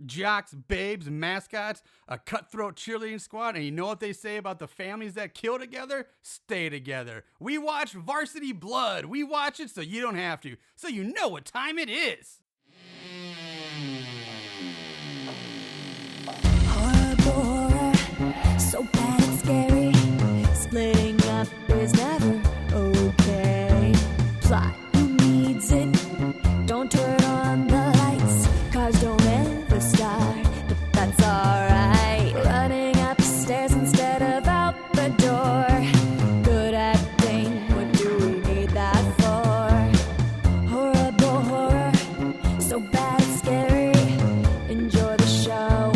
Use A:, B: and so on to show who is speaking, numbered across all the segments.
A: jocks, babes, mascots, a cutthroat cheerleading squad, and you know what they say about the families that kill together? Stay together. We watch Varsity Blood. We watch it so you don't have to, so you know what time it is.
B: Horror, so bad it's scary. Splitting up is never okay. Plot, who needs it? Don't turn on the lights. Cars don't ever start, but that's alright. Running upstairs instead of out the door. Good acting, what do we need that for? Horrible horror, so bad it's scary. Enjoy the show,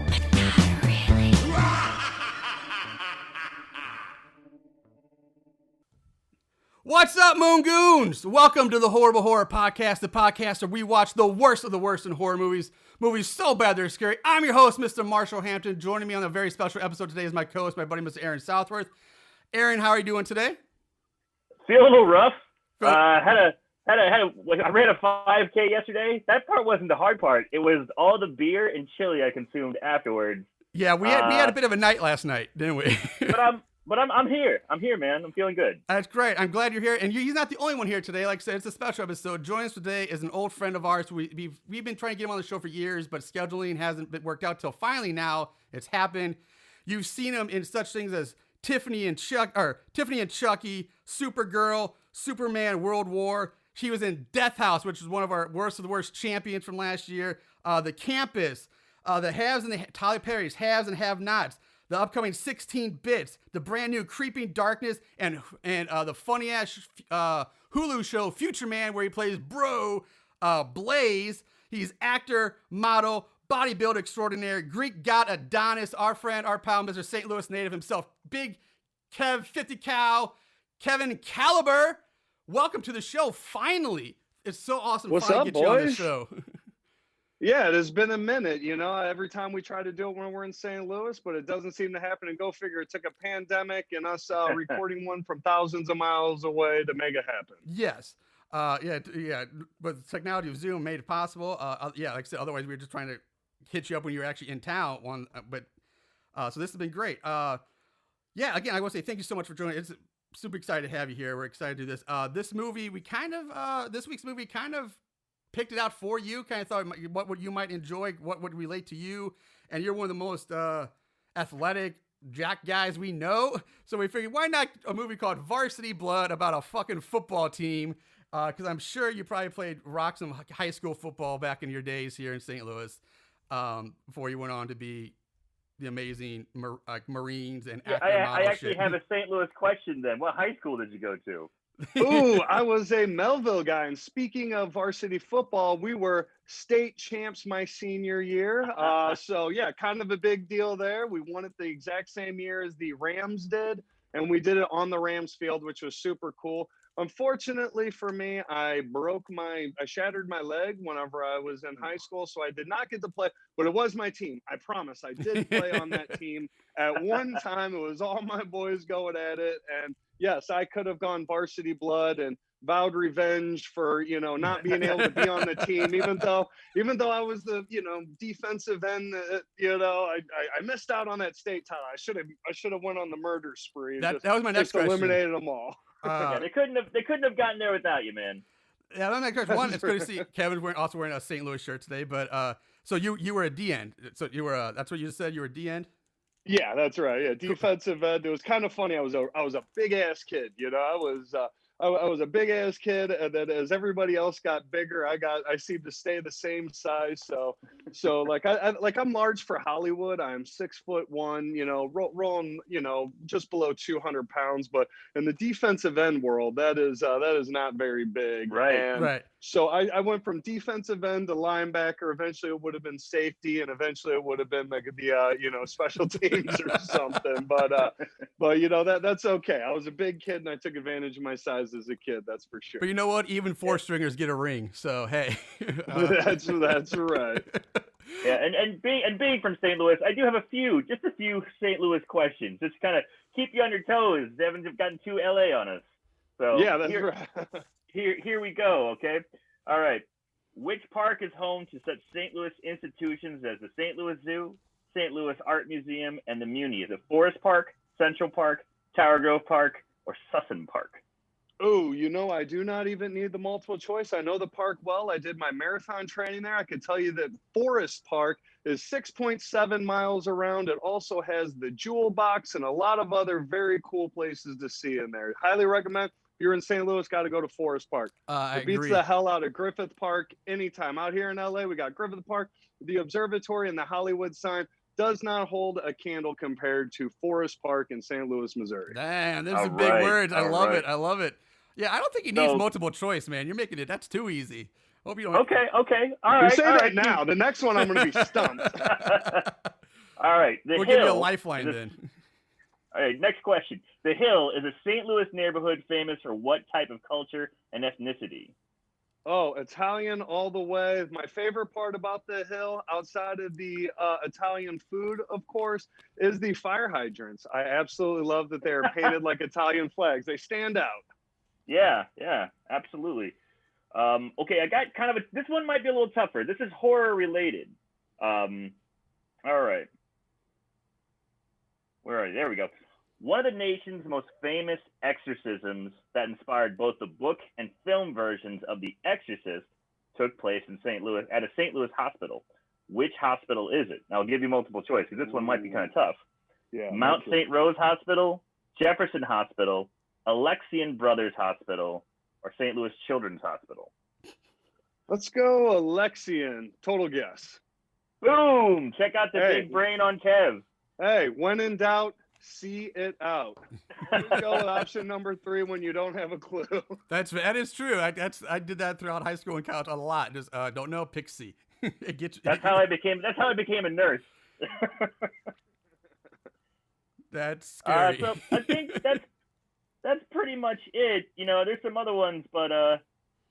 B: but not really.
A: What's up, Moongoons? Welcome to the Horrible Horror Podcast, the podcast where we watch the worst of the worst in horror movies. Movies so bad they're scary. I'm your host, Mr. Marshall Hampton. Joining me on a very special episode today is my co-host, my buddy, Mr. Aaron Southworth. Aaron, how are you doing today?
C: Feel a little rough. I ran a 5K yesterday. That part wasn't the hard part. It was all the beer and chili I consumed afterwards.
A: Yeah, we had a bit of a night last night, didn't we?
C: But I'm here. I'm here, man. I'm feeling good.
A: That's great. I'm glad you're here. And he's not the only one here today. Like I said, it's a special episode. Joining us today is an old friend of ours. We've been trying to get him on the show for years, but scheduling hasn't been worked out till finally now it's happened. You've seen him in such things as Tiffany and Chucky, Supergirl, Superman, World War. She was in Death House, which is one of our worst of the worst champions from last year. The Campus, the Haves and the Tyler Perry's Haves and Have-Nots. The upcoming 16 Bits, the brand new Creeping Darkness, and the funny ass Hulu show Future Man, where he plays Bro Blaze. He's actor, model, bodybuilder extraordinaire, Greek god Adonis, our friend, our pal, Mr. St. Louis native himself, Big Kev 50 Cow, Kevin Caliber. Welcome to the show. Finally, it's so awesome.
D: What's
A: to finally
D: up,
A: get you on the
D: boys?
A: show.
D: Yeah, it has been a minute, every time we try to do it when we're in St. Louis, but it doesn't seem to happen. And go figure, it took a pandemic and us recording one from thousands of miles away to make it happen.
A: Yes. Yeah. But the technology of Zoom made it possible. Like I said, otherwise we were just trying to hit you up when you were actually in town. So this has been great. Again, I want to say thank you so much for joining. It's super excited to have you here. We're excited to do this. This week's movie kind of picked it out for you. Kind of thought what you might enjoy, what would relate to you, and you're one of the most athletic jack guys we know. So we figured, why not a movie called Varsity Blood about a fucking football team? Because I'm sure you probably played some high school football back in your days here in St. Louis before you went on to be the amazing Marines and actor model.
C: I actually have a St. Louis question then. What high school did you go to?
D: Ooh, I was a Melville guy. And speaking of varsity football, we were state champs my senior year. So yeah, kind of a big deal there. We won it the exact same year as the Rams did, and we did it on the Rams field, which was super cool. Unfortunately for me, I shattered my leg whenever I was in high school, so I did not get to play, but it was my team. I promise I did play on that team at one time. It was all my boys going at it. And yes, I could have gone Varsity Blood and vowed revenge for, not being able to be on the team, even though I was the, defensive end, I missed out on that state title. I should have went on the murder spree.
A: That was my next question.
D: Eliminated them all.
C: They couldn't have gotten there without you, man.
A: Yeah, that's my question. One, it's good to see Kevin also wearing a St. Louis shirt today. But so you were a D end. So you were that's what you said. You were a D end.
D: Yeah, that's right. Yeah, defensive end. It was kind of funny. I was a big ass kid. I was a big ass kid, and then as everybody else got bigger, I seemed to stay the same size. So I'm large for Hollywood. I'm 6'1", rolling, just below 200 pounds. But in the defensive end world, that is not very big.
C: Right.
D: So I went from defensive end to linebacker. Eventually, it would have been safety, and eventually it would have been like the special teams or something. But that's okay. I was a big kid, and I took advantage of my size as a kid. That's for sure.
A: But you know what? Even four stringers get a ring. So hey,
D: that's right.
C: Yeah, and being from St. Louis, I do have just a few St. Louis questions, just kind of keep you on your toes. They haven't gotten too LA on us. So
D: yeah, that's right.
C: Here we go. Okay. All right. Which park is home to such St. Louis institutions as the St. Louis Zoo, St. Louis Art Museum, and the Muni? Is it Forest Park, Central Park, Tower Grove Park, or Sussin Park?
D: Oh, I do not even need the multiple choice. I know the park well. I did my marathon training there. I could tell you that Forest Park is 6.7 miles around. It also has the Jewel Box and a lot of other very cool places to see in there. Highly recommend. If you're in St. Louis, got to go to Forest Park.
A: I
D: It beats
A: agree.
D: the hell out of Griffith Park anytime. Out here in LA, we got Griffith Park, the observatory, and the Hollywood sign does not hold a candle compared to Forest Park in St. Louis, Missouri.
A: Damn, there's
C: All
A: some big
C: right,
A: words. I
C: all
A: love
C: right.
A: it. I love it. Yeah, I don't think he needs
C: So-
A: multiple choice, man. You're making it. That's too easy. Hope you don't.
C: Okay. All
D: You
C: right.
D: say
C: all
D: that
C: right.
D: now. The next one, I'm going to be stumped.
C: All right. The
A: We'll
C: Hill
A: give you a lifeline
C: is
A: then.
C: All right, next question. The Hill is a St. Louis neighborhood famous for what type of culture and ethnicity?
D: Oh, Italian all the way. My favorite part about the Hill, outside of the Italian food, of course, is the fire hydrants. I absolutely love that they're painted like Italian flags. They stand out.
C: Yeah, absolutely. Okay, I got kind of this one might be a little tougher. This is horror related. All right. Where are you? There we go. One of the nation's most famous exorcisms that inspired both the book and film versions of The Exorcist took place in St. Louis at a St. Louis hospital. Which hospital is it? Now, I'll give you multiple choice because this one might be kind of tough.
D: Yeah.
C: Mount St. Rose Hospital, Jefferson Hospital, Alexian Brothers Hospital, or St. Louis Children's Hospital.
D: Let's go Alexian. Total guess.
C: Boom! Check out the
D: Hey.
C: big brain on Kev.
D: Hey, when in doubt, see it out. Go with option number 3 when you don't have a clue.
A: That is true. I did that throughout high school and college a lot. Just don't know, pick C. It gets.
C: That's how I became a nurse.
A: That's scary.
C: So I think that's pretty much it. There's some other ones, but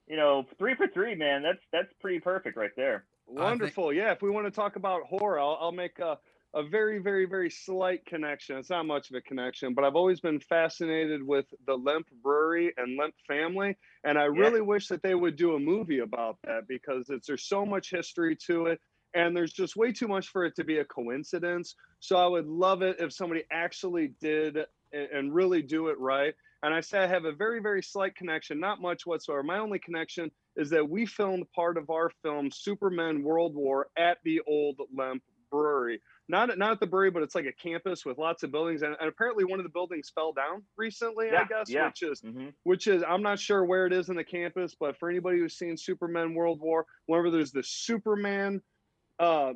C: 3 for 3, man. That's pretty perfect right there.
D: Wonderful. Yeah, if we want to talk about horror, I'll make a very, very, very slight connection. It's not much of a connection, but I've always been fascinated with the Lemp Brewery and Lemp family. And I really wish that they would do a movie about that because there's so much history to it. And there's just way too much for it to be a coincidence. So I would love it if somebody actually did and really do it right. And I say I have a very, very slight connection, not much whatsoever. My only connection is that we filmed part of our film, Superman World War, at the old Lemp Brewery. Not at the brewery, but it's like a campus with lots of buildings. And apparently one of the buildings fell down recently, I guess, which is, I'm not sure where it is in the campus, but for anybody who's seen Superman World War, whenever there's the Superman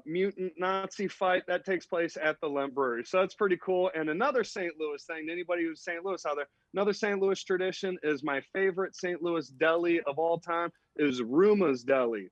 D: mutant Nazi fight, that takes place at the Lemp Brewery. So that's pretty cool. And another St. Louis thing, to anybody who's St. Louis out there, another St. Louis tradition is my favorite St. Louis deli of all time is Ruma's Deli.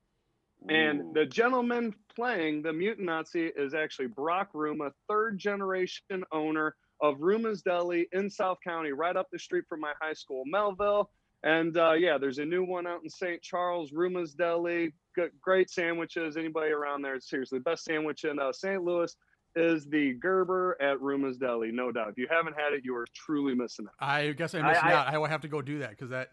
D: And the gentleman playing the mutant Nazi is actually Brock Ruma, 3rd generation owner of Ruma's Deli in South County, right up the street from my high school, Melville. And there's a new one out in St. Charles, Ruma's Deli. Great sandwiches. Anybody around there, seriously, the best sandwich in St. Louis is the Gerber at Ruma's Deli, no doubt. If you haven't had it, you are truly missing it.
A: I guess I'm missing out. I will have to go do that because that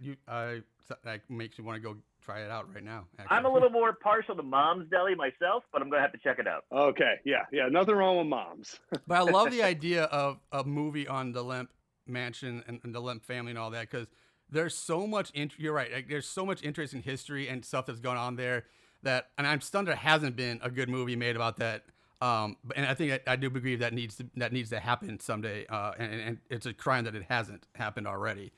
A: makes me want to go try it out right now. Actually.
C: I'm a little more partial to Mom's Deli myself, but I'm going to have to check it out.
D: Okay, yeah, nothing wrong with Mom's.
A: But I love the idea of a movie on the Lemp mansion and the Lemp family and all that because there's so much. You're right. Like, there's so much interesting history and stuff that's going on there and I'm stunned there hasn't been a good movie made about that. And I think I do believe that needs to happen someday. And it's a crime that it hasn't happened already.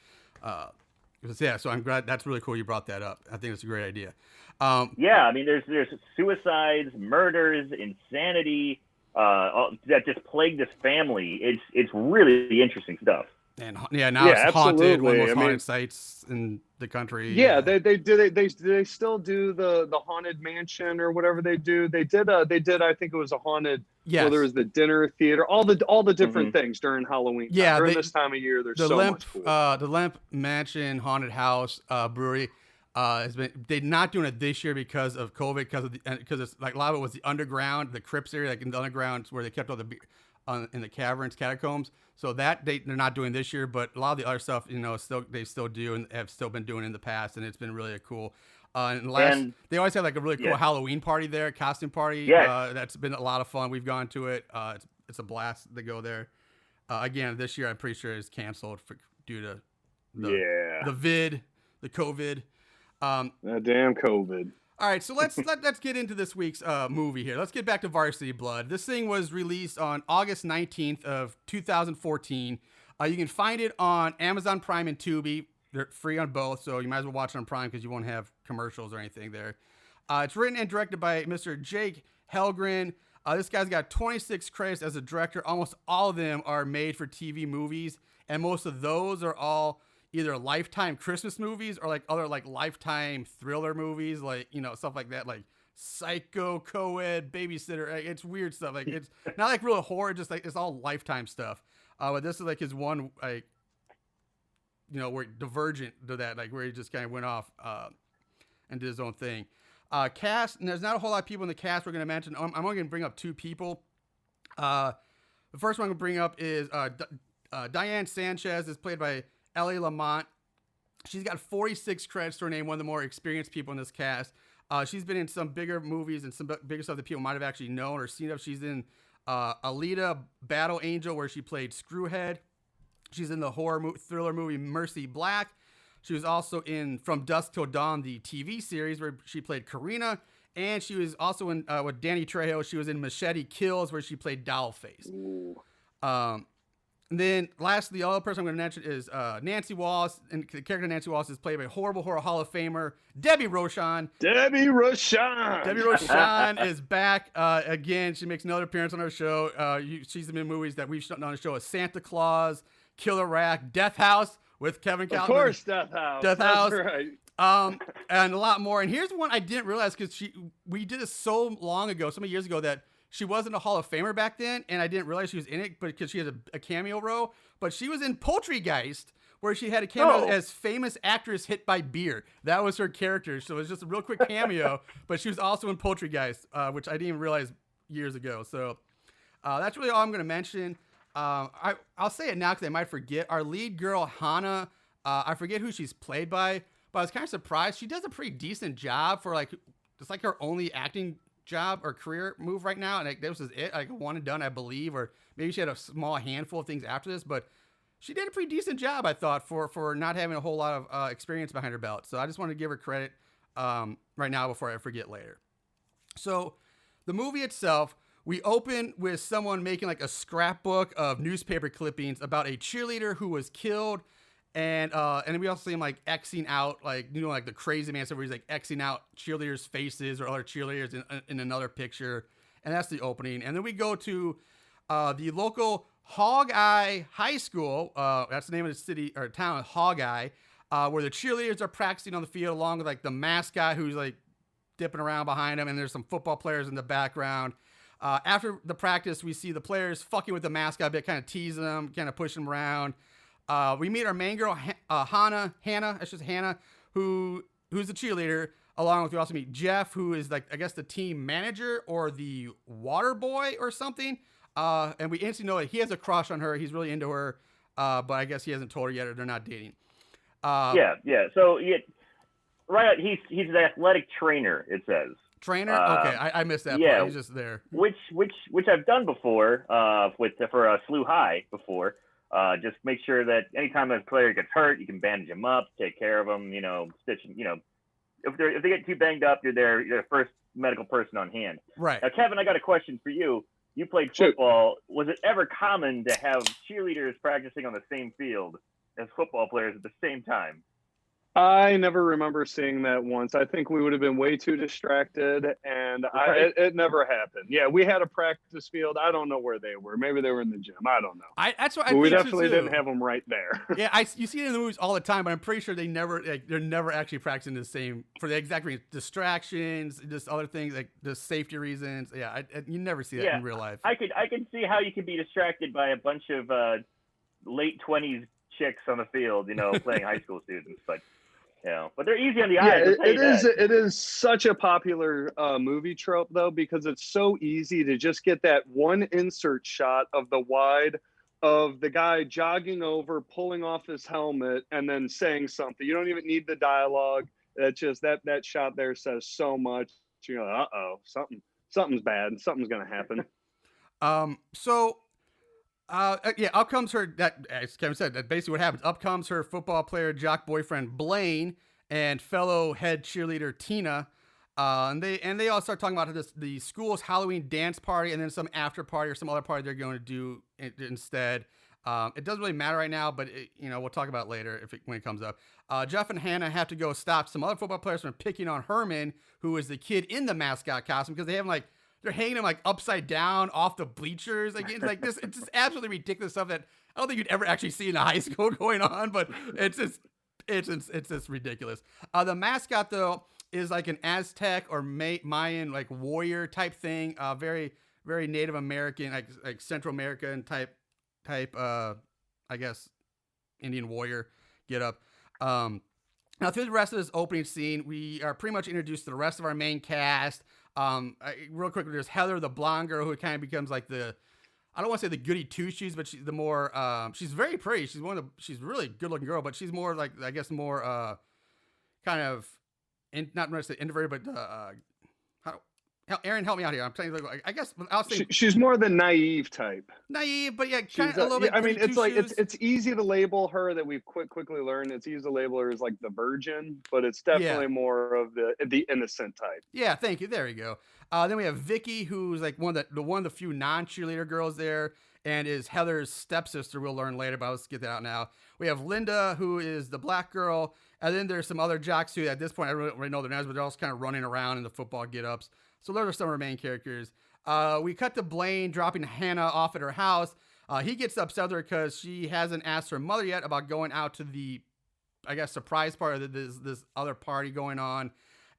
A: So I'm glad. That's really cool you brought that up. I think it's a great idea.
C: There's suicides, murders, insanity that just plague this family. It's really interesting stuff.
A: And now it's haunted. One of the most haunted sites in the country.
D: Yeah, they still do the haunted mansion or whatever they do. They did I think it was a haunted. Yeah, well, there was the dinner theater, all the different things during Halloween.
A: Yeah,
D: during this time of year, there's so much cool.
A: The Lemp Mansion Haunted House Brewery they're not doing it this year because of COVID, because it's like a lot of it was the underground, the crypts area, like in the underground where they kept all the in the caverns, catacombs. So that they're not doing this year, but a lot of the other stuff, they still do and have still been doing in the past, and it's been really cool.
C: And
A: they always have like a really cool
C: yeah.
A: Halloween party there, costume party.
C: Yes.
A: That's been a lot of fun. We've gone to it. It's a blast to go there. Again, this year I'm pretty sure it's canceled due to the COVID.
D: That damn COVID.
A: All right, so let's get into this week's movie here. Let's get back to Varsity Blood. This thing was released on August 19th of 2014. You can find it on Amazon Prime and Tubi. They're free on both, so you might as well watch it on Prime because you won't have commercials or anything there. It's written and directed by Mr. Jake Helgren. This guy's got 26 credits as a director. Almost all of them are made for TV movies, and most of those are all either Lifetime Christmas movies or like other like Lifetime thriller movies, like, you know, stuff like that, like Psycho, Co-ed, Babysitter. It's weird stuff. Like, it's not like real horror, just like it's all Lifetime stuff. But this is like his one, like, you know, where divergent to that, like where he just kind of went off and did his own thing. Cast, and there's not a whole lot of people in the cast we're going to mention. I'm only going to bring up two people. The first one I'm going to bring up is Diane Sanchez, is played by Ellie Lamont. She's got 46 credits to her name, one of the more experienced people in this cast. She's been in some bigger movies and some bigger stuff that people might have actually known or seen of. She's in Alita Battle Angel, where she played Screwhead. She's in the thriller movie Mercy Black. She was also in From Dusk Till Dawn, the TV series, where she played Karina. And she was also in, with Danny Trejo, she was in Machete Kills, where she played Dollface. And then lastly, the other person I'm going to mention is Nancy Wallace. And the character Nancy Wallace is played by Horrible Horror Hall of Famer Debbie Rochon.
D: Debbie Rochon
A: is back again. She makes another appearance on our show. She's in movies that we've done on the show as Santa Claus, Killer Rack, Death House with Kevin Costner.
D: Of course, Death House. That's right.
A: And a lot more. And here's one I didn't realize because we did this so long ago, so many years ago, that she wasn't a Hall of Famer back then, and I didn't realize she was in it, but because she had a cameo role. But she was in Poultrygeist, where she had a cameo as famous actress hit by beer. That was her character, so it was just a real quick cameo. But she was also in Poultrygeist, which I didn't even realize years ago. So that's really all I'm going to mention. I'll say it now because I might forget. Our lead girl, Hannah, I forget who she's played by, but I was kind of surprised. She does a pretty decent job for like just like her only acting job or career move right now, and like this was it, like one and done, I believe, or maybe she had a small handful of things after this, but she did a pretty decent job, I thought, for not having a whole lot of experience behind her belt. So I just want to give her credit right now before I forget later. So the movie itself, we open with someone making like a scrapbook of newspaper clippings about a cheerleader who was killed. And then we also see him like Xing out, like, you know, like the Crazy Man stuff where he's like Xing out cheerleaders' faces or other cheerleaders in another picture. And that's the opening. And then we go to the local Hog-Eye High School. That's the name of the city or town, Hog-Eye, where the cheerleaders are practicing on the field along with like the mascot who's like dipping around behind them. And there's some football players in the background. After the practice, we see the players fucking with the mascot a bit, kind of teasing them, kind of pushing them around. We meet our main girl, Hannah, who's the cheerleader, along with, we also meet Jeff, who is like, I guess, the team manager or the water boy or something. And we instantly know that he has a crush on her. He's really into her, but I guess he hasn't told her yet, or they're not dating.
C: Yeah. So right, he's an athletic trainer, it says.
A: Trainer? Okay, I missed that part. He's just there.
C: Which I've done before for SLU High before. Just make sure that anytime a player gets hurt, you can bandage them up, take care of them, stitch them, if they get too banged up, you're the first medical person on hand.
A: Right.
C: Now, Kevin, I got a question for you. You played football. Was it ever common to have cheerleaders practicing on the same field as football players at the same time?
D: I never remember seeing that once. I think we would have been way too distracted, and it never happened. Yeah, we had a practice field. I don't know where they were. Maybe they were in the gym. I don't know.
A: That's what
D: but we definitely didn't have them right there.
A: Yeah, you see it in the movies all the time, but I'm pretty sure they're never actually practicing the same for the exact reasons. Distractions, just other things like just safety reasons. Yeah, you never see that in real life.
C: I could see how you could be distracted by a bunch of late 20s chicks on the field, playing high school students, but. But they're easy on the eyes.
D: It is such a popular movie trope, though, because it's so easy to just get that one insert shot of the wide of the guy jogging over, pulling off his helmet, and then saying something. You don't even need the dialogue. That shot there says so much. You know, something's bad. Something's gonna happen.
A: So yeah, up comes her, that, as Kevin said, that basically what happens. Up comes her football player, jock boyfriend Blaine, and fellow head cheerleader Tina. And they all start talking about the school's Halloween dance party and then some after party or some other party they're going to do instead. It doesn't really matter right now, but we'll talk about it later when it comes up. Jeff and Hannah have to go stop some other football players from picking on Herman, who is the kid in the mascot costume, because they have him they're hanging him upside down off the bleachers. It's just absolutely ridiculous stuff that I don't think you'd ever actually see in a high school going on, but it's just ridiculous. The mascot though is like an Aztec or Mayan warrior type thing. Very, very Native American, like Central American type I guess Indian warrior get up. Now through the rest of this opening scene, we are pretty much introduced to the rest of our main cast. Real quick, there's Heather, the blonde girl, who kind of becomes like I don't want to say the goody two shoes, but she's the more, she's very pretty. She's a really good looking girl, but she's more more, kind of, not necessarily introverted, but, Aaron, help me out here. I'm telling you, I guess I'll say
D: she's more the naive type.
A: Naive, but yeah, kind of a little bit.
D: I mean, it's easy to label her, that we've quickly learned. It's easy to label her as like the virgin, but it's definitely more of the innocent type.
A: Yeah, thank you. There you go. Then we have Vicky, who's like one of the few non-cheerleader girls there, and is Heather's stepsister. We'll learn later, but let's get that out now. We have Linda, who is the black girl, and then there's some other jocks who at this point I don't really know their names, but they're all kind of running around in the football get-ups. So those are some of our main characters. We cut to Blaine dropping Hannah off at her house. He gets upset with her because she hasn't asked her mother yet about going out to the, I guess, surprise party, this other party going on.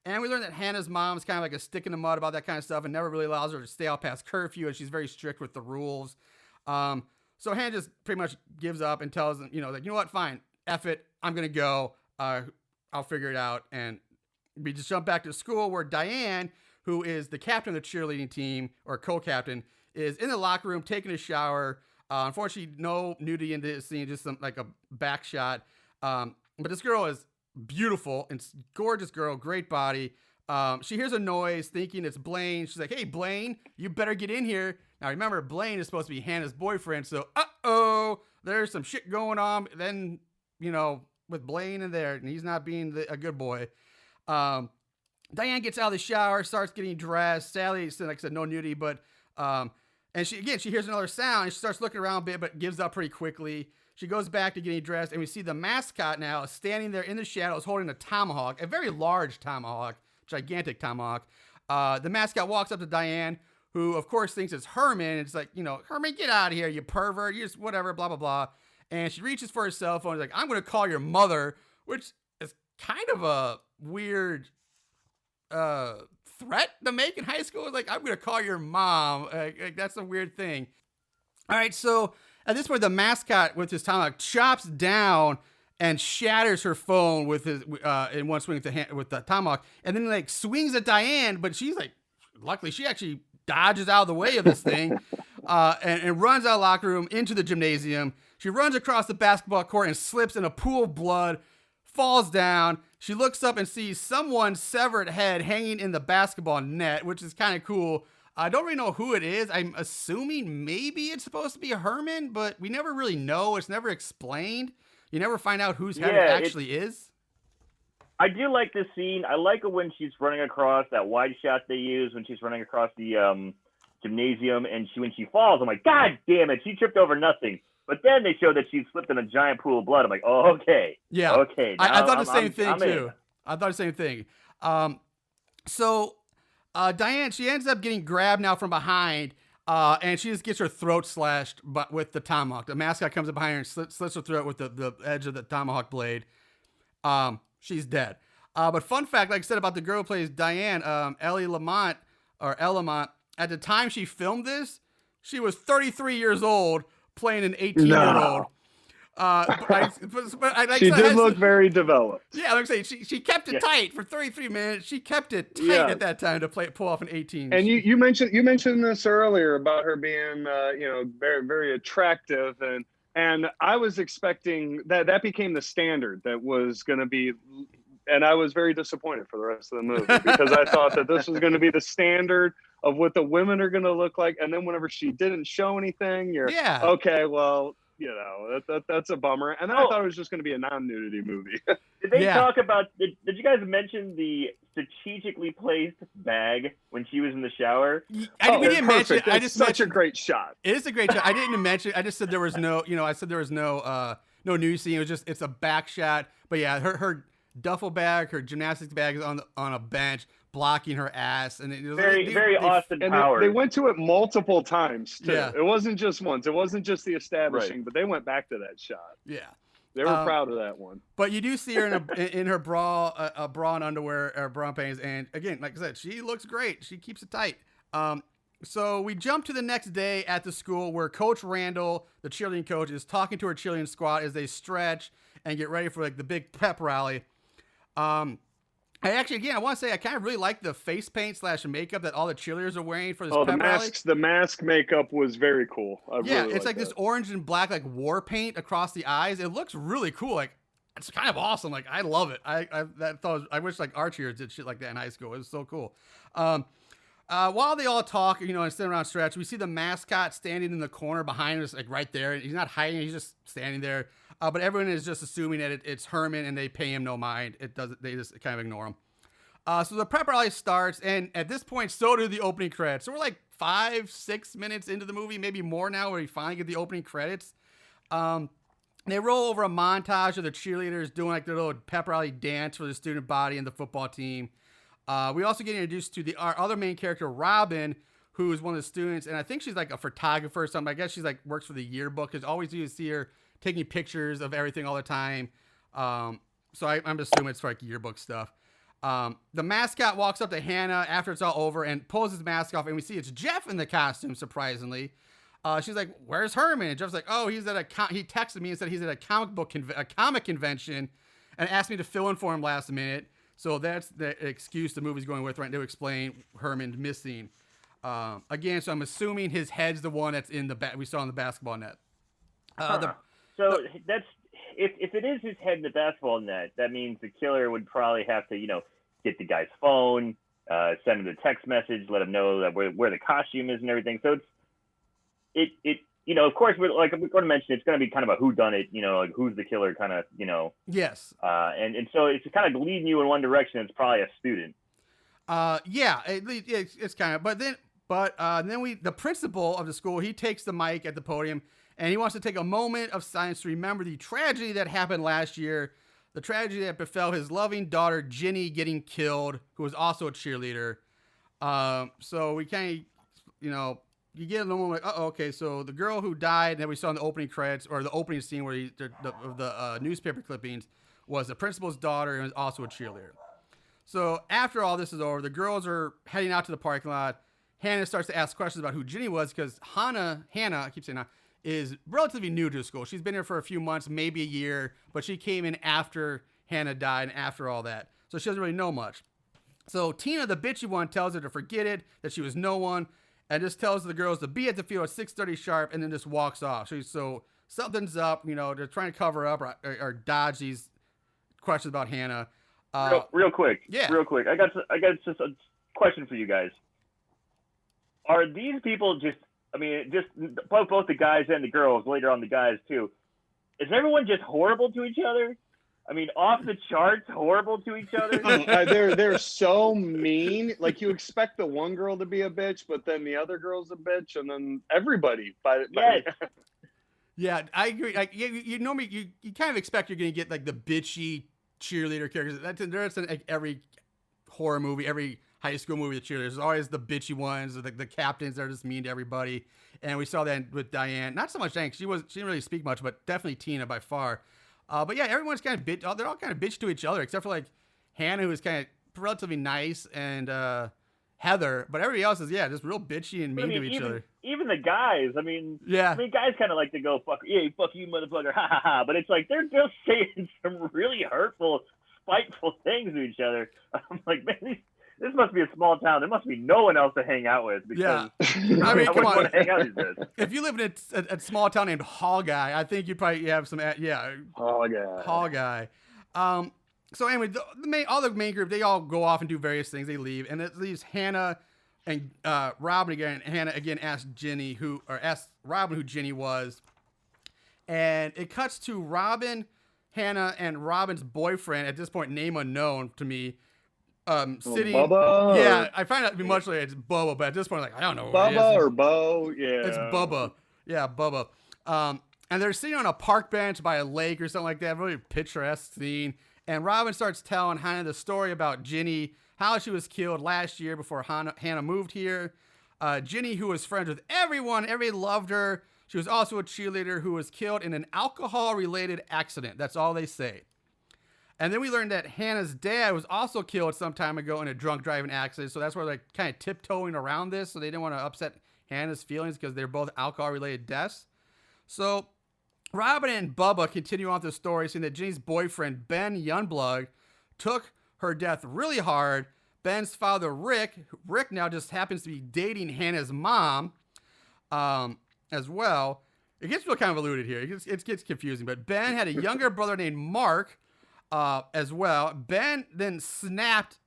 A: And we learn that Hannah's mom's kind of like a stick in the mud about that kind of stuff and never really allows her to stay out past curfew, and she's very strict with the rules. So Hannah just pretty much gives up and tells them, you know what, fine, F it, I'm going to go. I'll figure it out. And we just jump back to school where Diane, who is the captain of the cheerleading team, or co-captain, is in the locker room taking a shower. Unfortunately, no nudity in this scene, just like a back shot. But this girl is beautiful and gorgeous girl, great body. She hears a noise, thinking it's Blaine. She's like, "Hey, Blaine, you better get in here." Now, remember, Blaine is supposed to be Hannah's boyfriend, so there's some shit going on. Then, with Blaine in there, and he's not being a good boy. Diane gets out of the shower, starts getting dressed. Sally, like I said, no nudity, but and she hears another sound, and she starts looking around a bit, but gives up pretty quickly. She goes back to getting dressed, and we see the mascot now standing there in the shadows holding a tomahawk, a very large tomahawk, gigantic tomahawk. The mascot walks up to Diane, who of course thinks it's Herman. It's like, Herman, get out of here, you pervert, you just whatever, blah, blah, blah. And she reaches for her cell phone. She's like, "I'm going to call your mother," which is kind of a weird threat to make in high school. It's like, "I'm going to call your mom." Like, that's a weird thing. All right, so at this point, the mascot with his tomahawk chops down and shatters her phone with his in one swing with the tomahawk, and then like swings at Diane, but she's like, luckily she actually dodges out of the way of this thing, and runs out of the locker room into the gymnasium. She runs across the basketball court and slips in a pool of blood, falls down. She looks up and sees someone's severed head hanging in the basketball net, which is kind of cool. I don't really know who it is. I'm assuming maybe it's supposed to be Herman, but we never really know. It's never explained. You never find out whose head it actually is.
C: I do like this scene. I like it when she's running across that wide shot they use when she's running across the gymnasium, and when she falls, I'm like, "God damn it, she tripped over nothing." But then they show that she slipped in a giant pool of blood. I'm like, "Oh, okay."
A: Yeah.
C: Okay.
A: I thought the same thing too. I thought the same thing. So Diane, she ends up getting grabbed now from behind, and she just gets her throat slashed with the tomahawk. The mascot comes up behind her and slits her throat with the edge of the tomahawk blade. She's dead. But fun fact, like I said about the girl who plays Diane, Elle Lamont, at the time she filmed this, she was 33 years old playing an 18-year-old.
D: She did look very developed.
A: Yeah, like I say, she kept it tight for 33 minutes. She kept it tight at that time to pull off an 18.
D: And you mentioned this earlier about her being very, very attractive, and I was expecting that became the standard that was going to be And I was very disappointed for the rest of the movie because I thought that this was going to be the standard of what the women are going to look like. And then whenever she didn't show anything, you're okay, well, that's a bummer. And then I thought it was just going to be a non-nudity movie.
C: Did they talk about, did you guys mention the strategically placed bag when she was in the shower?
A: We didn't mention it. I just
D: such a great shot.
A: It is a great shot. I didn't mention it. I just said there was no, no nudity scene. It was it's a back shot. But yeah, her duffel bag, her gymnastics bag is on a bench blocking her ass, and it was
C: very Austin Powers.
D: They went to it multiple times too. Yeah. It wasn't just once. It wasn't just the establishing, but they went back to that shot.
A: Yeah,
D: they were proud of that one.
A: But you do see her in her bra and underwear or bra and panties, and again, like I said, she looks great. She keeps it tight. So we jump to the next day at the school where Coach Randall, the cheerleading coach, is talking to her cheerleading squad as they stretch and get ready for like the big pep rally. I want to say I kind of really like the face paint / makeup that all the cheerleaders are wearing for this pep rally.
D: The mask makeup was very cool.
A: It's like this orange and black like war paint across the eyes. It looks really cool. Like it's kind of awesome. Like I love it. I wish like our cheerleaders did shit like that in high school. It was so cool. While they all talk, and sit around stretch, we see the mascot standing in the corner behind us, like right there. He's not hiding; he's just standing there. But everyone is just assuming that it's Herman, and they pay him no mind. They just kind of ignore him. So the prep rally starts, and at this point, so do the opening credits. So we're like 5-6 minutes into the movie, maybe more now, where we finally get the opening credits. They roll over a montage of the cheerleaders doing like their little pep rally dance for the student body and the football team. We also get introduced to our other main character, Robin, who is one of the students, and I think she's like a photographer or something. I guess she's like works for the yearbook, because always you see her taking pictures of everything all the time. So I'm assuming it's for like yearbook stuff. The mascot walks up to Hannah after it's all over and pulls his mask off, and we see it's Jeff in the costume, surprisingly. She's like, "Where's Herman?" And Jeff's like, "Oh, he's at he texted me and said he's at a comic convention and asked me to fill in for him last minute." So that's the excuse the movie's going with right now to explain Herman missing. Again, so I'm assuming his head's the one that's in we saw in the basketball net.
C: That's if it is his head in the basketball net, that means the killer would probably have to, get the guy's phone, send him a text message, let him know that where the costume is and everything. So it's of course, we're going to mention, it's going to be kind of a whodunit, like who's the killer kind of,
A: Yes.
C: And so it's kind of leading you in one direction. It's probably a student.
A: It's kind of, but then the principal of the school, he takes the mic at the podium and he wants to take a moment of silence to remember the tragedy that happened last year, the tragedy that befell his loving daughter, Ginny, getting killed, who was also a cheerleader. So we kind of, you get a moment like, okay, so the girl who died that we saw in the opening credits or the opening scene where the newspaper clippings was the principal's daughter and was also a cheerleader. So after all this is over, the girls are heading out to the parking lot. Hannah starts to ask questions about who Ginny was because Hannah, I keep saying that, is relatively new to the school. She's been here for a few months, maybe a year, but she came in after Hannah died and after all that. So she doesn't really know much. So Tina, the bitchy one, tells her to forget it, that she was no one, and just tells the girls to be at the field at 6:30 sharp, and then just walks off. So something's up, they're trying to cover up or dodge these questions about Hannah.
C: Real quick.
A: Yeah.
C: Real quick. I got just a question for you guys. Are these people just both the guys and the girls, later on the guys too, is everyone just horrible to each other? I mean, off the charts, horrible to each other.
D: They're so mean. Like you expect the one girl to be a bitch, but then the other girl's a bitch, and then everybody.
A: Yeah, I agree. Like you kind of expect you're going to get like the bitchy cheerleader characters. That's in like every horror movie, every high school movie. The cheerleaders, there's always the bitchy ones, the captains that are just mean to everybody. And we saw that with Diane. Not so much Diane. She didn't really speak much, but definitely Tina by far. But yeah, everyone's kind of bitch. They're all kind of bitch to each other, except for like Hannah, who is kind of relatively nice, and Heather. But everybody else is just real bitchy and mean to each other.
C: Even the guys. Guys kind of like to go fuck you, motherfucker, ha ha ha. But it's like they're just saying some really hurtful, spiteful things to each other. I'm like, man, this must be a small town. There must be no one else to hang out with. Because
A: I mean, come on.
C: Want to hang out with this.
A: If you live in a small town named Hall Guy, I think you probably have some. Hall Guy. So anyway, all the main group, they all go off and do various things. They leave, and it leaves Hannah and Robin again. Hannah again asks Robin who Ginny was, and it cuts to Robin, Hannah, and Robin's boyfriend, at this point name unknown to me, sitting.
D: Bubba.
A: Yeah, I find out to be much later it's Bubba, but at this point, like, I don't know.
D: Bubba or Bo. Yeah.
A: It's Bubba. Yeah, Bubba. And they're sitting on a park bench by a lake or something like that. Really picturesque scene. And Robin starts telling Hannah the story about Ginny, how she was killed last year before Hannah moved here. Ginny, who was friends with everyone, everybody loved her. She was also a cheerleader who was killed in an alcohol-related accident. That's all they say. And then we learned that Hannah's dad was also killed some time ago in a drunk driving accident. So that's where they're kind of tiptoeing around this. So they didn't want to upset Hannah's feelings because they're both alcohol-related deaths. So Robin and Bubba continue on the story, saying that Ginny's boyfriend, Ben Youngblood, took her death really hard. Ben's father, Rick now just happens to be dating Hannah's mom as well. It gets real kind of alluded here. It gets confusing. But Ben had a younger brother named Mark as well. Ben then snapped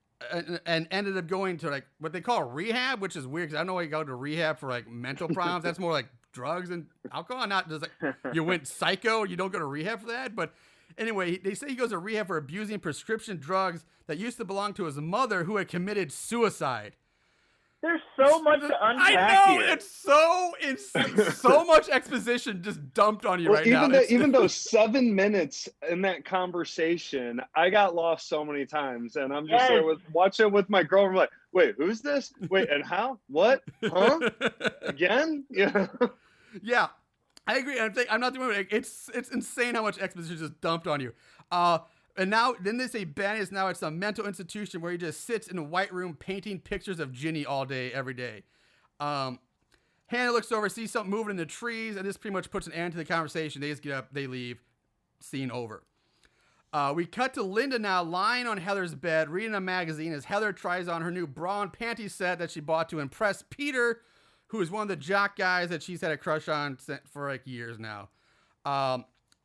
A: and ended up going to like what they call rehab, which is weird because I don't know why you go to rehab for like mental problems. That's more like drugs and alcohol, not just like you went psycho. You don't go to rehab for that. But anyway, they say he goes to rehab for abusing prescription drugs that used to belong to his mother, who had committed suicide.
C: There's so much to unpack
A: I know,
C: here.
A: It's so much exposition just dumped on you right now.
D: Even though 7 minutes in that conversation, I got lost so many times, and I'm just there watching with my girl. I'm like, wait, who's this? Wait, and how? What? Huh? Again? Yeah.
A: Yeah, I agree. I'm not the one. It's insane how much exposition just dumped on you. And now, then they say Ben is now at some mental institution where he just sits in a white room painting pictures of Ginny all day, every day. Hannah looks over, sees something moving in the trees, and this pretty much puts an end to the conversation. They just get up, they leave, scene over. We cut to Linda now lying on Heather's bed, reading a magazine as Heather tries on her new bra and panty set that she bought to impress Peter, who is one of the jock guys that she's had a crush on for like years now.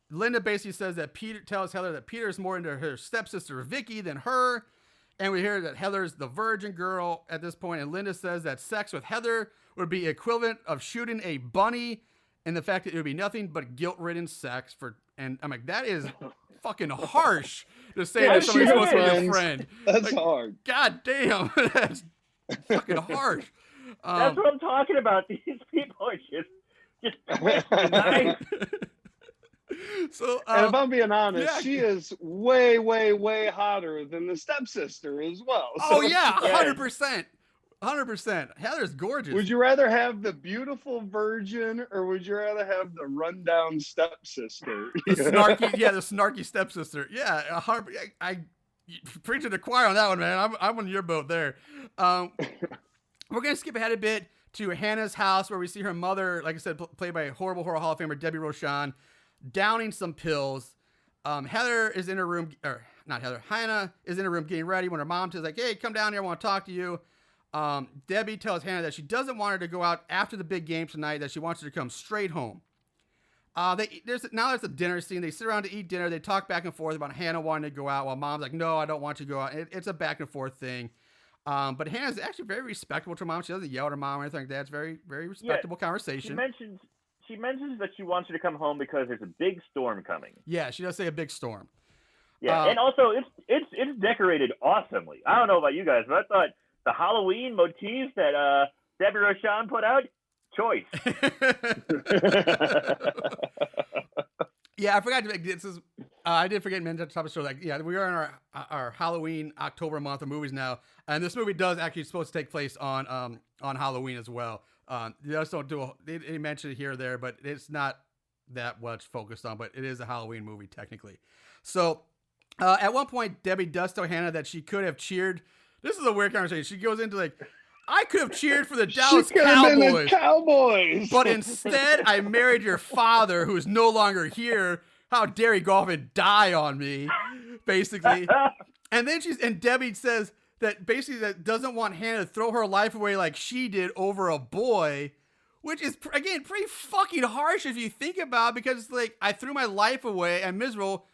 A: Linda basically says that Peter tells Heather that Peter is more into her stepsister Vicky than her. And we hear that Heather's the virgin girl at this point. And Linda says that sex with Heather would be equivalent of shooting a bunny, and the fact that it would be nothing but guilt-ridden sex and I'm like, that is fucking harsh to say that somebody's supposed to be your friend.
D: That's
A: like,
D: hard.
A: God damn. That's fucking harsh.
C: That's what I'm talking about. These people are just nice.
D: So, and if I'm being honest, she is way, way, way hotter than the stepsister as well. So.
A: Oh yeah, 100%. 100%. Heather's gorgeous.
D: Would you rather have the beautiful virgin, or would you rather have the rundown stepsister?
A: The snarky stepsister. Yeah, I preach to the choir on that one, man. I'm on your boat there. We're gonna skip ahead a bit to Hannah's house, where we see her mother, like I said, played by horrible horror Hall of Famer Debbie Rochon, downing some pills. Heather is in her room, or not Heather, Hannah is in her room getting ready when her mom says like, hey, come down here, I want to talk to you. Debbie tells Hannah that she doesn't want her to go out after the big game tonight, that she wants her to come straight home. There's a dinner scene. They sit around to eat dinner. They talk back and forth about Hannah wanting to go out while mom's like, no, I don't want you to go out. It's a back and forth thing. But Hannah's actually very respectful to her mom. She doesn't yell at her mom or anything like that. It's very, very respectable conversation.
C: She mentions that she wants you to come home because there's a big storm coming.
A: Yeah, she does say a big storm.
C: Yeah, and also it's decorated awesomely. I don't know about you guys, but I thought the Halloween motifs that Debbie Rochon put out, choice.
A: Yeah, I forgot to make this. I did forget to mention at the top of the show. Like, yeah, we are in our Halloween October month of movies now, and this movie does actually supposed to take place on Halloween as well. They just don't do they mention it here or there, but it's not that much focused on. But it is a Halloween movie technically. So at one point, Debbie does tell Hannah that she could have cheered. This is a weird conversation. She goes into like, I could have cheered for the Dallas
D: Cowboys,
A: but instead I married your father, who is no longer here. How dare he go off and die on me, basically. And then Debbie says that basically that doesn't want Hannah to throw her life away like she did over a boy, which is, again, pretty fucking harsh if you think about it, because like, I threw my life away. I'm miserable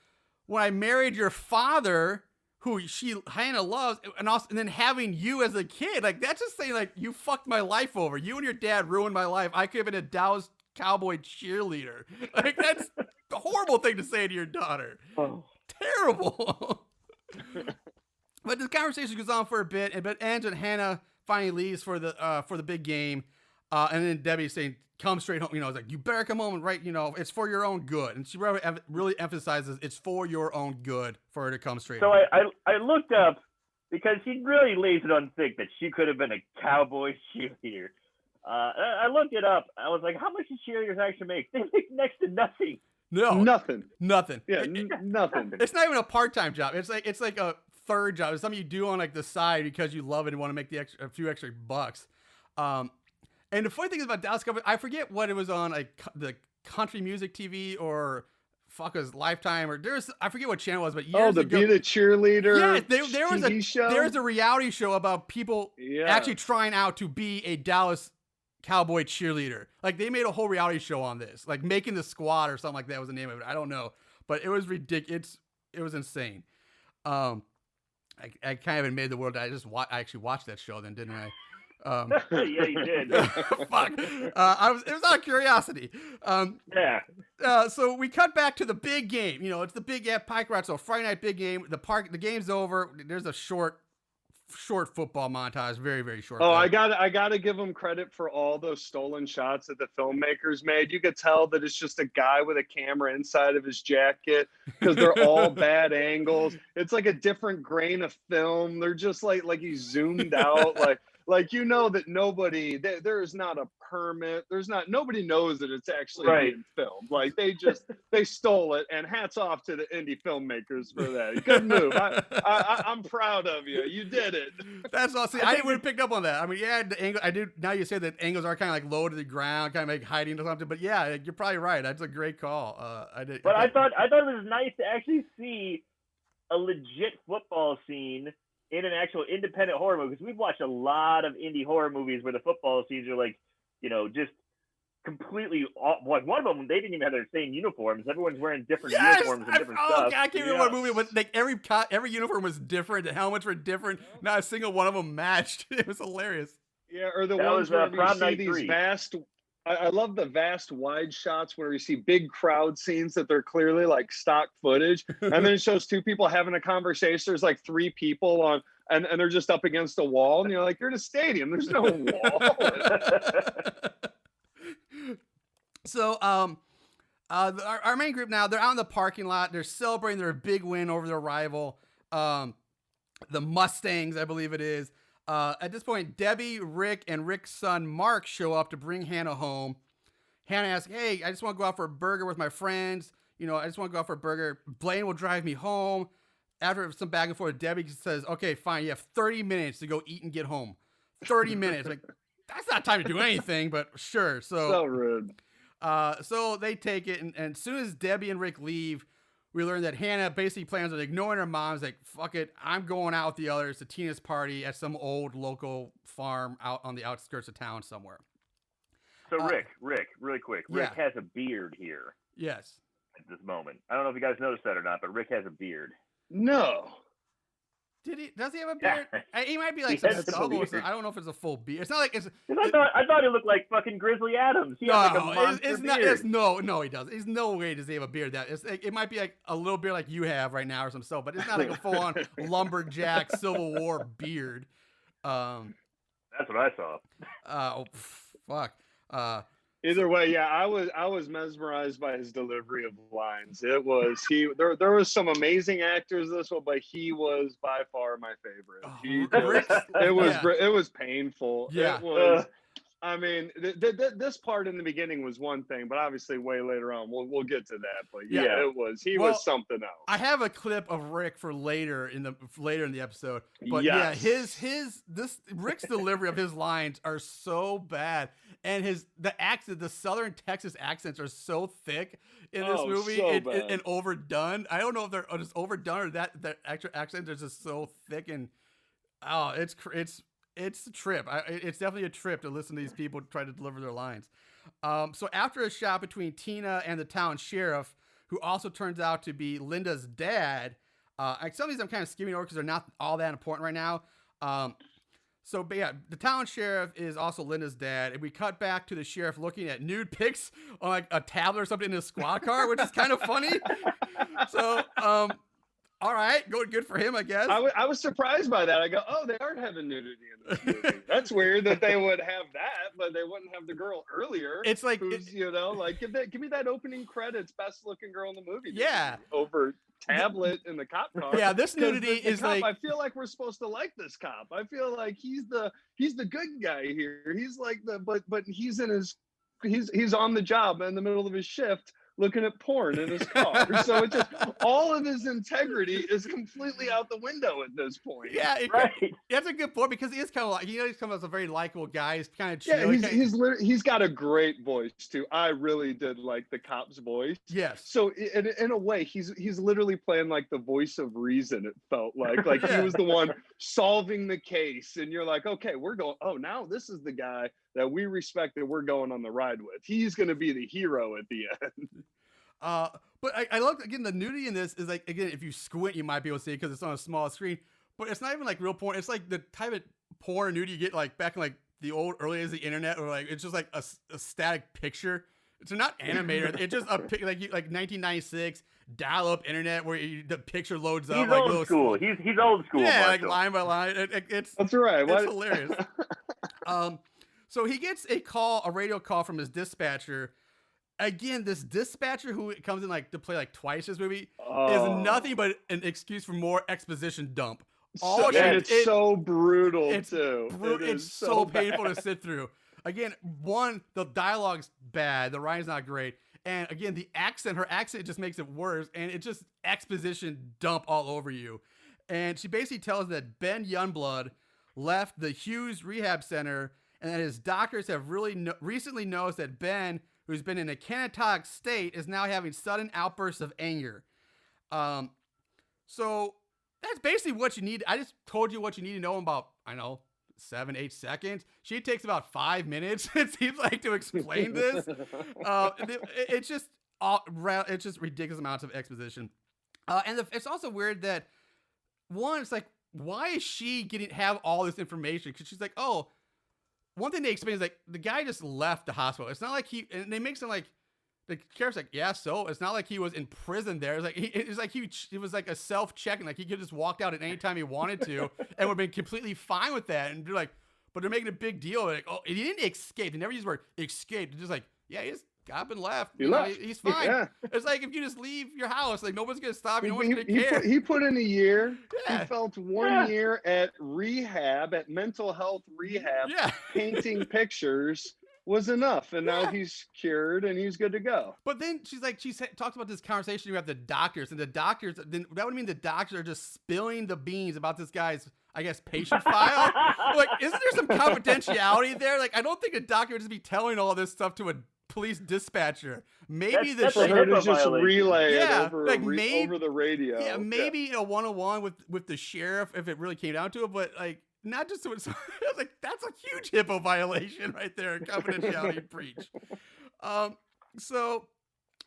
A: when I married your father, who Hannah loves, and then having you as a kid, like that's just saying like you fucked my life over. You and your dad ruined my life. I could have been a Dallas Cowboy cheerleader. Like that's a horrible thing to say to your daughter.
C: Oh.
A: Terrible. But the conversation goes on for a bit, but ends when Hannah finally leaves for the big game, and then Debbie's saying, "Come straight home." It's like you better come home and right. It's for your own good, and she really emphasizes it's for your own good for her to come straight home.
C: So I looked up because she really lays it on thick that she could have been a Cowboy cheerleader. I looked it up. I was like, how much do cheerleaders actually make? They make next to nothing.
A: No,
D: Nothing.
A: Yeah,
D: Nothing.
A: It's not even a part-time job. It's like a third job. It's something you do on like the side because you love it and want to make a few extra bucks. And the funny thing is about Dallas Cowboys, I forget what it was on, like the country music TV or fuckers Lifetime or I forget what channel it was, but years ago.
D: Be the cheerleader.
A: Yeah, there was a reality show about people actually trying out to be a Dallas Cowboy cheerleader. Like they made a whole reality show on this, like Making the Squad or something like that was the name of it. I don't know, but it was ridiculous. It was insane. I kind of admitted the world that I actually watched that show then, didn't I?
C: Yeah, you did.
A: Fuck. It was out of curiosity.
C: Yeah.
A: So we cut back to the big game. It's the big Pike Rod. So Friday night big game. The game's over. There's a short football montage. Very, very short.
D: Oh, I gotta give them credit for all those stolen shots that the filmmakers made. You could tell that it's just a guy with a camera inside of his jacket because they're all bad angles. It's like a different grain of film. They're just like he's zoomed out. Like that nobody there is not a permit. Nobody knows that it's actually being filmed. Like they stole it, and hats off to the indie filmmakers for that. Good move. I'm proud of you. You did it.
A: That's awesome. I would have picked up on that. I mean, yeah, the angle. I do. Now you say that angles are kind of like low to the ground, kind of like hiding or something. But yeah, you're probably right. That's a great call. I did.
C: But I thought it was nice to actually see a legit football scene in an actual independent horror movie, because we've watched a lot of indie horror movies where the football scenes are like, just completely like one of them, they didn't even have their same uniforms. Everyone's wearing different uniforms and different stuff.
A: God, I can't remember what movie, but like every uniform was different. The helmets were different. Not a single one of them matched. It was hilarious.
D: Yeah, or the ones where you see these vast. I love the vast wide shots where you see big crowd scenes that they're clearly like stock footage. And then it shows two people having a conversation. There's like three people on, and they're just up against a wall. And you're like, you're in a stadium. There's no wall.
A: So, our main group now, they're out in the parking lot. They're celebrating their big win over their rival, the Mustangs, I believe it is. At this point, Debbie, Rick, and Rick's son, Mark, show up to bring Hannah home. Hannah asks, hey, I just want to go out for a burger with my friends. I just want to go out for a burger. Blaine will drive me home. After some back and forth, Debbie says, okay, fine. You have 30 minutes to go eat and get home. 30 minutes. Like, that's not time to do anything, but sure.
D: So rude.
A: So they take it. And as soon as Debbie and Rick leave, we learn that Hannah basically plans on ignoring her mom's like, fuck it, I'm going out with the others to Tina's party at some old local farm out on the outskirts of town somewhere.
C: So Rick, really quick. Rick has a beard here.
A: Yes.
C: At this moment. I don't know if you guys noticed that or not, but Rick has a beard.
D: No.
A: Did he? Does he have a beard? Yeah. He might be like some stubble or something. I don't know if it's a full beard. It's not like it's.
C: I thought he looked like fucking Grizzly Adams. He has like a monster beard.
A: No, he doesn't. There's no way does he have a beard that. It might be like a little beard like you have right now or some stuff, but it's not like a full on lumberjack Civil War beard.
C: That's what I saw.
A: Fuck.
D: Either way, yeah, I was mesmerized by his delivery of lines. It was there was some amazing actors in this one, but he was by far my favorite. It was painful.
A: Yeah.
D: It was. I mean, this part in the beginning was one thing, but obviously way later on, we'll get to that. But it was was something else.
A: I have a clip of Rick for later in the episode. But Rick's delivery of his lines are so bad, and the Southern Texas accents are so thick in this movie and overdone. I don't know if they're just overdone or that actual accents are just so thick and it's a trip. It's definitely a trip to listen to these people try to deliver their lines. So after a shot between Tina and the town sheriff, who also turns out to be Linda's dad, Like some of these I'm kind of skimming over because they're not all that important right now. But yeah, the town sheriff is also Linda's dad, and we cut back to the sheriff looking at nude pics on like a tablet or something in his squad car, which is kind of funny. So, all right, good for him, I guess.
D: I was surprised by that. I go, oh, they are having nudity in this movie. That's weird that they would have that, but they wouldn't have the girl earlier.
A: It's like,
D: like give me that opening credits, best looking girl in the movie.
A: Yeah.
D: Over tablet in the cop car.
A: Yeah, this nudity
D: the
A: is
D: cop,
A: like.
D: I feel like we're supposed to like this cop. I feel like he's the good guy here. He's like but he's in he's on the job in the middle of his shift, looking at porn in his car. So it just all of his integrity is completely out the window at this point.
A: Yeah,
C: right.
A: That's a good point because he is kind of like he's kind of as a very likable guy. He's kind of chill.
D: Yeah, he's got a great voice too. I really did like the cop's voice.
A: Yes.
D: So in a way, he's literally playing like the voice of reason. It felt like
A: Yeah.
D: he was the one solving the case, and you're like, okay, we're going. Oh, now this is the guy that we respect that we're going on the ride with. He's going to be the hero at the end.
A: But I looked again. The nudity in this is like, again, if you squint, you might be able to see it because it's on a small screen. But it's not even like real porn. It's like the type of porn and nudity you get like back in like the old early days of the internet, or like it's just like a static picture. It's not animated. It's just a like 1996 dial-up internet where the picture loads up.
C: He's
A: like
C: old school. He's old school.
A: Yeah,
C: Marshall.
A: like line by line.
D: That's right.
A: It's hilarious. So he gets a radio call from his dispatcher. Again, this dispatcher who comes in like to play like twice this movie is nothing but an excuse for more exposition dump.
D: It's so brutal too.
A: It's so painful to sit through. Again, the dialogue's bad, the writing's not great, and again, her accent just makes it worse, and it's just exposition dump all over you. And she basically tells that Ben Youngblood left the Hughes Rehab Center, and that his doctors have recently noticed that Ben, who's been in a catatonic state, is now having sudden outbursts of anger. So that's basically what you need. I just told you what you need to know in about, 7-8 seconds. She takes about 5 minutes, it seems like, to explain this. It's just ridiculous amounts of exposition. It's also weird that, one, it's like, why is she have all this information? Because she's like, oh, one thing they explain is like the guy just left the hospital. It's not like and they make it like the sheriff's like, yeah, so it's not like he was in prison there. It was like a self-checking, like he could just walked out at any time he wanted to and would have been completely fine with that. And they're like, but they're making a big deal. Like, oh, he didn't escape. They never use the word escape. They're just like, yeah, he just got up and left. He's fine. Yeah. It's like if you just leave your house, like nobody's gonna stop you. No one's gonna care.
D: He put in a year.
A: Yeah.
D: He felt 1 year at rehab, at mental health rehab.
A: Yeah.
D: Painting pictures was enough, and now he's cured and he's good to go.
A: But then she talks about this conversation you have the doctors, and the doctors, then that would mean the doctors are just spilling the beans about this guy's, I guess, patient file. Like, isn't there some confidentiality there? Like, I don't think a doctor would just be telling all this stuff to a police dispatcher. Maybe
C: that's
D: For her to just relay it over the radio.
A: Yeah, maybe a one-on-one with the sheriff if it really came down to it, but like not just so like that's a huge HIPAA violation right there, confidentiality breach. So,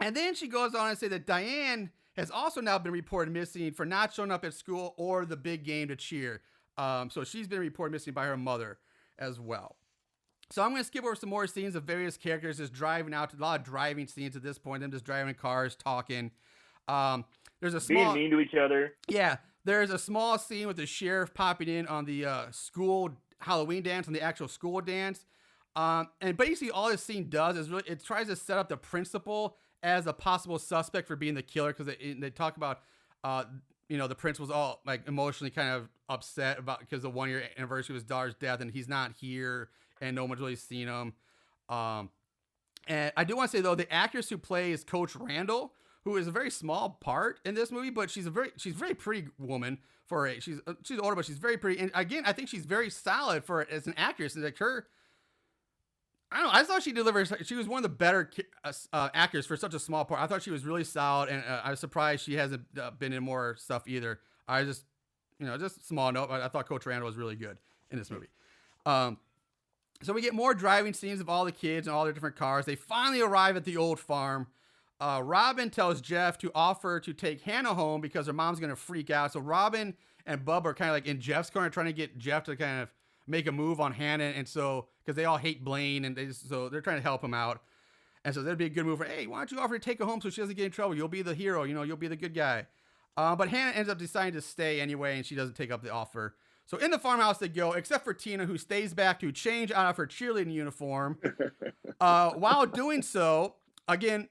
A: and then she goes on and say that Diane has also now been reported missing for not showing up at school or the big game to cheer. So she's been reported missing by her mother as well. So I'm going to skip over some more scenes of various characters just driving out. A lot of driving scenes at this point. Them just driving in cars, talking. There's a small
C: being mean to each other.
A: Yeah, there's a small scene with the sheriff popping in on the school Halloween dance, on the actual school dance. And basically all this scene does is it tries to set up the principal as a possible suspect for being the killer, because they talk about the principal's all like emotionally kind of upset about because the 1 year anniversary of his daughter's death, and he's not here. And no one's really seen him. And I do want to say, though, the actress who plays Coach Randall, who is a very small part in this movie, but she's a very pretty woman for her age. She's older, but she's very pretty. And again, I think she's very solid as an actress. And like her, I don't know. I thought she was one of the better actors for such a small part. I thought she was really solid, and I was surprised she hasn't been in more stuff either. I just small note. I thought Coach Randall was really good in this movie. So we get more driving scenes of all the kids and all their different cars. They finally arrive at the old farm. Robin tells Jeff to offer to take Hannah home because her mom's going to freak out. So Robin and Bub are kind of like in Jeff's corner trying to get Jeff to kind of make a move on Hannah. And so, because they all hate Blaine, and so they're trying to help him out. And so that'd be a good move for, hey, why don't you offer to take her home so she doesn't get in trouble? You'll be the hero, you'll be the good guy. But Hannah ends up deciding to stay anyway, and she doesn't take up the offer. So in the farmhouse they go, except for Tina, who stays back to change out of her cheerleading uniform. While doing so, again,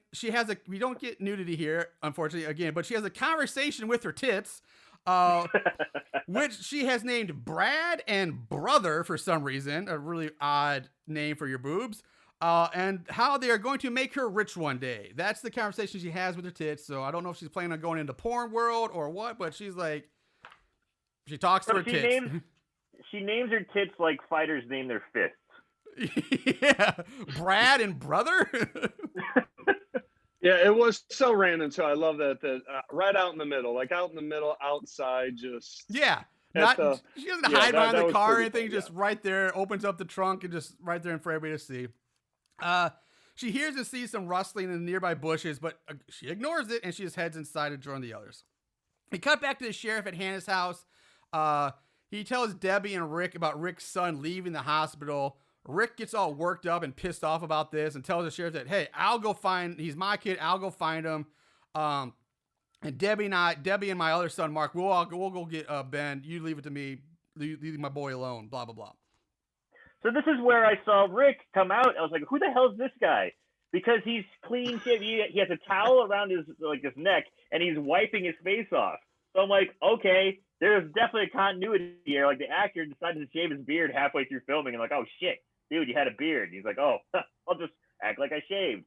A: we don't get nudity here, unfortunately, again, but she has a conversation with her tits, which she has named Brad and Brother for some reason, a really odd name for your boobs. And how they are going to make her rich one day. That's the conversation she has with her tits. So I don't know if she's planning on going into porn world or what, but she's like, she talks to her tits.
C: She names her tits like fighters name their fists.
A: Yeah, Brad and Brother.
D: Yeah, it was so random too. I love that right out in the middle, outside, just
A: she doesn't hide behind the car or anything. Just right there, opens up the trunk and just right there for everybody to see. She hears and sees some rustling in the nearby bushes, but she ignores it and she just heads inside to join the others. We cut back to the sheriff at Hannah's house. He tells Debbie and Rick about Rick's son leaving the hospital. Rick gets all worked up and pissed off about this and tells the sheriff that, hey, he's my kid. I'll go find him. And Debbie and my other son, Mark, we'll go get Ben. You leave it to me. Leave my boy alone, blah, blah, blah.
C: So this is where I saw Rick come out. I was like, who the hell is this guy? Because he's clean shit. He has a towel around his neck, and he's wiping his face off. So I'm like, okay, there's definitely a continuity here. Like, the actor decided to shave his beard halfway through filming, and like, oh, shit, dude, you had a beard. He's like, oh, I'll just act like I shaved.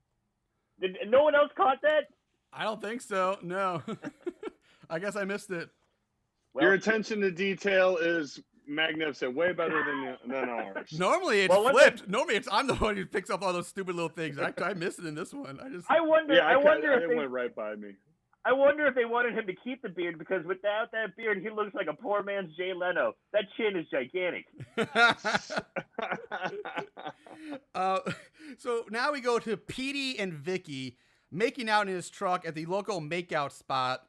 C: Did no one else caught that?
A: I don't think so, no. I guess I missed it.
D: Well, your attention to detail is magnificent, way better than ours.
A: Normally it's flipped. Normally I'm the one who picks up all those stupid little things. I missed it in this one.
C: I wonder if
D: it went right by me.
C: I wonder if they wanted him to keep the beard, because without that beard, he looks like a poor man's Jay Leno. That chin is gigantic.
A: So now we go to Petey and Vicky making out in his truck at the local makeout spot.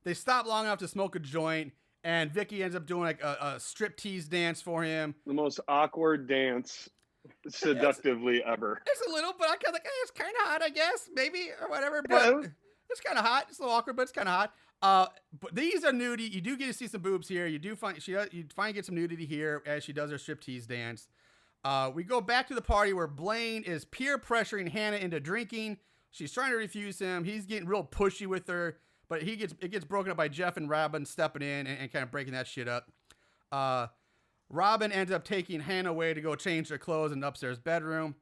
A: They stop long enough to smoke a joint, and Vicky ends up doing like a striptease dance for him.
D: The most awkward dance seductively ever.
A: It's a little, but I kind of like, it's kind of hot, I guess, maybe, or whatever. But it's kind of hot. It's a little awkward, but it's kind of hot. But these are nudity. You do get to see some boobs here. You finally get some nudity here as she does her striptease dance. We go back to the party where Blaine is peer pressuring Hannah into drinking. She's trying to refuse him. He's getting real pushy with her, but it gets broken up by Jeff and Robin stepping in and kind of breaking that shit up. Robin ends up taking Hannah away to go change her clothes in the upstairs bedroom.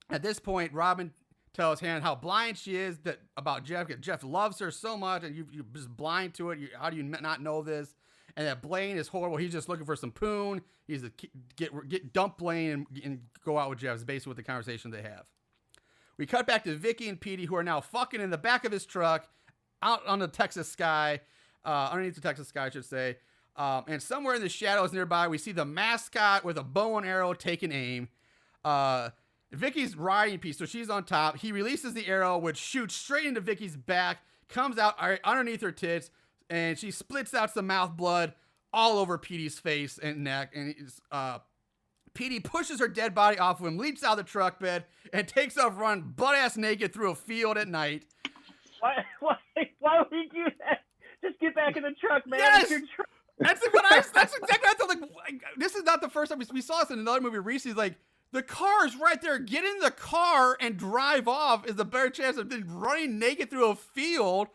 A: At this point, Robin tells Hannah how blind she is about Jeff. Jeff loves her so much, and you're just blind to it. How do you not know this? And that Blaine is horrible. He's just looking for some poon. He's get dump Blaine and go out with Jeff. Is basically what the conversation they have. We cut back to Vicky and Petey, who are now fucking in the back of his truck, out on the Texas sky, underneath the Texas sky, I should say. And somewhere in the shadows nearby, we see the mascot with a bow and arrow taking aim. Vicky's riding piece, so she's on top. He releases the arrow, which shoots straight into Vicky's back, comes out underneath her tits, and she splits out some mouth blood all over Petey's face and neck. And Petey pushes her dead body off of him, leaps out of the truck bed, and takes off running butt-ass naked through a field at night.
C: Why would he do that? Just get back in the truck, man.
A: Yes! That's exactly what I thought. Like, this is not the first time we saw this in another movie recently. Like, the car's right there. Get in the car and drive off is a better chance of running naked through a field.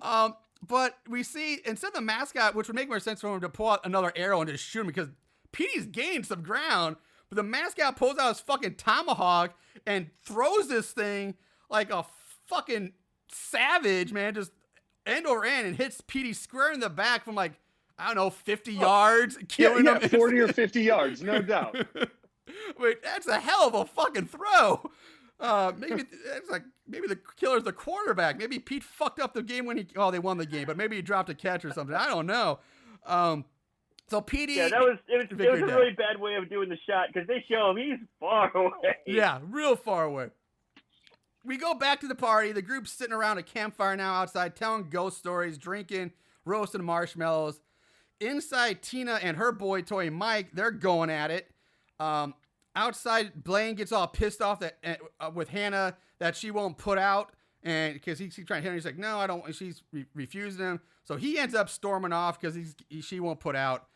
A: But we see, instead of the mascot, which would make more sense for him to pull out another arrow and just shoot him, because Petey's gained some ground, but the mascot pulls out his fucking tomahawk and throws this thing like a fucking savage, man, just end over end, and hits Petey square in the back from like, I don't know, 50 yards, killing him.
D: 40 or 50 yards, no doubt.
A: Wait, that's a hell of a fucking throw. Maybe the killer's the quarterback. Maybe Pete fucked up the game when they won the game, but maybe he dropped a catch or something. I don't know. So Petey,
C: it was a really bad way of doing the shot, because they show him he's far away.
A: Yeah, real far away. we go back to the party. The group's sitting around a campfire now outside, telling ghost stories, drinking, roasting marshmallows. Inside, Tina and her boy toy Mike, they're going at it. Outside, Blaine gets all pissed off that with Hannah that she won't put out, and because he's trying to hit her, he's like, no, I don't. She's refusing him, so he ends up storming off because she won't put out.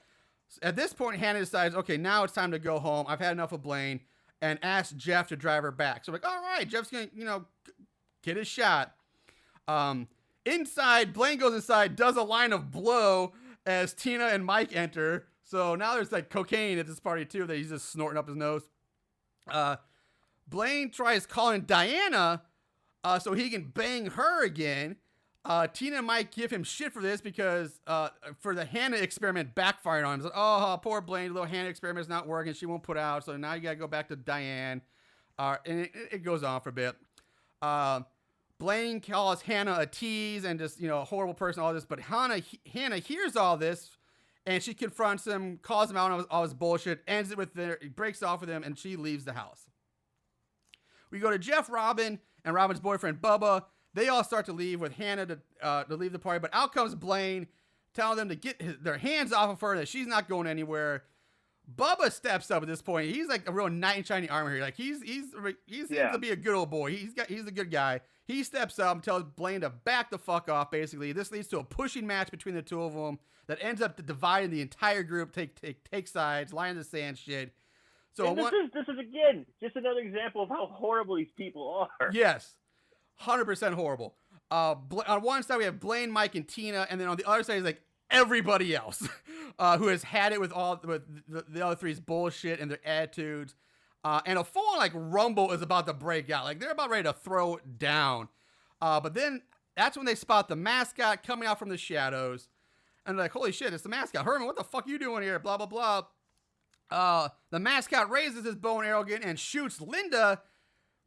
A: At this point, Hannah decides, okay, now it's time to go home. I've had enough of Blaine, and asks Jeff to drive her back. So I'm like, all right, Jeff's gonna get his shot. Inside, Blaine goes inside, does a line of blow as Tina and Mike enter. So now there's like cocaine at this party too that he's just snorting up his nose. Blaine tries calling Diana so he can bang her again. Tina and Mike give him shit for this because for the Hannah experiment backfired on him. He's like, oh, poor Blaine, the little Hannah experiment's not working. She won't put out. So now you got to go back to Diane. And it goes on for a bit. Blaine calls Hannah a tease and just, a horrible person, all this. But Hannah hears all this, and she confronts him, calls him out on all his bullshit, ends it with breaks off with him, and she leaves the house. We go to Jeff, Robin, and Robin's boyfriend, Bubba. They all start to leave with Hannah to leave the party. But out comes Blaine, telling them to get their hands off of her, that she's not going anywhere. Bubba steps up at this point. He's like a real knight in shining armor here. Like he seems to be a good old boy. He's a good guy. He steps up and tells Blaine to back the fuck off, basically. This leads to a pushing match between the two of them that ends up dividing the entire group, take sides, line in the sand shit. So
C: and this is again just another example of how horrible these people are.
A: Yes, 100% horrible. On one side we have Blaine, Mike, and Tina, and then on the other side is like everybody else who has had it with the other three's bullshit and their attitudes. And a full like rumble is about to break out. Like they're about ready to throw it down. But then that's when they spot the mascot coming out from the shadows. And they're like, holy shit, it's the mascot. Herman, what the fuck are you doing here? Blah, blah, blah. The mascot raises his bow and arrow again and shoots Linda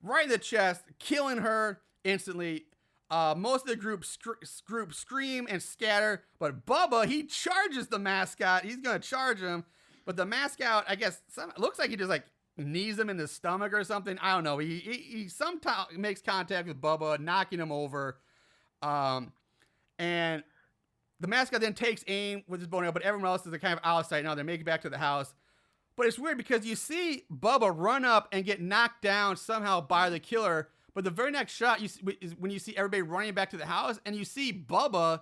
A: right in the chest, killing her instantly. Most of the group scream and scatter. But Bubba, he charges the mascot. He's going to charge him. But the mascot, I guess, looks like he just like knees him in the stomach or something. I don't know. He sometimes makes contact with Bubba, knocking him over. And the mascot then takes aim with his bow and arrow, but everyone else is kind of out of sight now. They're making it back to the house. But it's weird because you see Bubba run up and get knocked down somehow by the killer. But the very next shot is when you see everybody running back to the house, and you see Bubba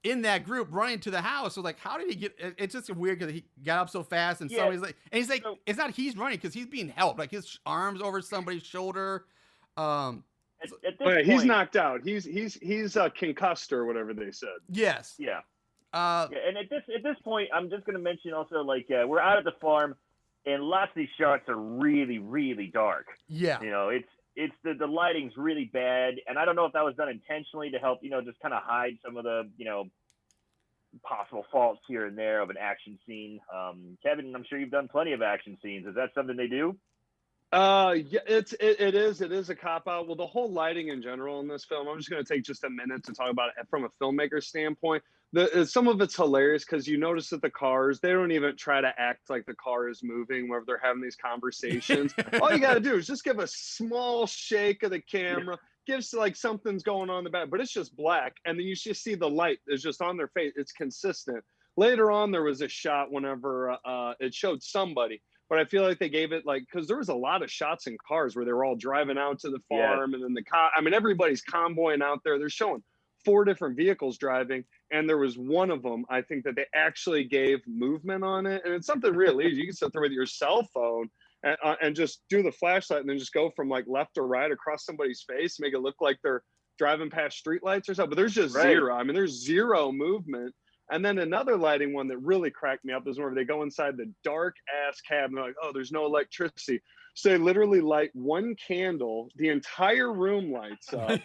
A: in that group running to the house. So like, how did he get? It's just weird because he got up so fast, and somebody's like, and he's like, it's not he's running because he's being helped. Like his arms over somebody's shoulder.
C: At this
D: point, he's knocked out. He's concussed or whatever they said.
A: Yes.
C: Yeah. And at this point, I'm just going to mention also like we're out at the farm, and lots of these shots are really, really dark.
A: Yeah.
C: It's the lighting's really bad, and I don't know if that was done intentionally to help just kind of hide some of the possible faults here and there of an action scene. Kevin, I'm sure you've done plenty of action scenes. Is that something they do?
D: Yeah, it is a cop-out. Well, the whole lighting in general in this film, I'm just going to take just a minute to talk about it from a filmmaker standpoint. Some of it's hilarious because you notice that the cars, they don't even try to act like the car is moving whenever they're having these conversations. All you got to do is just give a small shake of the camera, gives like something's going on in the back, but it's just black. And then you just see the light is just on their face. It's consistent. Later on, there was a shot whenever it showed somebody. But I feel like they gave it because there was a lot of shots in cars where they were all driving out to the farm and then everybody's convoying out there. They're showing 4 different vehicles driving. And there was one of them, I think, that they actually gave movement on it. And it's something real easy. You can sit there with your cell phone and just do the flashlight and then just go from like left or right across somebody's face, make it look like they're driving past streetlights or something. But there's just zero. I mean, there's zero movement. And then another lighting one that really cracked me up is whenever they go inside the dark ass cabin, they're like, oh, there's no electricity. So they literally light one candle, the entire room lights up.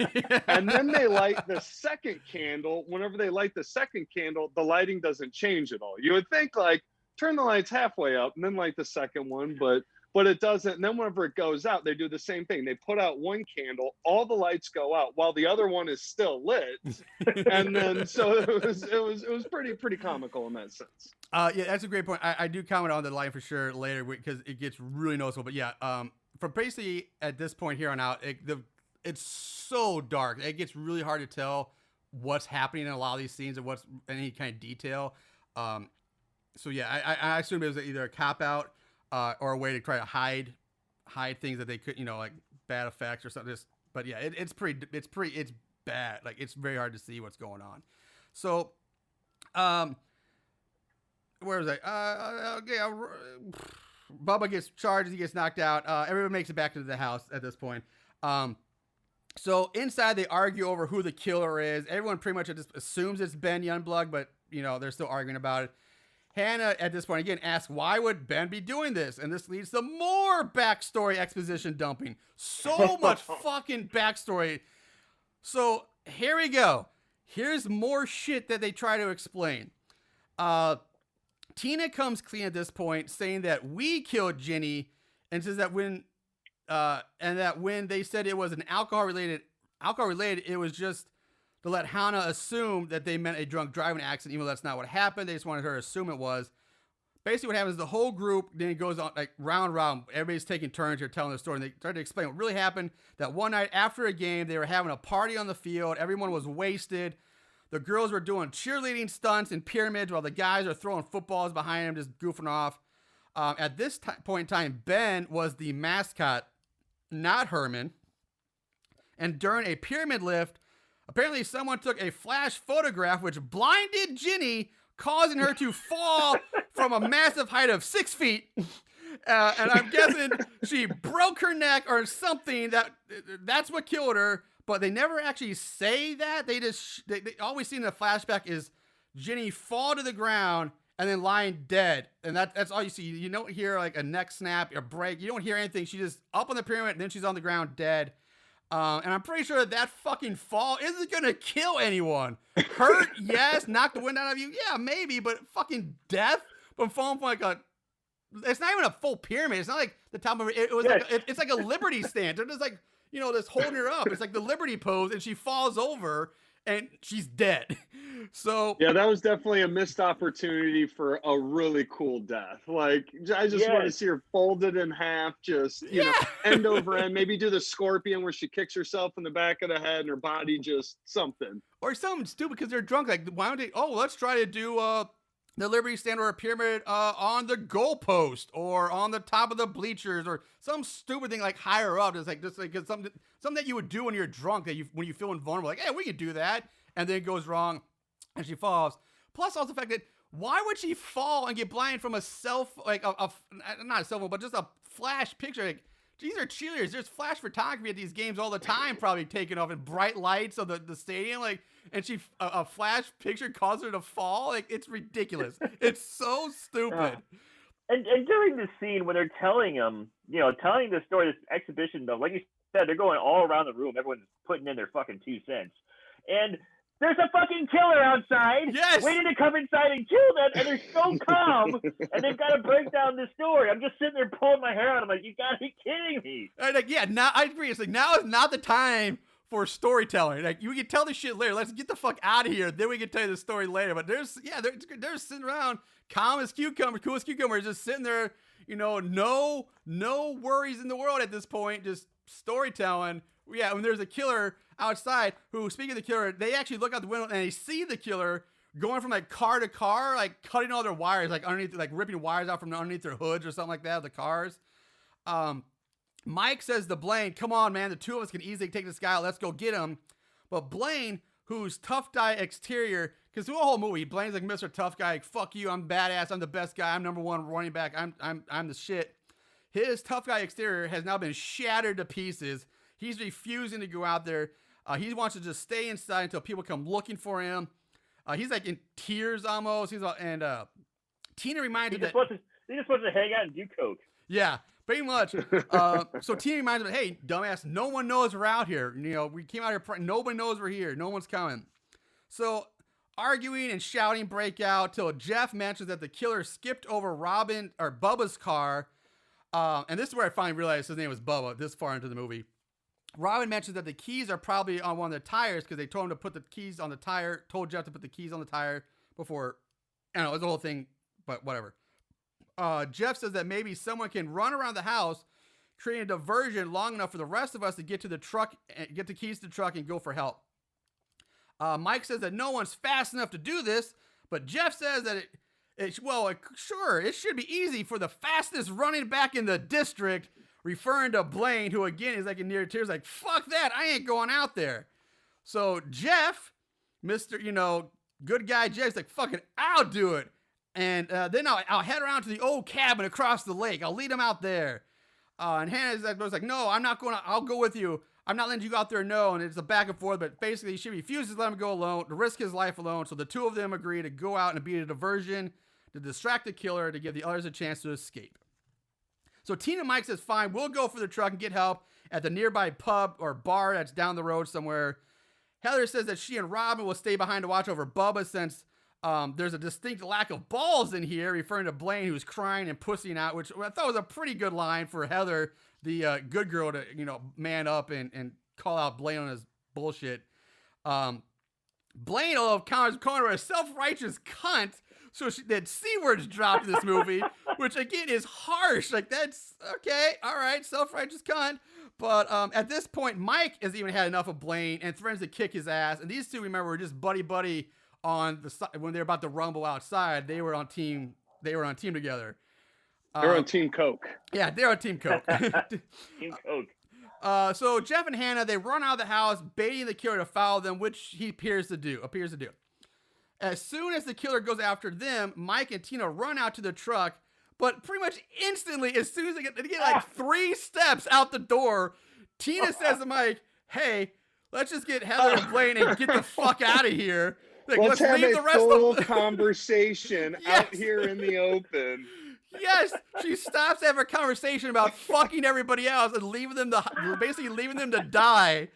D: And then they light the second candle. Whenever they light the second candle, the lighting doesn't change at all. You would think like turn the lights halfway up and then light the second one, but it doesn't. And then whenever it goes out, they do the same thing. They put out one candle, all the lights go out while the other one is still lit. And then so it was pretty comical in that sense.
A: Yeah, that's a great point. I do comment on the light for sure later because it gets really noticeable. But yeah, from basically at this point here on out, it's so dark. It gets really hard to tell what's happening in a lot of these scenes and what's any kind of detail. So yeah, I assume it was either a cop out or a way to try to hide things that they could, like bad effects or something. But yeah, it's bad. Like it's very hard to see what's going on. So, where was I? Okay, Bubba gets charged. He gets knocked out. Everyone makes it back to the house at this point. So inside they argue over who the killer is. Everyone pretty much just assumes it's Ben Youngblood, but they're still arguing about it. Hannah at this point again asks, why would Ben be doing this? And this leads to more backstory exposition dumping. So much fucking backstory. So here we go. Here's more shit that they try to explain. Tina comes clean at this point, saying that we killed Ginny, and says that when they said it was an alcohol related, it was just to let Hannah assume that they meant a drunk driving accident, even though that's not what happened. They just wanted her to assume it was. Basically, what happens is the whole group then it goes on like round and round. Everybody's taking turns here telling the story, and they try to explain what really happened. That one night after a game, they were having a party on the field. Everyone was wasted. The girls were doing cheerleading stunts and pyramids while the guys are throwing footballs behind them, just goofing off. At this point in time, Ben was the mascot, not Herman. And during a pyramid lift, apparently someone took a flash photograph which blinded Ginny, causing her to fall from a massive height of 6 feet. And I'm guessing she broke her neck or something. That's what killed her. But they never actually say that. They always see in the flashback is Ginny fall to the ground and then lying dead. And that's all you see. You don't hear like a neck snap or break. You don't hear anything. She's just up on the pyramid and then she's on the ground dead. And I'm pretty sure that fucking fall isn't going to kill anyone. Hurt, yes. Knock the wind out of you, yeah, maybe. But fucking death from falling from like it's not even a full pyramid. It's not like the top of it. It was like it's like a Liberty stand. They're just like, just holding her up. It's like the Liberty pose, and she falls over, and she's dead. So
D: yeah, that was definitely a missed opportunity for a really cool death. Like I just want to see her folded in half, just end over end. Maybe do the scorpion where she kicks herself in the back of the head and her body just something.
A: Or something stupid because they're drunk. Like why don't they? Oh, let's try to do the Liberty stand or a pyramid on the goalpost or on the top of the bleachers or some stupid thing like higher up. It's like just like something that you would do when you're drunk when you feel invulnerable. Like, hey, we could do that, and then it goes wrong, and she falls. Plus, also the fact that why would she fall and get blinded from a not a cell phone, but just a flash picture? Like, these are cheerleaders. There's flash photography at these games all the time, probably taken off in bright lights of the stadium. Like, and a flash picture caused her to fall. Like, it's ridiculous. It's so stupid.
C: And during the scene when they're telling them, telling the story, this exhibition, though, like you said, they're going all around the room. Everyone's putting in their fucking 2 cents. And there's a fucking killer outside, waiting to come inside and kill them, and they're so calm, and they've got to break down this story. I'm just sitting there pulling my hair out. I'm like, you gotta be kidding me.
A: Now I agree. It's like, now is not the time for storytelling. Like, you can tell this shit later. Let's get the fuck out of here. Then we can tell you the story later. But they're sitting around, calm as cucumber, cool as cucumber, just sitting there, no worries in the world at this point, just storytelling. Yeah, when there's a killer outside who, speaking of the killer, they actually look out the window and they see the killer going from like car to car, like cutting all their wires, like underneath, like ripping wires out from underneath their hoods or something like that of the cars. Mike says to Blaine, come on, man, the two of us can easily take this guy out. Let's go get him. But Blaine, who's tough guy exterior, because through the whole movie, Blaine's like Mr. Tough Guy, like, fuck you, I'm badass, I'm the best guy, I'm number one running back, I'm the shit. His tough guy exterior has now been shattered to pieces. He's refusing to go out there. He wants to just stay inside until people come looking for him. He's like in tears almost. Tina reminds him that
C: he just wants to hang out and do coke.
A: Yeah, pretty much. So Tina reminds him, hey, dumbass, no one knows we're out here. We came out here. Nobody knows we're here. No one's coming. So arguing and shouting break out till Jeff mentions that the killer skipped over Bubba's car. And this is where I finally realized his name was Bubba this far into the movie. Robin mentions that the keys are probably on one of the tires because they told him to put the keys on the tire, told Jeff to put the keys on the tire before, I don't know, it was the whole thing, but whatever. Jeff says that maybe someone can run around the house, creating a diversion long enough for the rest of us to get to the truck, get the keys to the truck, and go for help. Mike says that no one's fast enough to do this, but Jeff says that it should be easy for the fastest running back in the district, referring to Blaine, who again is like in near tears, like, fuck that, I ain't going out there. So Jeff, Mr. Good guy Jeff's like, fuck it, I'll do it. And then I'll head around to the old cabin across the lake. I'll lead him out there. And Hannah's like, no, I'm not going. I'll go with you. I'm not letting you go out there. No. And it's a back and forth. But basically, she refuses to let him go alone, to risk his life alone. So the two of them agree to go out and be a diversion to distract the killer, to give the others a chance to escape. So Tina and Mike says, fine, we'll go for the truck and get help at the nearby pub or bar that's down the road somewhere. Heather says that she and Robin will stay behind to watch over Bubba since there's a distinct lack of balls in here, referring to Blaine, who's crying and pussying out, which I thought was a pretty good line for Heather, the good girl, to man up and call out Blaine on his bullshit. Blaine, although calling her a self-righteous cunt, so that C words dropped in this movie, which again is harsh. Like, that's okay, all right, self-righteous cunt. But at this point, Mike has even had enough of Blaine and threatens to kick his ass. And these two, remember, were just buddy on the side when they were about to rumble outside. They were on team together.
D: They're on Team Coke.
A: Yeah, they're on Team Coke.
C: Team Coke.
A: So Jeff and Hannah, they run out of the house, baiting the killer to follow them, which he appears to do. As soon as the killer goes after them, Mike and Tina run out to the truck, but pretty much instantly, as soon as they get like 3 steps out the door, Tina says to Mike, hey, let's just get Heather and Blaine and get the fuck out of here. Like,
D: let's have
A: leave
D: a
A: the rest
D: full conversation
A: Yes.
D: out here in the open.
A: Yes, she stops to have a conversation about fucking everybody else and basically leaving them to die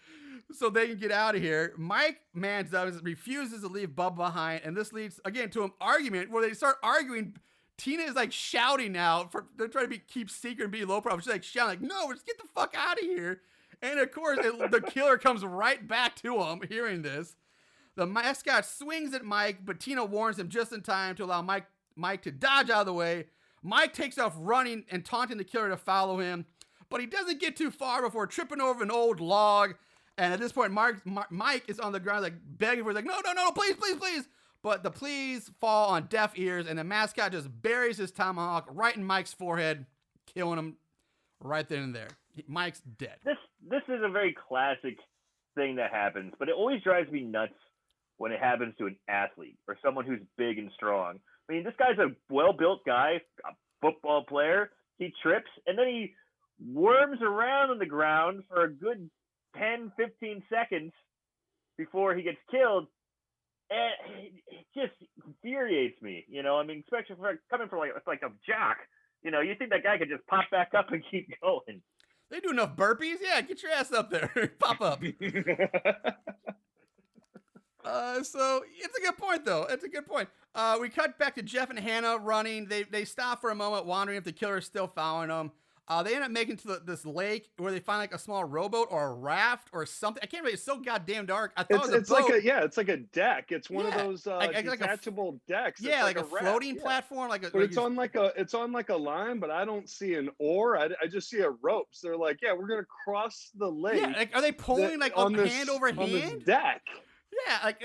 A: so they can get out of here. Mike refuses to leave Bubba behind, and this leads again to an argument where they start arguing. Tina is like shouting now, they're trying to keep secret and be low profile. She's like shouting, like, no, let's get the fuck out of here. And of course, the killer comes right back to him, hearing this. The mascot swings at Mike, but Tina warns him just in time to allow Mike to dodge out of the way. Mike takes off running and taunting the killer to follow him, but he doesn't get too far before tripping over an old log. And at this point, Mike is on the ground, like begging for, like, no, please. But the pleas fall on deaf ears, and the mascot just buries his tomahawk right in Mike's forehead, killing him right then and there. Mike's dead.
C: This is a very classic thing that happens, but it always drives me nuts when it happens to an athlete or someone who's big and strong. I mean, this guy's a well-built guy, a football player. He trips, and then he worms around on the ground for a good 10, 15 seconds before he gets killed. And it just infuriates me, I mean, especially coming from like a jock. You think that guy could just pop back up and keep going.
A: They do enough burpees. Yeah, get your ass up there. Pop up. So it's a good point, though. It's a good point. We cut back to Jeff and Hannah running. They stop for a moment, wondering if the killer is still following them. They end up making to this lake where they find like a small rowboat or a raft or something. I can't remember. It's so goddamn dark. I thought it was a boat.
D: It's like a deck. It's one of those detachable decks.
A: Yeah,
D: like
A: a floating platform.
D: But it's on like a line, but I don't see an oar. I just see a rope. So they're like, yeah, we're gonna cross the lake.
A: Yeah, are they pulling hand over hand?
D: On this deck.
A: Yeah, like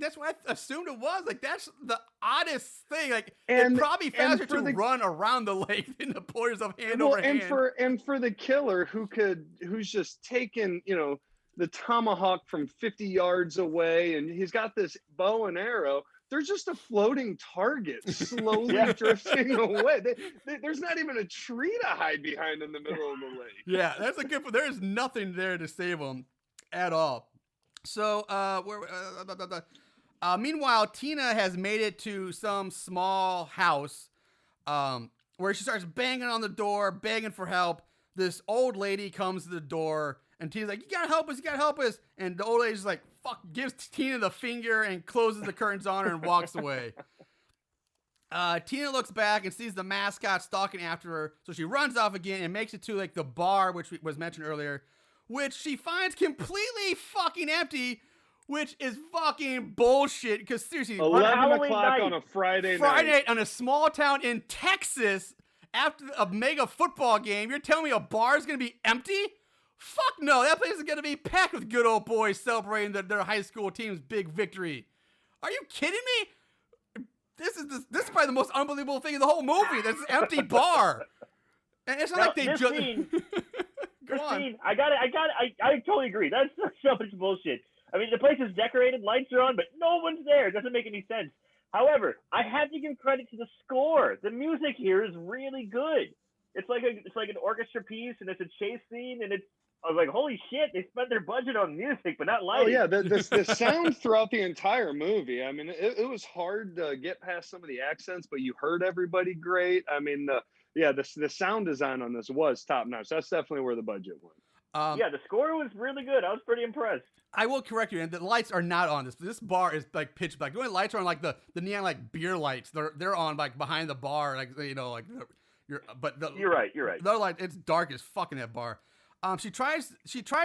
A: that's what I assumed it was. Like, that's the oddest thing. Like, it's probably faster to run around the lake than to pull yourself hand over hand.
D: And for the killer who's just taken, the tomahawk from 50 yards away, and he's got this bow and arrow. They're just a floating target slowly drifting away. There's not even a tree to hide behind in the middle of the lake.
A: Yeah, that's a good point. There is nothing there to save them at all. So, meanwhile, Tina has made it to some small house where she starts banging on the door, begging for help. This old lady comes to the door, and Tina's like, you gotta help us. And the old lady's like, fuck, gives Tina the finger and closes the curtains on her and walks away. Tina looks back and sees the mascot stalking after her, so she runs off again and makes it to like the bar, which was mentioned earlier, which she finds completely fucking empty, which is fucking bullshit. Because seriously,
D: 11 o'clock on a Friday night
A: on a small town in Texas, after a mega football game, you're telling me a bar is going to be empty? Fuck no, that place is going to be packed with good old boys celebrating their high school team's big victory. Are you kidding me? This is probably the most unbelievable thing in the whole movie. This empty bar. And it's not like they just...
C: Go on. I totally agree. That's so much bullshit. I mean, the place is decorated, lights are on, but no one's there. It doesn't make any sense. However, I have to give credit to the score. The music here is really good. It's like an orchestra piece, and it's a chase scene, and I was like, holy shit, they spent their budget on music, but not lighting.
D: Oh yeah, the sound throughout the entire movie. I mean, it was hard to get past some of the accents, but you heard everybody great. I mean, the sound design on this was top notch. That's definitely where the budget went.
C: The score was really good. I was pretty impressed.
A: I will correct you, and the lights are not on this. This bar is like pitch black. The only lights are on like the neon like beer lights. They're on like behind the bar, like like you're right. They're like it's dark as fuck in that bar. She tries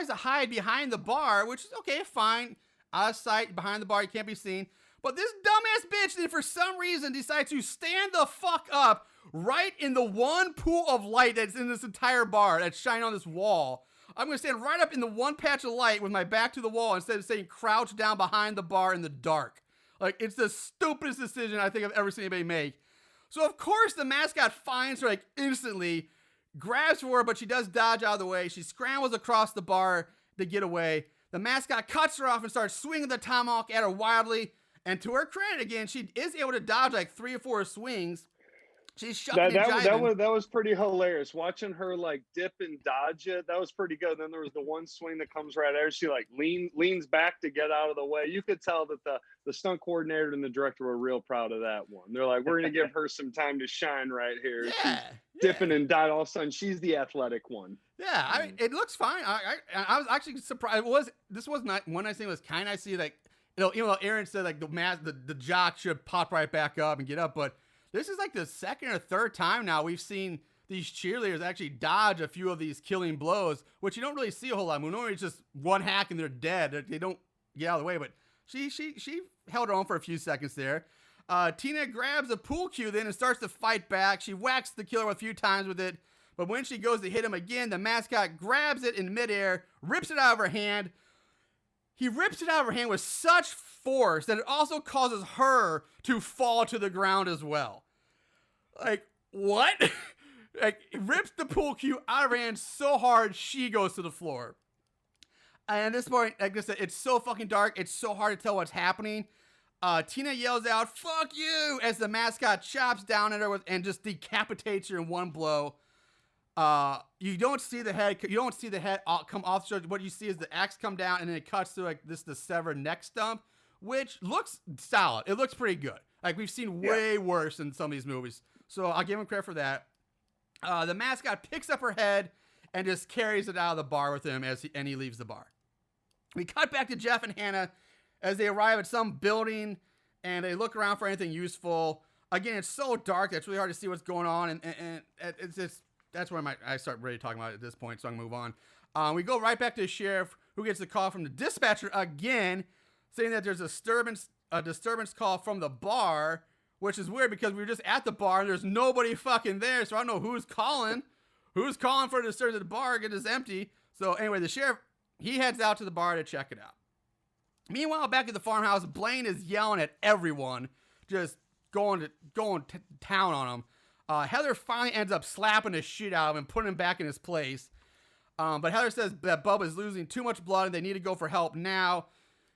A: to hide behind the bar, which is okay, fine, out of sight behind the bar, you can't be seen. But this dumbass bitch then for some reason decides to stand the fuck up right in the one pool of light that's in this entire bar that's shining on this wall. I'm going to stand right up in the one patch of light with my back to the wall instead of staying crouched down behind the bar in the dark. Like, it's the stupidest decision I think I've ever seen anybody make. So, of course, the mascot finds her, like, instantly, grabs for her, but she does dodge out of the way. She scrambles across the bar to get away. The mascot cuts her off and starts swinging the tomahawk at her wildly. And to her credit, again, she is able to dodge, like, 3 or 4 swings. She's shucking and jiving.
D: That was pretty hilarious. Watching her like dip and dodge it, that was pretty good. Then there was the one swing that comes right at her. She like leans back to get out of the way. You could tell that the stunt coordinator and the director were real proud of that one. They're like, we're gonna give her some time to shine right here.
A: Yeah,
D: she's dipping and dodging. All of a sudden, she's the athletic one.
A: Yeah, I mean, it looks fine. I was actually surprised. This was not one nice thing. Was kind of see like Aaron said like the jock should pop right back up and get up, but. This is like the second or third time now we've seen these cheerleaders actually dodge a few of these killing blows, which you don't really see a whole lot. Normally it's just one hack and they're dead. They don't get out of the way, but she held her own for a few seconds there. Tina grabs a pool cue then and starts to fight back. She whacks the killer a few times with it, but when she goes to hit him again, the mascot grabs it in midair, rips it out of her hand. He rips it out of her hand with such force that it also causes her to fall to the ground as well. Like, what? Like, he rips the pool cue out of her hand so hard, she goes to the floor. And at this point, like I said, it's so fucking dark, it's so hard to tell what's happening. Tina yells out, "Fuck you!" as the mascot chops down at her and just decapitates her in one blow. You don't see the head. You don't see the head come off the shoulder. What you see is the axe come down, and then it cuts to like the severed neck stump, which looks solid. It looks pretty good. Like we've seen way worse in some of these movies, so I'll give him credit for that. The mascot picks up her head and just carries it out of the bar with him and he leaves the bar. We cut back to Jeff and Hannah as they arrive at some building and they look around for anything useful. Again, it's so dark that it's really hard to see what's going on, and it's just. That's where I start really talking about it at this point, so I'm going to move on. We go right back to the sheriff, who gets the call from the dispatcher again, saying that there's a disturbance call from the bar, which is weird because we were just at the bar and there's nobody fucking there, so I don't know who's calling. Who's calling for a disturbance at the bar? It is empty. So anyway, the sheriff, he heads out to the bar to check it out. Meanwhile, back at the farmhouse, Blaine is yelling at everyone, just going to town on them. Heather finally ends up slapping the shit out of him and putting him back in his place. But Heather says that Bubba is losing too much blood and they need to go for help now.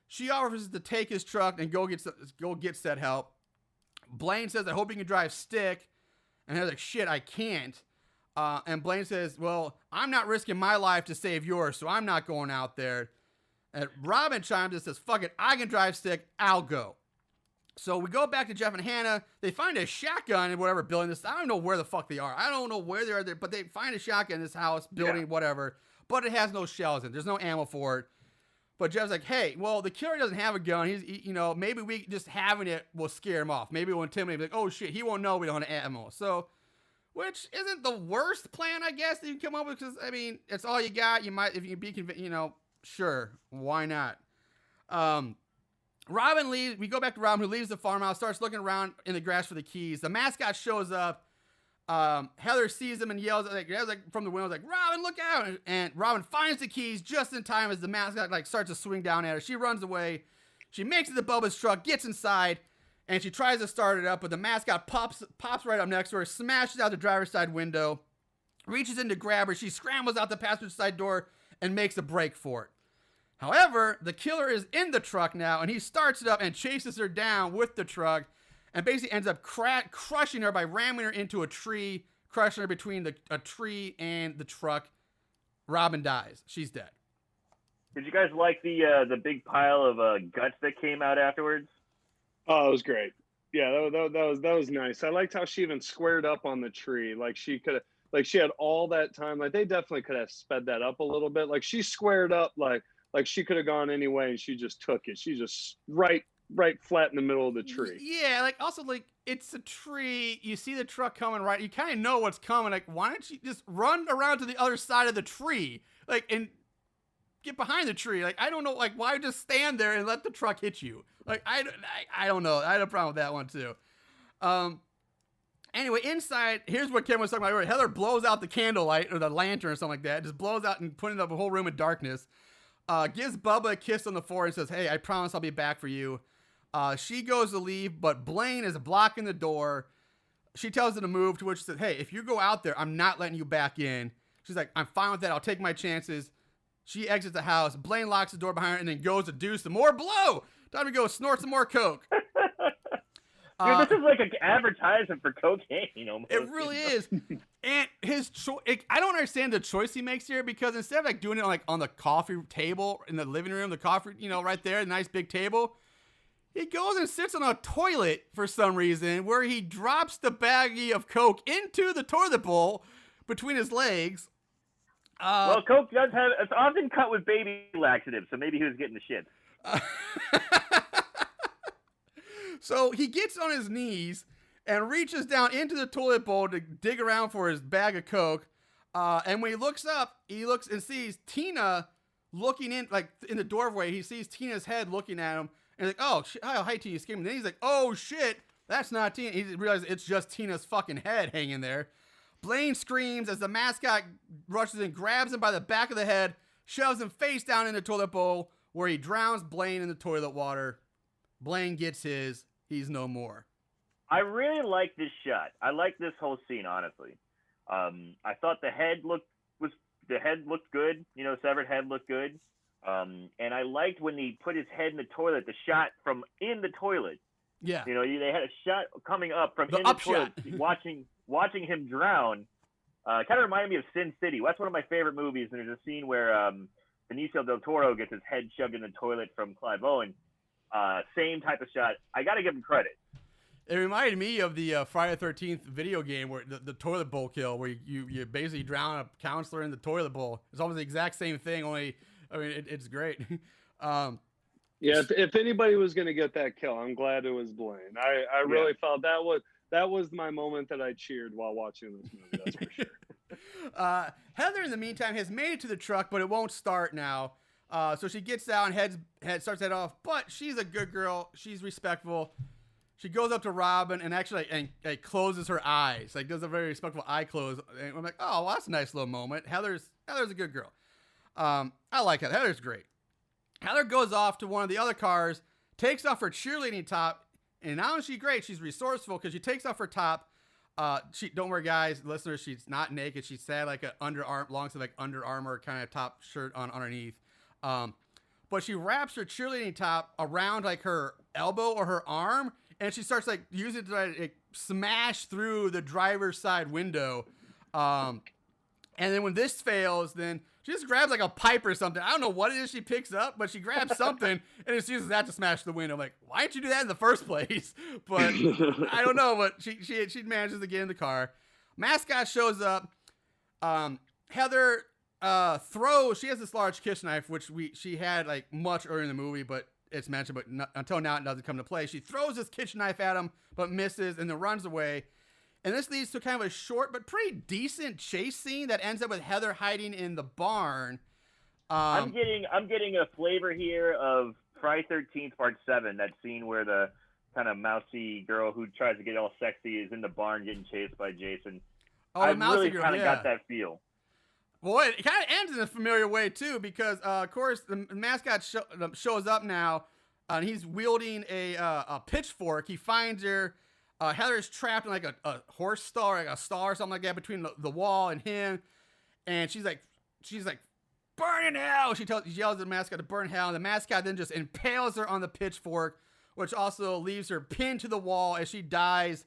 A: She offers to take his truck and go get said help. Blaine says, "I hope you can drive stick." And Heather's like, "Shit, I can't." And Blaine says, "Well, I'm not risking my life to save yours, so I'm not going out there." And Robin chimes in and says, "Fuck it, I can drive stick, I'll go." So we go back to Jeff and Hannah. They find a shotgun in whatever building this. I don't know where the fuck they are. I don't know where they are there, but they find a shotgun in this house, building, whatever. But it has no shells in it. There's no ammo for it. But Jeff's like, "Hey, well, the killer doesn't have a gun. Maybe we just having it will scare him off. Maybe it will intimidate him. Like, oh shit, he won't know we don't have ammo." So, which isn't the worst plan, I guess, that you can come up with. Because I mean, it's all you got. You might, if you can be convinced, sure, why not? Robin leaves. We go back to Robin, who leaves the farmhouse, starts looking around in the grass for the keys. The mascot shows up, Heather sees him and yells from the window, like, Robin, look out! And Robin finds the keys just in time as the mascot like starts to swing down at her. She runs away. She makes it to Bubba's truck, gets inside, and she tries to start it up, but the mascot pops right up next to her, smashes out the driver's side window, reaches in to grab her. She scrambles out the passenger side door and makes a break for it. However, the killer is in the truck now, and he starts it up and chases her down with the truck, and basically ends up crushing her by ramming her into a tree, crushing her between a tree and the truck. Robin dies. She's dead.
C: Did you guys like the big pile of guts that came out afterwards?
D: Oh, it was great. Yeah, that was nice. I liked how she even squared up on the tree. Like she could have, like she had all that time. Like they definitely could have sped that up a little bit. Like she squared up, like she could have gone anyway, and she just took it. She just right flat in the middle of the tree.
A: Yeah, like also like it's a tree. You see the truck coming right. You kind of know what's coming. Like why don't you just run around to the other side of the tree, like and get behind the tree? Like I don't know. Like why just stand there and let the truck hit you? Like I don't know. I had a problem with that one too. Anyway, inside, here's what Kevin was talking about. Heather blows out the candlelight or the lantern or something like that. Just blows out and putting up the whole room in darkness. Gives Bubba a kiss on the forehead and says, "Hey, I promise I'll be back for you." She goes to leave, but Blaine is blocking the door. She tells him to move, to which she says, "Hey, if you go out there, I'm not letting you back in." She's like, "I'm fine with that. I'll take my chances." She exits the house. Blaine locks the door behind her and then goes to do some more blow. Time to go snort some more coke.
C: Dude, this is like an advertisement for cocaine, almost.
A: It really is. And his I don't understand the choice he makes here, because instead of like doing it on the coffee table in the living room, the coffee, right there, the nice big table, he goes and sits on a toilet for some reason, where he drops the baggie of coke into the toilet bowl between his legs.
C: Well, coke does have, it's often cut with baby laxatives, so maybe he was getting the shit.
A: So he gets on his knees and reaches down into the toilet bowl to dig around for his bag of coke. And when he looks up, he looks and sees Tina looking in, like in the doorway. He sees Tina's head looking at him, and he's like, "Oh, hi, Tina." And then he's like, "Oh shit, that's not Tina." He realizes it's just Tina's fucking head hanging there. Blaine screams as the mascot rushes in, grabs him by the back of the head, shoves him face down in the toilet bowl, where he drowns Blaine in the toilet water. Blaine gets his. He's no more.
C: I really like this shot. I like this whole scene, honestly. I thought the head looked good. Severed head looked good. And I liked when he put his head in the toilet, the shot from in the toilet.
A: Yeah.
C: They had a shot coming up from
A: the
C: in the
A: up
C: toilet,
A: shot.
C: watching him drown. Kind of reminded me of Sin City. That's one of my favorite movies. And there's a scene where Benicio del Toro gets his head shoved in the toilet from Clive Owen. Same type of shot. I got to give him credit.
A: It reminded me of the Friday the 13th video game, where the toilet bowl kill, where you basically drown a counselor in the toilet bowl. It's almost the exact same thing, only, it's great.
D: Yeah, if anybody was going to get that kill, I'm glad it was Blaine. I really felt that was my moment that I cheered while watching this movie, that's for sure.
A: Heather, in the meantime, has made it to the truck, but it won't start now. So she gets out and starts to head off, but she's a good girl. She's respectful. She goes up to Robin and actually closes her eyes, like does a very respectful eye close. And I'm like, oh, well, that's a nice little moment. Heather's a good girl. I like Heather. Heather's great. Heather goes off to one of the other cars, takes off her cheerleading top, and not only is she great, she's resourceful because she takes off her top. Don't worry, guys, listeners, she's not naked. She's had like a long sleeve, like Under Armour kind of top shirt on underneath. But she wraps her cheerleading top around like her elbow or her arm, and she starts like using it to like, smash through the driver's side window. And then when this fails, then she just grabs like a pipe or something. I don't know what it is she picks up, but she grabs something and just uses that to smash the window. I'm like, why didn't you do that in the first place? But I don't know, but she manages to get in the car. Mascot shows up. Heather she has this large kitchen knife, which she had like much earlier in the movie, but it's mentioned, but until now it doesn't come to play. She throws this kitchen knife at him, but misses and then runs away. And this leads to kind of a short but pretty decent chase scene that ends up with Heather hiding in the barn.
C: I'm getting a flavor here of Friday 13th Part 7, that scene where the kind of mousy girl who tries to get all sexy is in the barn getting chased by Jason.
A: Oh,
C: I
A: the mouse
C: really
A: figure,
C: kind of
A: yeah.
C: got that feel.
A: Well, it kind of ends in a familiar way too, because of course the mascot shows up now, and he's wielding a pitchfork. He finds her. Heather's trapped in like a horse stall, like a stall or something like that, between the wall and him. And she's like, burn in hell. She yells at the mascot to burn hell. And the mascot then just impales her on the pitchfork, which also leaves her pinned to the wall as she dies,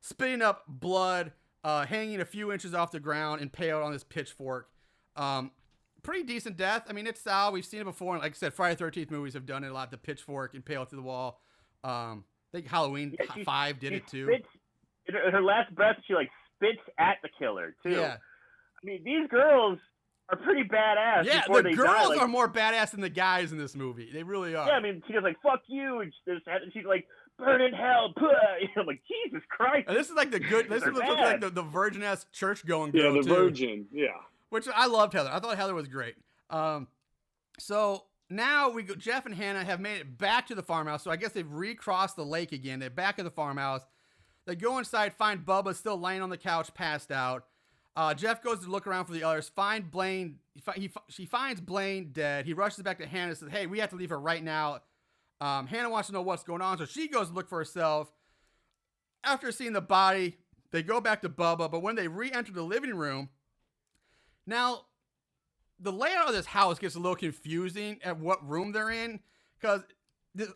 A: spitting up blood, hanging a few inches off the ground, impaled on this pitchfork. Pretty decent death. I mean, it's Sal. We've seen it before. And like I said, Friday the 13th movies have done it a lot. The pitchfork impaled through the wall. I think Halloween 5 did it too.
C: In her last breath, she like spits at the killer too.
A: Yeah.
C: I mean, these girls are pretty badass.
A: Yeah,
C: before
A: the
C: they
A: girls
C: die. Like,
A: are more badass than the guys in this movie. They really are.
C: yeah, I mean, she goes like "fuck you," and she's like "burn in hell." I'm like, Jesus Christ.
A: And this is like the good. This is like the virgin ass church going girl
D: Yeah, the
A: too,
D: virgin. Yeah.
A: which I loved Heather. I thought Heather was great. So now Jeff and Hannah have made it back to the farmhouse. So I guess they've recrossed the lake again. They're back at the farmhouse. They go inside, find Bubba still laying on the couch, passed out. Jeff goes to look around for the others. Find Blaine. She finds Blaine dead. He rushes back to Hannah and says, "Hey, we have to leave her right now." Hannah wants to know what's going on, so she goes to look for herself. After seeing the body, they go back to Bubba, but when they re-enter the living room, now the layout of this house gets a little confusing at what room they're in, because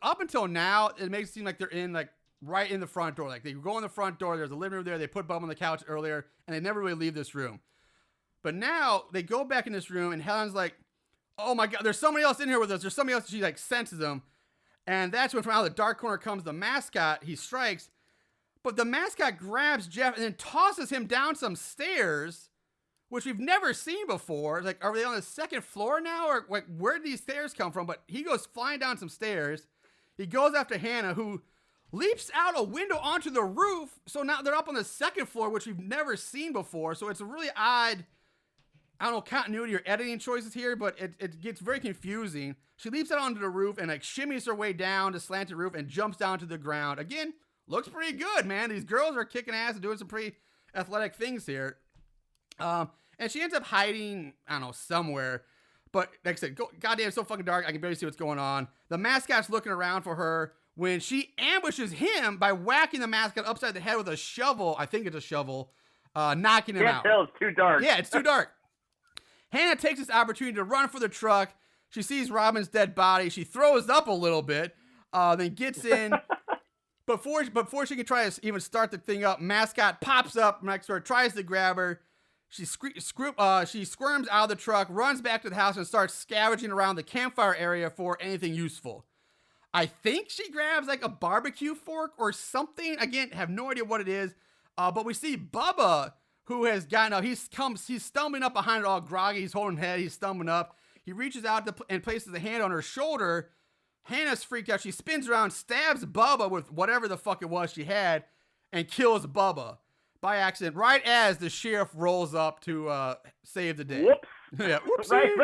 A: up until now, it makes it seem like they're in like right in the front door. Like they go in the front door, there's a living room there, they put Bubba on the couch earlier, and they never really leave this room. But now they go back in this room, and Helen's like, "Oh my God, there's somebody else in here with us. There's somebody else." She like senses them. And that's when from out of the dark corner comes the mascot. He strikes, but the mascot grabs Jeff and then tosses him down some stairs, which we've never seen before. Like, are they on the second floor now? Or like, where did these stairs come from? But he goes flying down some stairs. He goes after Hannah, who leaps out a window onto the roof. So now they're up on the second floor, which we've never seen before. So it's a really odd, I don't know, continuity or editing choices here, but it gets very confusing. She leaps out onto the roof and like shimmies her way down the slanted roof and jumps down to the ground. Again, looks pretty good, man. These girls are kicking ass and doing some pretty athletic things here. And she ends up hiding, I don't know, somewhere. But like I said, goddamn, it's so fucking dark, I can barely see what's going on. The mascot's looking around for her when she ambushes him by whacking the mascot upside the head with a shovel. I think it's a shovel, knocking him out.
C: Can't tell, it's too dark.
A: Yeah, it's too dark. Hannah takes this opportunity to run for the truck. She sees Robin's dead body. She throws up a little bit, then gets in. Before she can try to even start the thing up, mascot pops up next to her, tries to grab her. She squirms out of the truck, runs back to the house, and starts scavenging around the campfire area for anything useful. I think she grabs like a barbecue fork or something. Again, have no idea what it is. But we see Bubba, who has gotten up. He's stumbling up behind her all groggy. He's holding head. He's stumbling up. He reaches out and places a hand on her shoulder. Hannah's freaked out. She spins around, stabs Bubba with whatever the fuck it was she had, and kills Bubba by accident, right as the sheriff rolls up to save the day.
C: Whoops.
A: Yeah, whoopsie.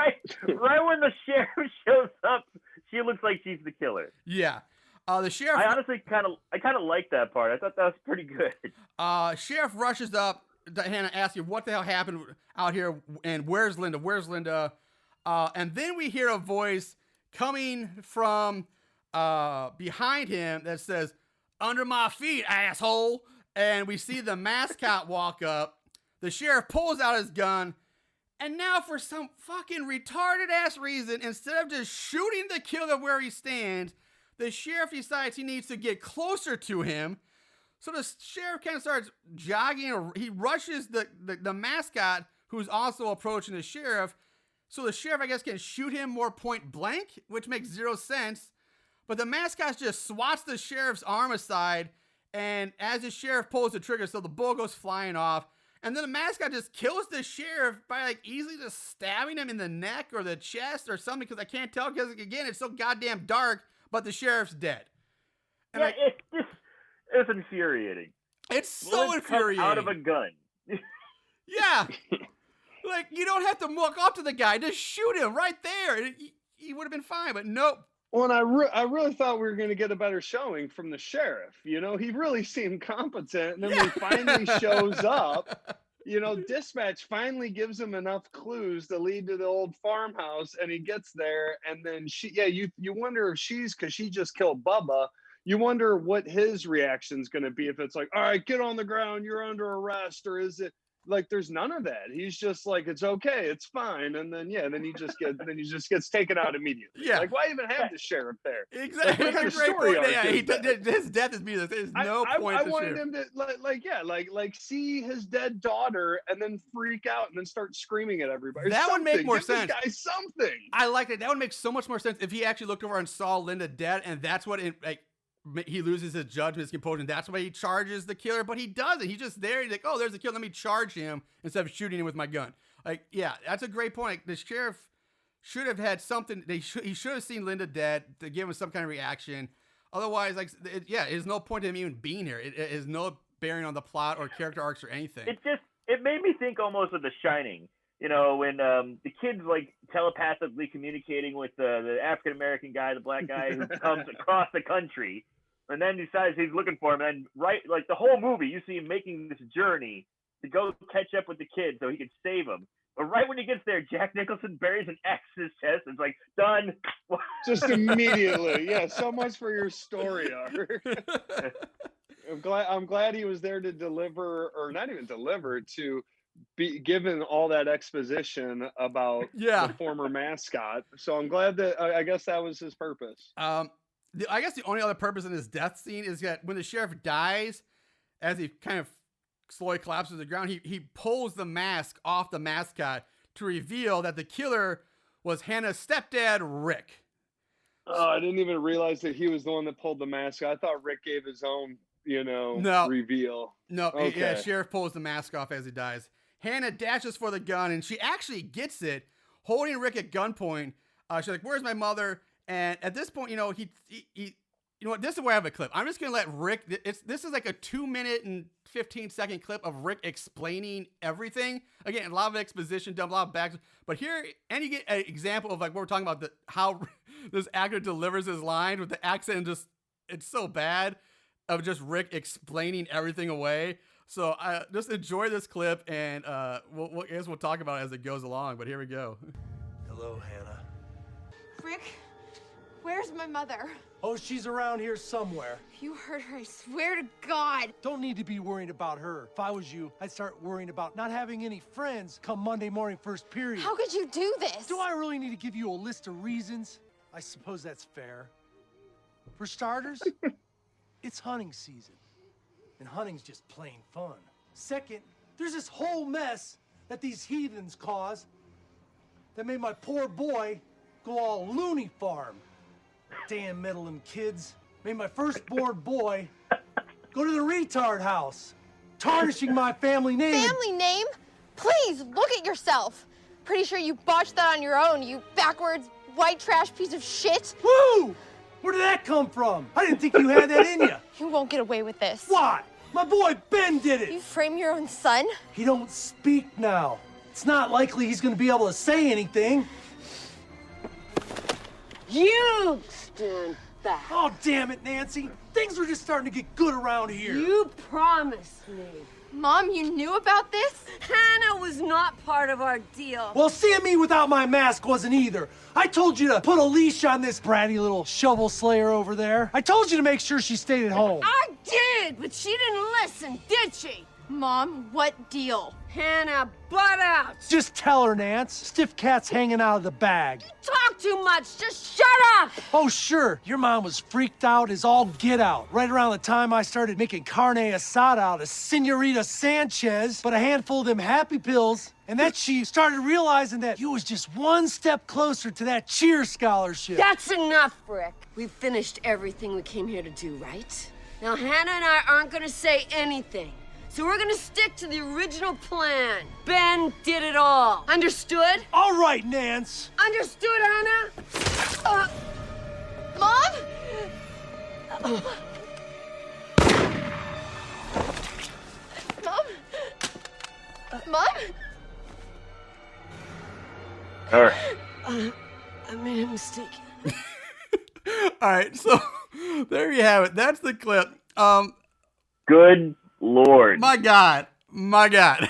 C: Right when the sheriff shows up, she looks like she's the killer.
A: Yeah. The sheriff.
C: I honestly kind of like that part. I thought that was pretty good.
A: Sheriff rushes up to Hannah, asking what the hell happened out here and where's Linda? Where's Linda? And then we hear a voice coming from behind him that says, "Under my feet, asshole." And we see the mascot walk up. The sheriff pulls out his gun. And now for some fucking retarded ass reason, instead of just shooting the killer where he stands, the sheriff decides he needs to get closer to him. So the sheriff kind of starts jogging. He rushes the mascot, who's also approaching the sheriff. So the sheriff, I guess, can shoot him more point blank, which makes zero sense. But the mascot just swats the sheriff's arm aside. And as the sheriff pulls the trigger, so the bullet goes flying off. And then the mascot just kills the sheriff by like easily just stabbing him in the neck or the chest or something, because I can't tell, because again, it's so goddamn dark, but the sheriff's dead. And
C: yeah, it's infuriating.
A: It's so infuriating.
C: Out of a gun.
A: Yeah. Like, you don't have to walk up to the guy, just shoot him right there. He would have been fine, but nope.
D: Well, and I really thought we were going to get a better showing from the sheriff. You know, he really seemed competent. And then when he finally shows up, Dispatch finally gives him enough clues to lead to the old farmhouse, and he gets there, and then you wonder if because she just killed Bubba. You wonder what his reaction's going to be, if it's like, all right, get on the ground, you're under arrest, or is it like there's none of that? He's just like, it's okay, it's fine, and then he just gets taken out immediately.
A: Yeah.
D: Like, why even have the sheriff there?
A: Exactly.
D: Like,
A: Great
D: story
A: point.
D: arc
A: Yeah,
D: is
A: his death is meaningless. There's no point.
D: I wanted him to see his dead daughter and then freak out and then start screaming at everybody.
A: That would make more
D: Give
A: sense.
D: This guy something.
A: I like it. That would make so much more sense if he actually looked over and saw Linda dead, and that's what he loses his judgment, his composure, and that's why he charges the killer. But he doesn't. He's just there. He's like, oh, there's a killer. Let me charge him instead of shooting him with my gun. Like, yeah, that's a great point. Like, the sheriff should have had something. He should have seen Linda dead to give him some kind of reaction. Otherwise, there's no point to him even being here. It has no bearing on the plot or character arcs or anything.
C: It made me think almost of The Shining. When the kid's like telepathically communicating with the African American guy, the black guy who comes across the country, and then decides he's looking for him. And the whole movie, you see him making this journey to go catch up with the kid so he could save him. But right when he gets there, Jack Nicholson buries an axe in his chest. It's like, done.
D: Just immediately. Yeah, so much for your story arc. I'm glad he was there to deliver, or not even deliver, to be given all that exposition about the former mascot. So I'm glad that I guess that was his purpose.
A: I guess the only other purpose in this death scene is that when the sheriff dies, as he kind of slowly collapses to the ground, he pulls the mask off the mascot to reveal that the killer was Hannah's stepdad, Rick.
D: Oh, I didn't even realize that he was the one that pulled the mask. I thought Rick gave his own, reveal.
A: No,
D: okay.
A: Yeah, sheriff pulls the mask off as he dies. Hannah dashes for the gun, and she actually gets it, holding Rick at gunpoint. She's like, "Where's my mother?" And at this point, he you know what? This is where I have a clip. I'm just gonna let Rick. This is like a 2-minute and 15-second clip of Rick explaining everything. Again, a lot of exposition, a lot of back. But here, and you get an example of like what we're talking about, how this actor delivers his line with the accent. And it's so bad of just Rick explaining everything away. So just enjoy this clip, and I guess we'll talk about it as it goes along. But here we go.
E: Hello, Hannah.
F: Rick, where's my mother?
E: Oh, she's around here somewhere.
F: If you hurt her, I swear to God.
E: Don't need to be worried about her. If I was you, I'd start worrying about not having any friends come Monday morning first period.
F: How could you do this?
E: Do I really need to give you a list of reasons? I suppose that's fair. For starters, it's hunting season. And hunting's just plain fun. Second, there's this whole mess that these heathens cause that made my poor boy go all loony farm. Damn meddling kids. Made my firstborn boy go to the retard house, tarnishing my family name.
F: Family name? Please, look at yourself. Pretty sure you botched that on your own, you backwards, white trash piece of shit.
E: Woo! Where did that come from? I didn't think you had that in you.
F: You won't get away with this.
E: Why? My boy Ben did it.
F: You frame your own son?
E: He don't speak now. It's not likely he's gonna be able to say anything.
G: You stand back.
E: Oh, damn it, Nancy. Things are just starting to get good around here.
G: You promised me.
F: Mom, you knew about this?
G: Hannah was not part of our deal.
E: Well, seeing me without my mask wasn't either. I told you to put a leash on this bratty little shovel slayer over there. I told you to make sure she stayed at home.
G: I did, but she didn't listen, did she?
F: Mom, what deal?
G: Hannah, butt out.
E: Just tell her, Nance. Stiff cat's hanging out of the bag.
G: You talk too much. Just shut up.
E: Oh, sure. Your mom was freaked out as all get out. Right around the time I started making carne asada out of Senorita Sanchez, but a handful of them happy pills. And then she started realizing that you was just one step closer to that cheer scholarship.
G: That's enough, Rick. We've finished everything we came here to do, right? Now, Hannah and I aren't going to say anything. So we're gonna stick to the original plan. Ben did it all. Understood?
E: All right, Nance.
G: Understood, Hannah?
F: Mom? Mom? Mom?
C: All right.
G: I made a mistake.
A: All right, so there you have it. That's the clip.
C: Good Lord.
A: My God, My God.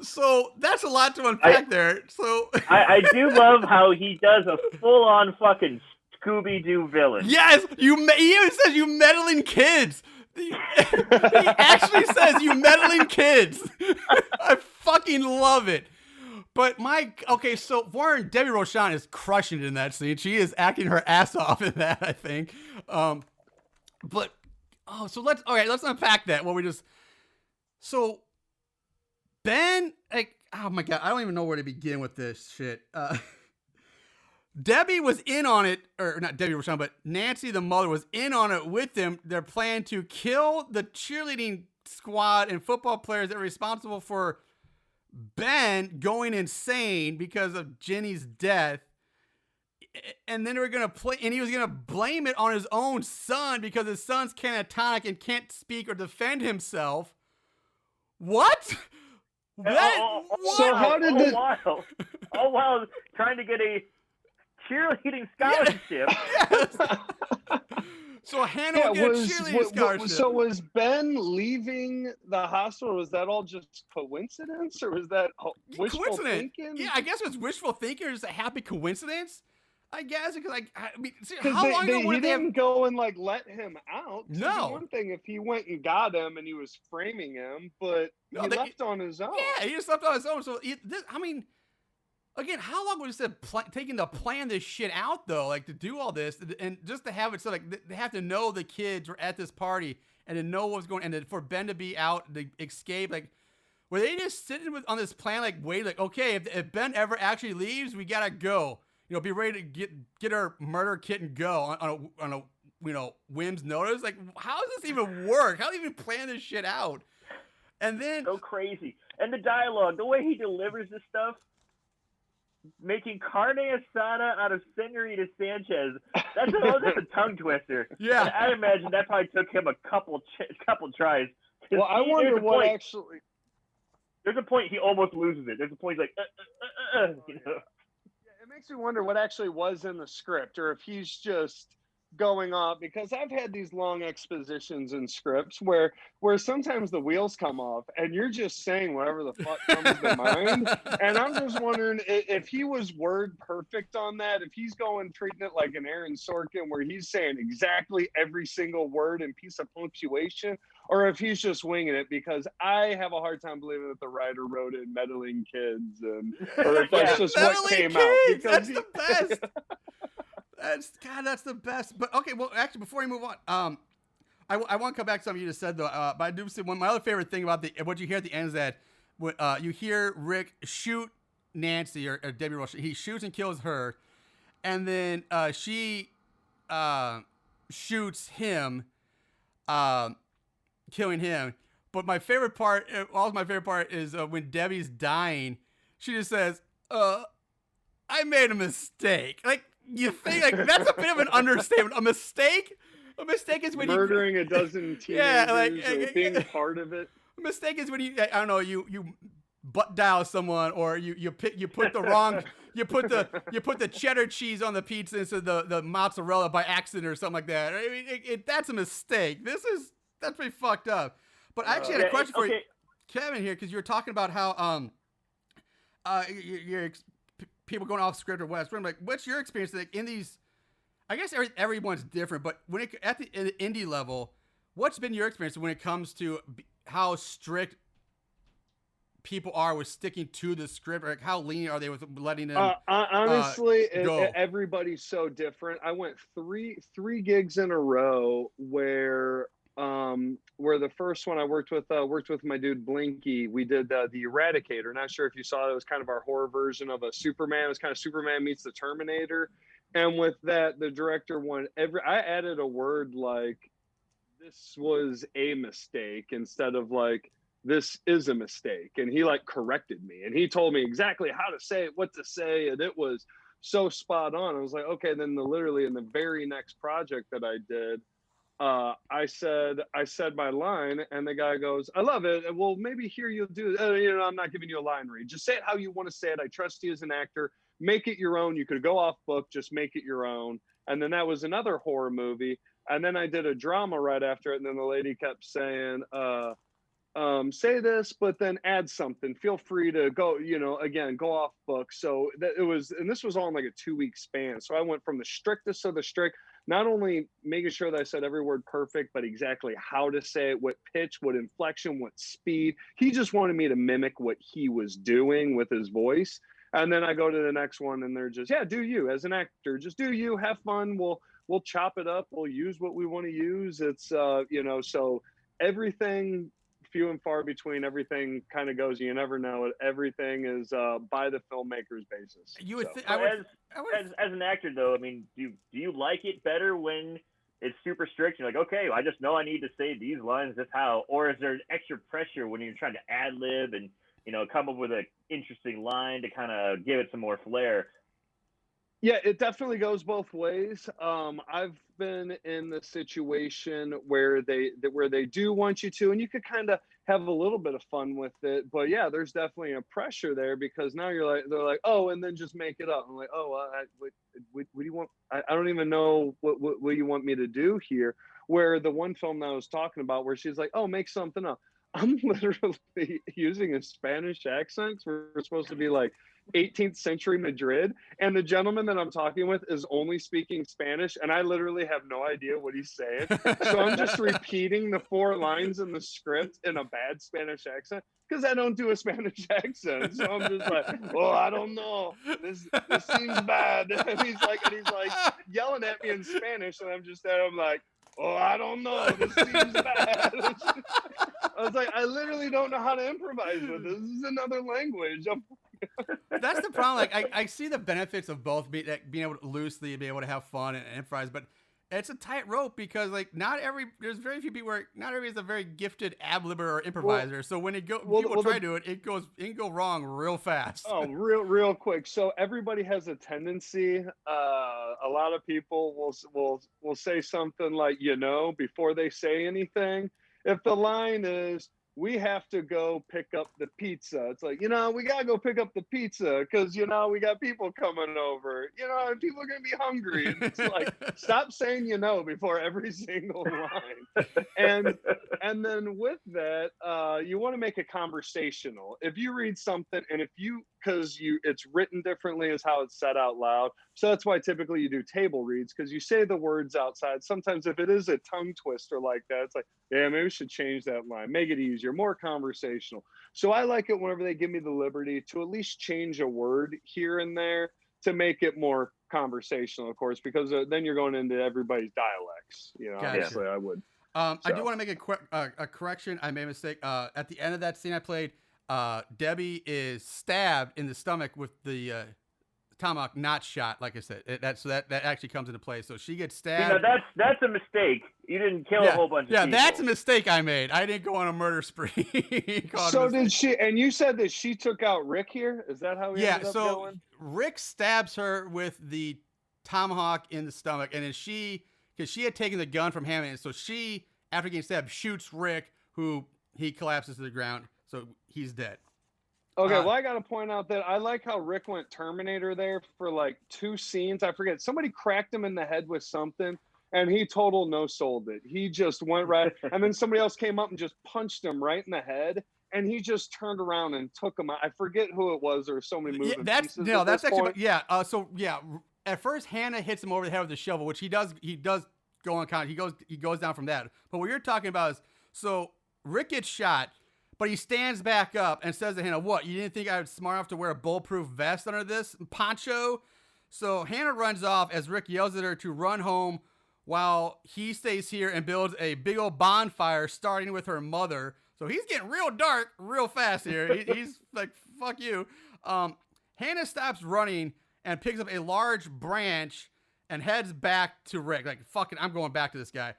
A: So that's a lot to unpack there. So
C: I do love how he does a full-on fucking Scooby-Doo villain.
A: yes, he even says you meddling kids. He actually says you meddling kids. I fucking love it. But okay, so Warren, Debbie Rochon is crushing it in that scene. She is acting her ass off in that, I think. But so let's unpack that. So Ben, like, oh my God, I don't even know where to begin with this shit. Debbie was in on it, or not Debbie Rochon, but Nancy, the mother, was in on it with them. Their plan to kill the cheerleading squad and football players that were responsible for Ben going insane because of Jenny's death. And then they were going to play, and he was going to blame it on his own son because his son's catatonic and can't speak or defend himself. What?
D: So how did
C: all while trying to get a cheerleading scholarship.
A: Yes. So Hannah will get a cheerleading scholarship.
D: So was Ben leaving the hospital? Was that all just coincidence, or was that wishful thinking?
A: Yeah, I guess it was wishful thinking. Or just a happy coincidence. I guess because I mean, how long ago
D: he didn't go and like let him out?
A: No.
D: One thing if he went and got him and he was framing him, but he left on his own.
A: Yeah, he just left on his own. So I mean, again, how long was it taking to plan this shit out though? Like to do all this and just to have it so like they have to know the kids were at this party and to know what was going and for Ben to be out to escape. Like were they just sitting on this plan like wait like okay if Ben ever actually leaves we gotta go. You know, be ready to get our murder kit and go on a whim's notice. Like, how does this even work? How do you even plan this shit out? And then
C: so crazy. And the dialogue, the way he delivers this stuff, making carne asada out of Senorita Sanchez. That's a tongue twister.
A: Yeah,
C: and I imagine that probably took him a couple tries.
D: Well, I wonder what actually.
C: There's a point he almost loses it. There's a point he's like, you know.
D: It makes me wonder what actually was in the script, or if he's just going off, because I've had these long expositions in scripts where sometimes the wheels come off and you're just saying whatever the fuck comes to mind. And I'm just wondering if he was word perfect on that, if he's treating it like an Aaron Sorkin where he's saying exactly every single word and piece of punctuation, or if he's just winging it, because I have a hard time believing that the writer wrote in meddling kids, or if that's just what came out.
A: That's the best. That's the best. But okay, well, actually, before we move on, I want to come back to something you just said though. But I do see my other favorite thing about what you hear at the end is that when you hear Rick shoot Nancy or Debbie Rochon, he shoots and kills her, and then she shoots him, killing him. But my favorite part, is when Debbie's dying. She just says, "I made a mistake." Like. You think like that's a bit of an understatement. A mistake is when
D: murdering a dozen teenagers or being part of it.
A: A mistake is when I don't know you butt dial someone or you put the wrong you put the cheddar cheese on the pizza instead of the mozzarella by accident or something like that. I mean, that's a mistake. That's pretty fucked up. But I actually had a question for you, Kevin, here because you were talking about how you're people going off script or whatever. Like, what's your experience like in these? I guess everyone's different, but when at the indie level, what's been your experience when it comes to how strict people are with sticking to the script? Or like how lenient are they with letting them?
D: Honestly,
A: go?
D: Everybody's so different. I went three gigs in a row where the first one I worked with my dude Blinky. We did the Eradicator. Not sure if you saw it. It was kind of our horror version of a Superman. It was kind of Superman meets the Terminator. And with that, the director I added a word like this was a mistake instead of like this is a mistake. And he like corrected me and he told me exactly how to say it, what to say, and it was so spot on. I was like, okay. Then literally in the very next project that I did, I said my line and the guy goes, I love it. Well, maybe here you'll do I'm not giving you a line read. Just say it how you want to say it. I trust you as an actor. Make it your own. You could go off book, just make it your own. And then that was another horror movie. And then I did a drama right after it. And then the lady kept saying, say this, but then add something. Feel free to go, again, go off book. So and this was all in like a 2-week span. So I went from the strictest of the strict, not only making sure that I said every word perfect, but exactly how to say it, what pitch, what inflection, what speed. He just wanted me to mimic what he was doing with his voice. And then I go to the next one and they're just, yeah, do you as an actor, just do you, have fun. We'll chop it up. We'll use what we want to use. It's, so everything few and far between, everything kind of goes, you never know it. Everything is by the filmmaker's basis.
A: You would
D: so.
A: think,
C: as an actor though, I mean, do you like it better when it's super strict? You're like, okay, I just know I need to say these lines, this how, or is there extra pressure when you're trying to ad lib and, come up with an interesting line to kind of give it some more flair?
D: Yeah, it definitely goes both ways. I've been in the situation where they do want you to, and you could kind of have a little bit of fun with it. But yeah, there's definitely a pressure there because now they're like, oh, and then just make it up. I'm like, oh, what do you want? I don't even know what you want me to do here. Where the one film that I was talking about, where she's like, oh, make something up. I'm literally using a Spanish accent. We're supposed to be like 18th century Madrid, and the gentleman that I'm talking with is only speaking Spanish, and I literally have no idea what he's saying. So I'm just repeating the 4 lines in the script in a bad Spanish accent because I don't do a Spanish accent. So I'm just like, oh, I don't know. This seems bad. And he's like yelling at me in Spanish, and I'm just there. I'm like, oh, I don't know. This seems bad. I was like, I literally don't know how to improvise with this. This is another language.
A: That's the problem. Like, I see the benefits of both being able to loosely be able to have fun and improvise, but it's a tight rope because like there's very few people where not everybody is a very gifted ad-libber or improviser. So when people try to do it, it can go wrong real fast.
D: Oh, real quick. So everybody has a tendency. A lot of people will say something like, before they say anything. If the line is, we have to go pick up the pizza. It's like, we got to go pick up the pizza because, we got people coming over, and people are going to be hungry. And it's like, stop saying, before every single line. And then with that, you want to make it conversational. If you read something and it's written differently is how it's said out loud. So that's why typically you do table reads because you say the words outside. Sometimes if it is a tongue twister like that, it's like, yeah, maybe we should change that line, make it easier, more conversational. So I like it whenever they give me the liberty to at least change a word here and there to make it more conversational, of course, because then you're going into everybody's dialects.
A: Gotcha.
D: Obviously I would.
A: I do want to make a correction. I made a mistake. At the end of that scene I played, Debbie is stabbed in the stomach with the tomahawk, not shot. Like I said, that actually comes into play. So she gets stabbed.
C: That's a mistake. You didn't kill a whole bunch of people.
A: Yeah, that's a mistake I made. I didn't go on a murder spree.
D: So did she? And you said that she took out Rick here. Is that how we ended up going?
A: Rick stabs her with the tomahawk in the stomach, and then because she had taken the gun from Hammond, so she, after getting stabbed, shoots Rick, who he collapses to the ground. So he's dead.
D: Okay, well, I got to point out that I like how Rick went Terminator there for like 2 scenes. I forget. Somebody cracked him in the head with something, and he total no-sold it. He just went right. And then somebody else came up and just punched him right in the head, and he just turned around and took him out. I forget who it was. There were so many moving pieces. That's actually, at first, Hannah hits him over the head with the shovel, which he does go on count. He goes down from that. But what you're talking about is, so Rick gets shot, but he stands back up and says to Hannah, what, you didn't think I was smart enough to wear a bulletproof vest under this poncho? So Hannah runs off as Rick yells at her to run home while he stays here and builds a big old bonfire starting with her mother. So he's getting real dark real fast here. He's like, fuck you. Hannah stops running and picks up a large branch and heads back to Rick. Like, fucking, I'm going back to this guy.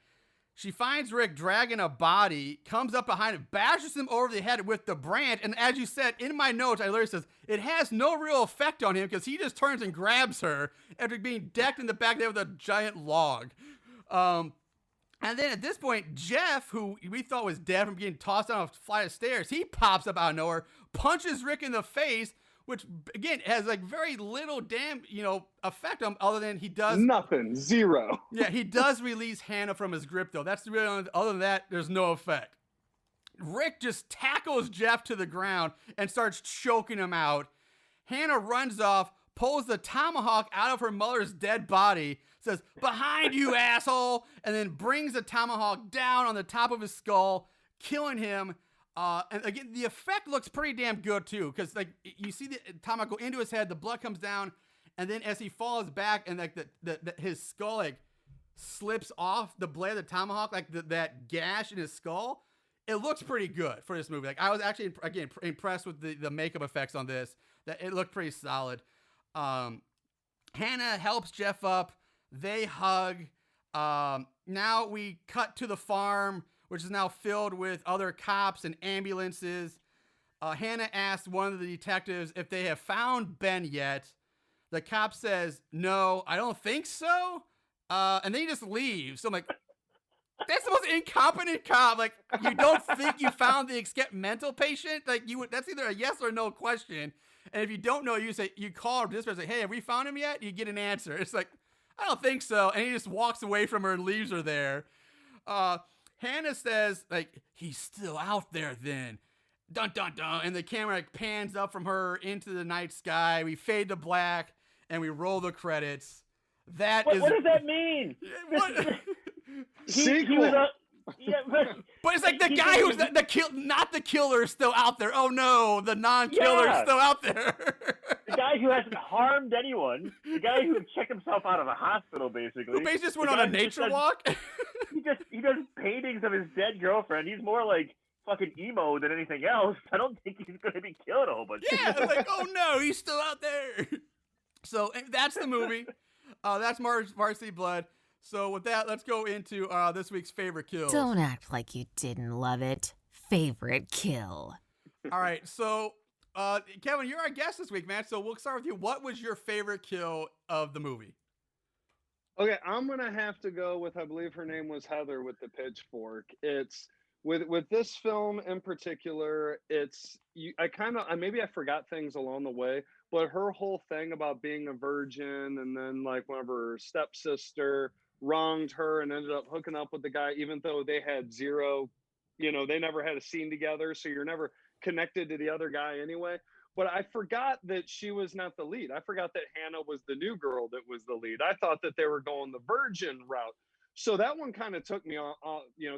D: She finds Rick dragging a body, comes up behind him, bashes him over the head with the branch. And as you said, in my notes, I literally says, it has no real effect on him because he just turns and grabs her after being decked in the back there with a giant log. And then at this point, Jeff, who we thought was dead from getting tossed down a flight of stairs, he pops up out of nowhere, punches Rick in the face, which again has like very little effect on him other than he does nothing, zero.
A: Yeah, he does release Hannah from his grip though. That's the real. Other than that, there's no effect. Rick just tackles Jeff to the ground and starts choking him out. Hannah runs off, pulls the tomahawk out of her mother's dead body, says, "Behind you, asshole," and then brings the tomahawk down on the top of his skull, killing him. And again, the effect looks pretty damn good too, because like you see the tomahawk go into his head, the blood comes down, and then as he falls back, and like his skull like slips off the blade of the tomahawk, like that gash in his skull. It looks pretty good for this movie. Like I was actually again impressed with the makeup effects on this. That it looked pretty solid. Hannah helps Jeff up. They hug. Now we cut to the farm, which is now filled with other cops and ambulances. Hannah asks one of the detectives if they have found Ben yet. The cop says, "No, I don't think so." And then he just leaves. So I'm like, that's the most incompetent cop. Like, you don't think you found the mental patient? Like, that's either a yes or no question. And if you don't know, you call this person, say, "Hey, have we found him yet?" You get an answer. It's like, "I don't think so." And he just walks away from her and leaves her there. Hannah says, like, "He's still out there then." Dun, dun, dun. And the camera like, pans up from her into the night sky. We fade to black and we roll the credits. What
C: does that mean?
A: What?
C: He was
A: but it's like the guy who's not the killer is still out there. Oh no, the non-killer is still out there.
C: The guy who hasn't harmed anyone. The guy who checked himself out of a hospital, basically.
A: Who basically just went on a nature walk.
C: He does paintings of his dead girlfriend. He's more like fucking emo than anything else. I don't think he's going to be killed a whole bunch.
A: Yeah, it's like, oh no, he's still out there. So that's the movie. That's Varsity Blood. So with that, let's go into this week's favorite kills.
H: Don't act like you didn't love it. Favorite kill.
A: All right, so Kevin, you're our guest this week, man. So we'll start with you. What was your favorite kill of the movie?
D: Okay, I'm gonna have to go with, I believe her name was Heather with the pitchfork. It's with this film in particular. Maybe I forgot things along the way, but her whole thing about being a virgin, and then like whenever her stepsister wronged her and ended up hooking up with the guy, even though they had zero, they never had a scene together, so you're never connected to the other guy anyway. But I forgot that she was not the lead. I forgot that Hannah was the new girl that was the lead. I thought that they were going the virgin route. So that one kind of took me on,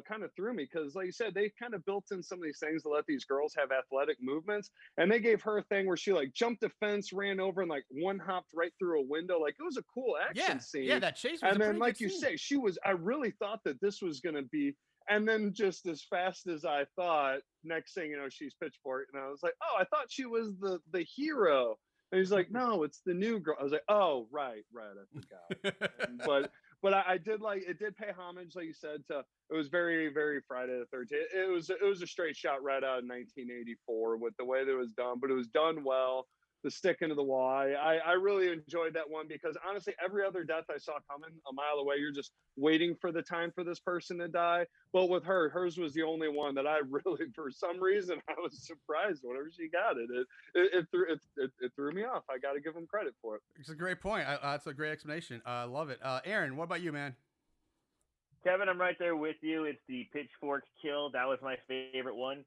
D: kind of threw me, because like you said, they kind of built in some of these things to let these girls have athletic movements. And they gave her a thing where she like jumped a fence, ran over, and like one hopped right through a window. Like it was a cool action scene.
A: Yeah, that chase was
D: and then like you
A: scene.
D: say, I really thought that this was going to be, and then just as fast as I thought, next thing you know, she's pitchfork. And I was like, oh, I thought she was the hero. And he's like, no, it's the new girl. I was like, oh, right, I forgot. But I did like, it did pay homage, like you said, to, it was very, very Friday the 13th. It was a straight shot right out of 1984 with the way that it was done, but it was done well. The stick into the wall. I really enjoyed that one, because honestly, every other death I saw coming a mile away, you're just waiting for the time for this person to die. But with hers was the only one that I really, for some reason, I was surprised whenever she got it. It threw me off. I got to give them credit for it.
A: It's a great point. That's a great explanation. I love it. Aaron, what about you, man?
C: Kevin, I'm right there with you. It's the pitchfork kill. That was my favorite one.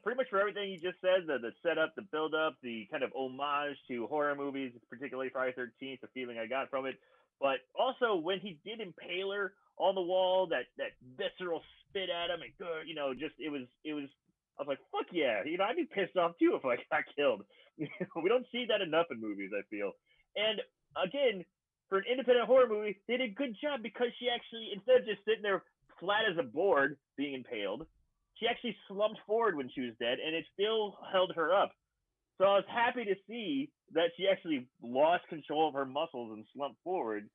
C: Pretty much for everything you just said, the setup, the build-up, the kind of homage to horror movies, particularly Friday the 13th, the feeling I got from it. But also when he did impale her on the wall, that visceral spit at him, and it was. I was like, fuck yeah, I'd be pissed off too if I got killed. We don't see that enough in movies, I feel. And again, for an independent horror movie, they did a good job, because she actually, instead of just sitting there flat as a board being impaled, she actually slumped forward when she was dead, and it still held her up. So I was happy to see that she actually lost control of her muscles and slumped forward,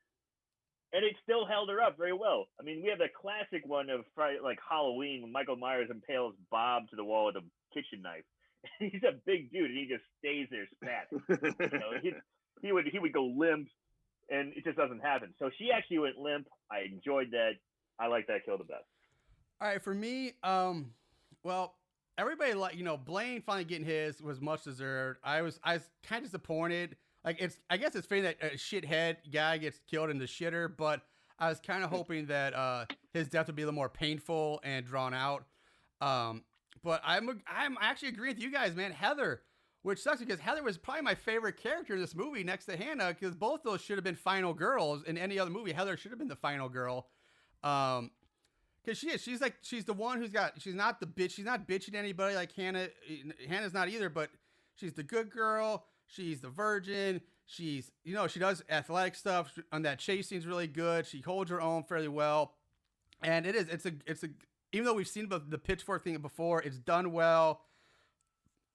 C: and it still held her up very well. I mean, we have the classic one of Friday, like Halloween, when Michael Myers impales Bob to the wall with a kitchen knife. He's a big dude, and he just stays there spat. He would go limp, and it just doesn't happen. So she actually went limp. I enjoyed that. I like that kill the best.
A: All right, for me, well, everybody Blaine finally getting his was much deserved. I was kind of disappointed. Like I guess it's funny that a shithead guy gets killed in the shitter, but I was kind of hoping that his death would be a little more painful and drawn out. but I'm actually agreeing with you guys, man. Heather, which sucks because Heather was probably my favorite character in this movie next to Hannah, because both those should have been final girls in any other movie. Heather should have been the final girl. Because she's the one she's not the bitch. She's not bitching to anybody like Hannah. Hannah's not either, but she's the good girl. She's the virgin. She's, she does athletic stuff. On that chase scene's really good. She holds her own fairly well. And it's a, even though we've seen the pitchfork thing before, it's done well.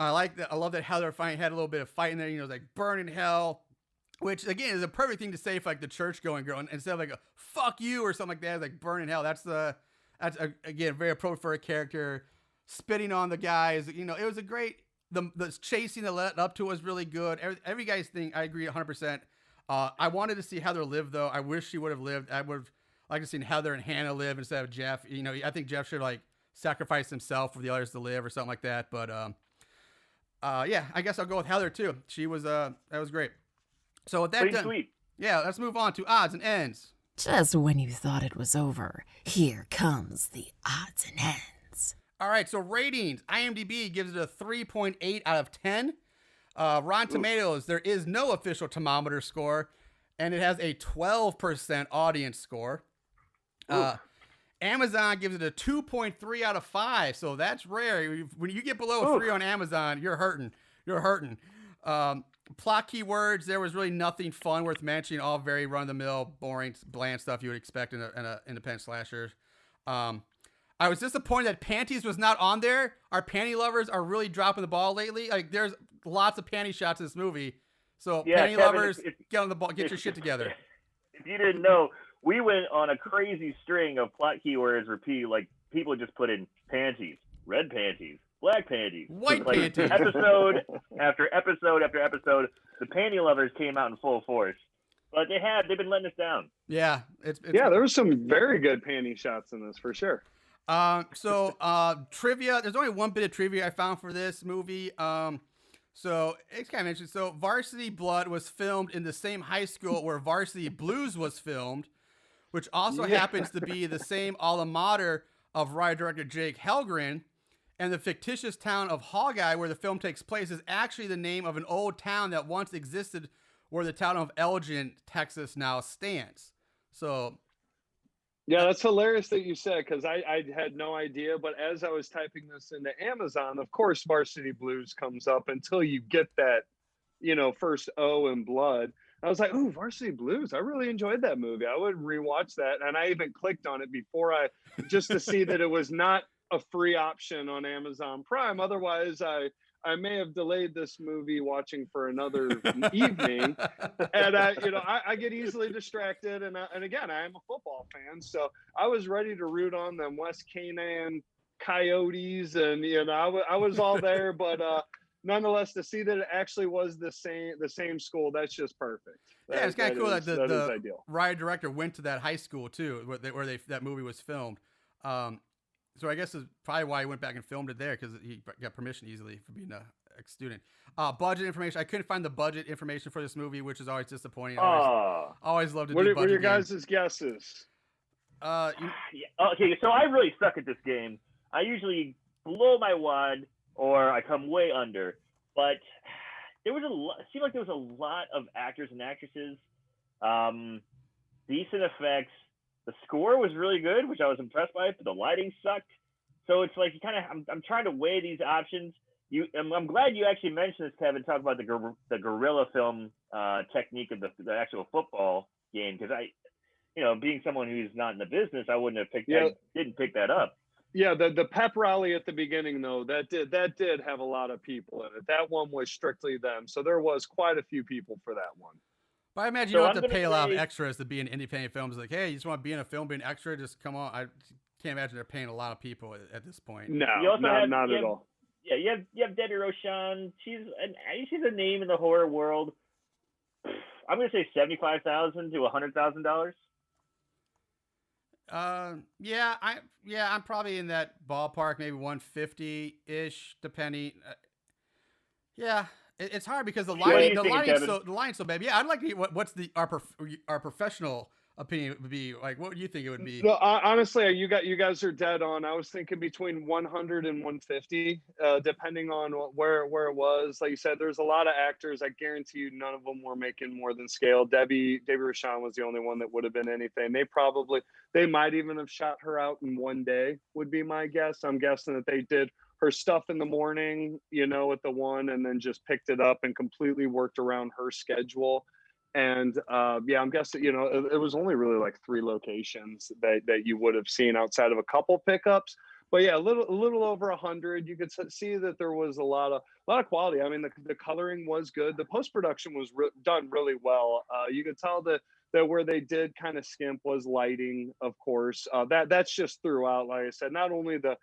A: I like that. I love that Heather finally had a little bit of fight in there, like burn in hell, which again is a perfect thing to say for like the church going girl. And instead of like a fuck you or something like that, it's like burn in hell. That's again, very appropriate for a character. Spitting on the guys, it was a great, the chasing that led up to it was really good. Every guy's thing, I agree 100%. I wanted to see Heather live though. I wish she would have lived. I would have liked to seen Heather and Hannah live instead of Jeff. I think Jeff should like sacrifice himself for the others to live or something like that. But yeah, I guess I'll go with Heather too. She was that was great. So with that done,
C: sweet.
A: Yeah, let's move on to odds and ends.
H: Just when you thought it was over, here comes the odds and ends.
A: All right, so ratings. IMDb gives it a 3.8 out of 10. Rotten Tomatoes, there is no official thermometer score, and it has a 12% audience score. Amazon gives it a 2.3 out of 5, so that's rare. When you get below a 3 on Amazon, you're hurting. Plot keywords, there was really nothing fun worth mentioning, all very run-of-the-mill, boring, bland stuff you would expect in a independent slasher. I was disappointed that panties was not on there. Our panty lovers are really dropping the ball lately. Like, there's lots of panty shots in this movie. So,
C: yeah,
A: panty
C: Kevin,
A: lovers, get on the ball, get your shit together.
C: If you didn't know, we went on a crazy string of plot keywords like people just put in panties, red panties, black panties,
A: white panties.
C: Episode after episode after episode, the panty lovers came out in full force. But they've been letting us down.
A: Yeah,
D: yeah, there was some very good panty shots in this for sure.
A: Trivia. There's only one bit of trivia I found for this movie. So it's kind of interesting. So Varsity Blood was filmed in the same high school where Varsity Blues was filmed, which also happens to be the same alma mater of writer-director Jake Helgren. And the fictitious town of Hawkeye, where the film takes place, is actually the name of an old town that once existed where the town of Elgin, Texas now stands. So...
D: yeah, that's hilarious that you said, because I had no idea. But as I was typing this into Amazon, of course, Varsity Blues comes up until you get that, first O in Blood. I was like, ooh, Varsity Blues. I really enjoyed that movie. I would rewatch that. And I even clicked on it before just to see that it was not a free option on Amazon Prime. Otherwise, I may have delayed this movie watching for another evening. And I get easily distracted. And again, I am a football fan, so I was ready to root on them West Canaan Coyotes, and I was all there. But nonetheless, to see that it actually was the same school, that's just perfect.
A: Yeah, it's kind of cool that the writer director went to that high school too, where that movie was filmed. So I guess it's probably why he went back and filmed it there, because he got permission easily for being a student. Budget information. I couldn't find the budget information for this movie, which is always disappointing. Always love to do budget.
D: What are your guys' guesses?
C: Okay, so I really suck at this game. I usually blow my wad or I come way under. But it seemed like there was a lot of actors and actresses. Decent effects. The score was really good, which I was impressed by, but the lighting sucked. So it's like I'm trying to weigh these options. I'm glad you actually mentioned this, Kevin. Talk about the guerrilla film technique of the actual football game, because being someone who's not in the business, I wouldn't have didn't pick that up.
D: Yeah, the pep rally at the beginning though, that did have a lot of people in it. That one was strictly them, so there was quite a few people for that one.
A: But I imagine you don't have to pay a lot of extras to be in independent films. Like, hey, you just want to be in a film, be an extra, just come on. I can't imagine they're paying a lot of people at this point.
D: No, not at all.
C: Yeah, you have Debbie Rochon. She's a name in the horror world. I'm gonna say $75,000 to $100,000.
A: I'm probably in that ballpark, maybe 150-ish, depending. It's hard because the line's so bad. Yeah, I'd like to hear what's our professional opinion would be? Like, what would you think it would be?
D: No, honestly, you guys are dead on. I was thinking between 100 and 150, depending on where it was. Like you said, there's a lot of actors. I guarantee you, none of them were making more than scale. Debbie Rochon was the only one that would have been anything. They might even have shot her out in one day. Would be my guess. I'm guessing that they did her stuff in the morning, at the one, and then just picked it up and completely worked around her schedule. And I'm guessing, it was only really like 3 locations that you would have seen outside of a couple pickups. But yeah, a little over 100. You could see that there was a lot of quality. I mean, the coloring was good. The post-production was done really well. You could tell that where they did kind of skimp was lighting, of course. That's just throughout. Like I said, not only the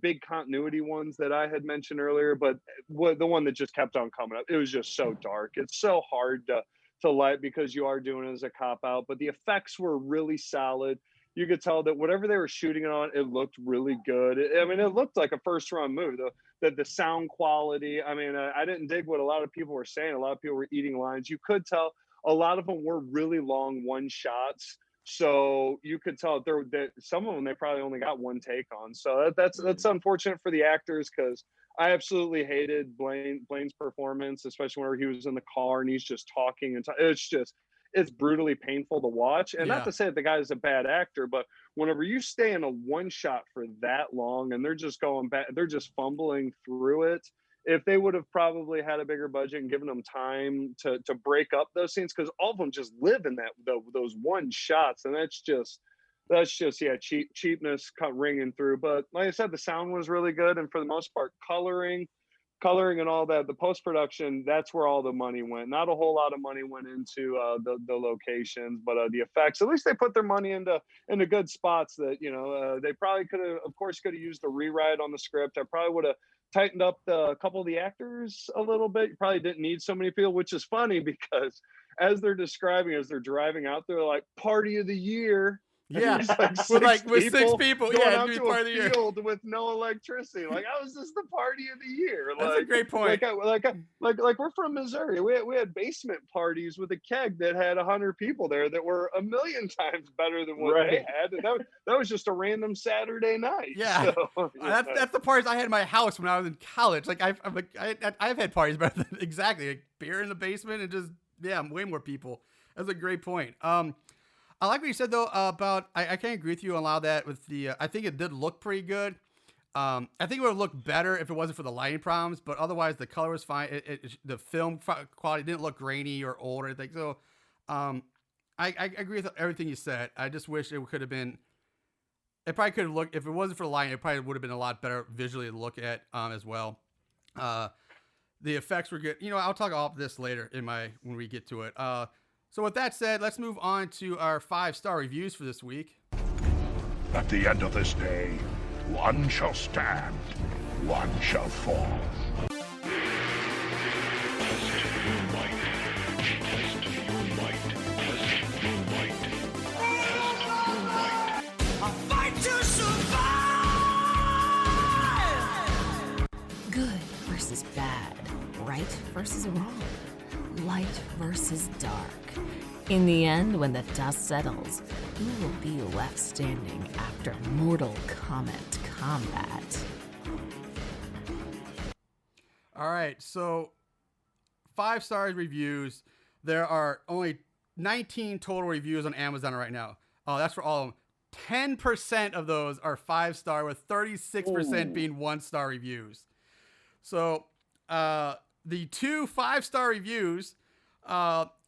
D: big continuity ones that I had mentioned earlier, but the one that just kept on coming up. It was just so dark. It's so hard to light because you are doing it as a cop out, but the effects were really solid. You could tell that whatever they were shooting it on, it looked really good. It looked like a first run movie. The sound quality. I mean, I didn't dig what a lot of people were saying. A lot of people were eating lines. You could tell a lot of them were really long one shots. So you could tell that some of them, they probably only got one take on. So that's unfortunate for the actors, because I absolutely hated Blaine's performance, especially whenever he was in the car and he's just talking and it's brutally painful to watch. And not to say that the guy is a bad actor, but whenever you stay in a one shot for that long and they're just going back, they're just fumbling through it. If they would have probably had a bigger budget and given them time to break up those scenes, because all of them just live in those one shots, and that's just cheapness ringing through. But like I said, the sound was really good, and for the most part, coloring and all that, the post-production, that's where all the money went. Not a whole lot of money went into the locations, but the effects, at least they put their money into good spots that they probably could have used a rewrite on the script. I probably would have tightened up a couple of the actors a little bit. You probably didn't need so many people, which is funny because as they're driving out there, like, party of the year.
A: Yeah, with 6 people,
D: going
A: yeah,
D: out to
A: part
D: a
A: of the year.
D: field with no electricity. Like, how is this the party of the year?
A: That's a great point.
D: Like we're from Missouri. We had basement parties with a keg that had 100 people there that were a million times better than what they had. And that was just a random Saturday night.
A: Yeah,
D: so,
A: that's the parties I had in my house when I was in college. Like I've had parties better than exactly, like beer in the basement and just way more people. That's a great point. I like what you said though about I can't agree with you on a lot of that with the I think it did look pretty good. I think it would have looked better if it wasn't for the lighting problems, but otherwise the color was fine. The film quality didn't look grainy or old or anything. So I agree with everything you said. I just wish it could have been. It probably could have looked, if it wasn't for the lighting, it probably would have been a lot better visually to look at as well. The effects were good. I'll talk about this later when we get to it. So with that said, let's move on to our 5-star reviews for this week.
I: At the end of this day, one shall stand, one shall fall.
H: Good versus bad. Right versus wrong. Light versus dark. In the end, when the dust settles, who will be left standing after Mortal Kombat combat?
A: All right, so 5-star reviews. There are only 19 total reviews on Amazon right now. Oh, that's for all of them. 10% of those are 5-star, with 36% being 1-star reviews. So the 2 5-star reviews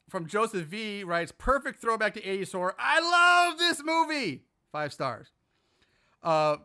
A: from Joseph V writes, perfect throwback to 80s horror. I love this movie. 5 stars.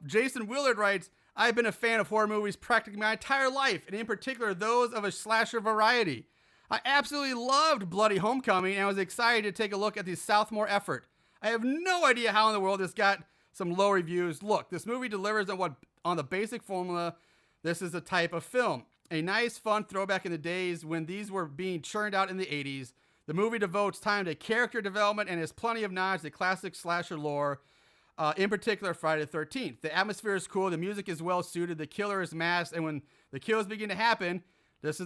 A: Jason Willard writes, I've been a fan of horror movies practically my entire life, and in particular those of a slasher variety. I absolutely loved Bloody Homecoming and was excited to take a look at the Southmore effort. I have no idea how in the world this got some low reviews. Look, this movie delivers on the basic formula. This is a type of film. A nice, fun throwback in the days when these were being churned out in the 80s. The movie devotes time to character development and has plenty of nods to classic slasher lore, in particular Friday the 13th. The atmosphere is cool, the music is well suited, the killer is masked, and when the kills begin to happen, this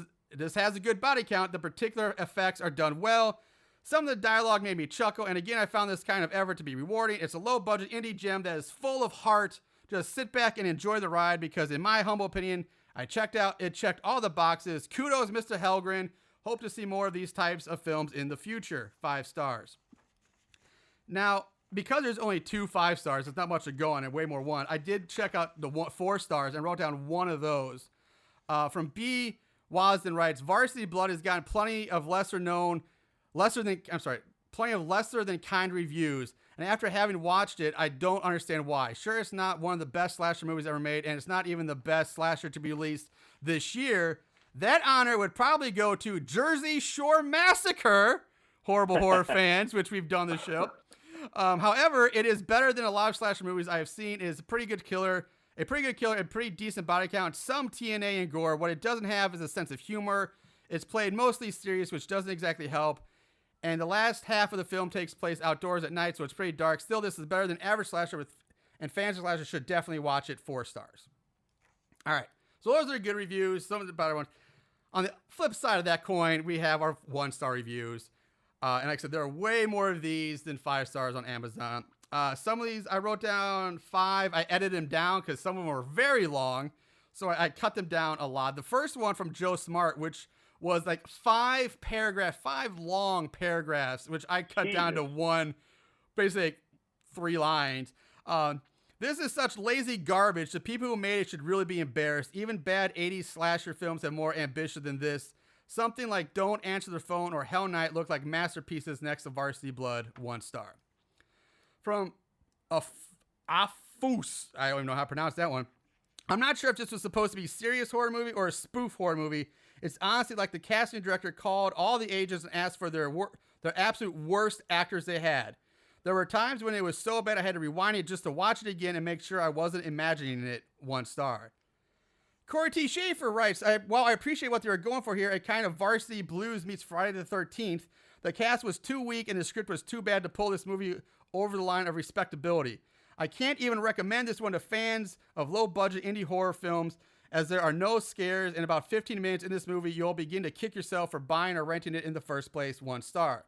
A: has a good body count. The particular effects are done well. Some of the dialogue made me chuckle, and again, I found this kind of effort to be rewarding. It's a low-budget indie gem that is full of heart. Just sit back and enjoy the ride because, in my humble opinion, it checked all the boxes. Kudos, Mr. Helgren. Hope to see more of these types of films in the future. 5 stars. Now, because there's only 2 5 stars, there's not much to go on and way more 1. I did check out the 4 stars and wrote down one of those. From B. Wasden writes, Varsity Blood has gotten plenty of lesser than kind reviews. And after having watched it, I don't understand why. Sure, it's not one of the best slasher movies ever made, and it's not even the best slasher to be released this year. That honor would probably go to Jersey Shore Massacre, horrible horror fans, which we've done this show. However, it is better than a lot of slasher movies I have seen. It is a pretty good killer, and pretty decent body count, some TNA and gore. What it doesn't have is a sense of humor. It's played mostly serious, which doesn't exactly help. And the last half of the film takes place outdoors at night, so it's pretty dark. Still, this is better than average slasher, and fans of slasher should definitely watch it. 4 stars. All right, so those are good reviews. Some of the better ones. On the flip side of that coin, we have our 1-star reviews. And like I said, there are way more of these than 5 stars on Amazon. Some of these, I wrote down 5. I edited them down because some of them were very long, so I cut them down a lot. The first one from Joe Smart, which was like 5 long paragraphs, which I cut down to 1, basically like 3 lines. This is such lazy garbage. The people who made it should really be embarrassed. Even bad 80s slasher films have more ambition than this. Something like Don't Answer the Phone or Hell Night look like masterpieces next to Varsity Blood. 1 star. From Afus, I don't even know how to pronounce that one. I'm not sure if this was supposed to be a serious horror movie or a spoof horror movie. It's honestly like the casting director called all the ages and asked for their absolute worst actors they had. There were times when it was so bad I had to rewind it just to watch it again and make sure I wasn't imagining it. 1 star. Corey T. Schaefer writes, while I appreciate what they were going for here, a kind of Varsity Blues meets Friday the 13th, the cast was too weak and the script was too bad to pull this movie over the line of respectability. I can't even recommend this one to fans of low-budget indie horror films, as there are no scares. In about 15 minutes in this movie, you'll begin to kick yourself for buying or renting it in the first place. 1 star.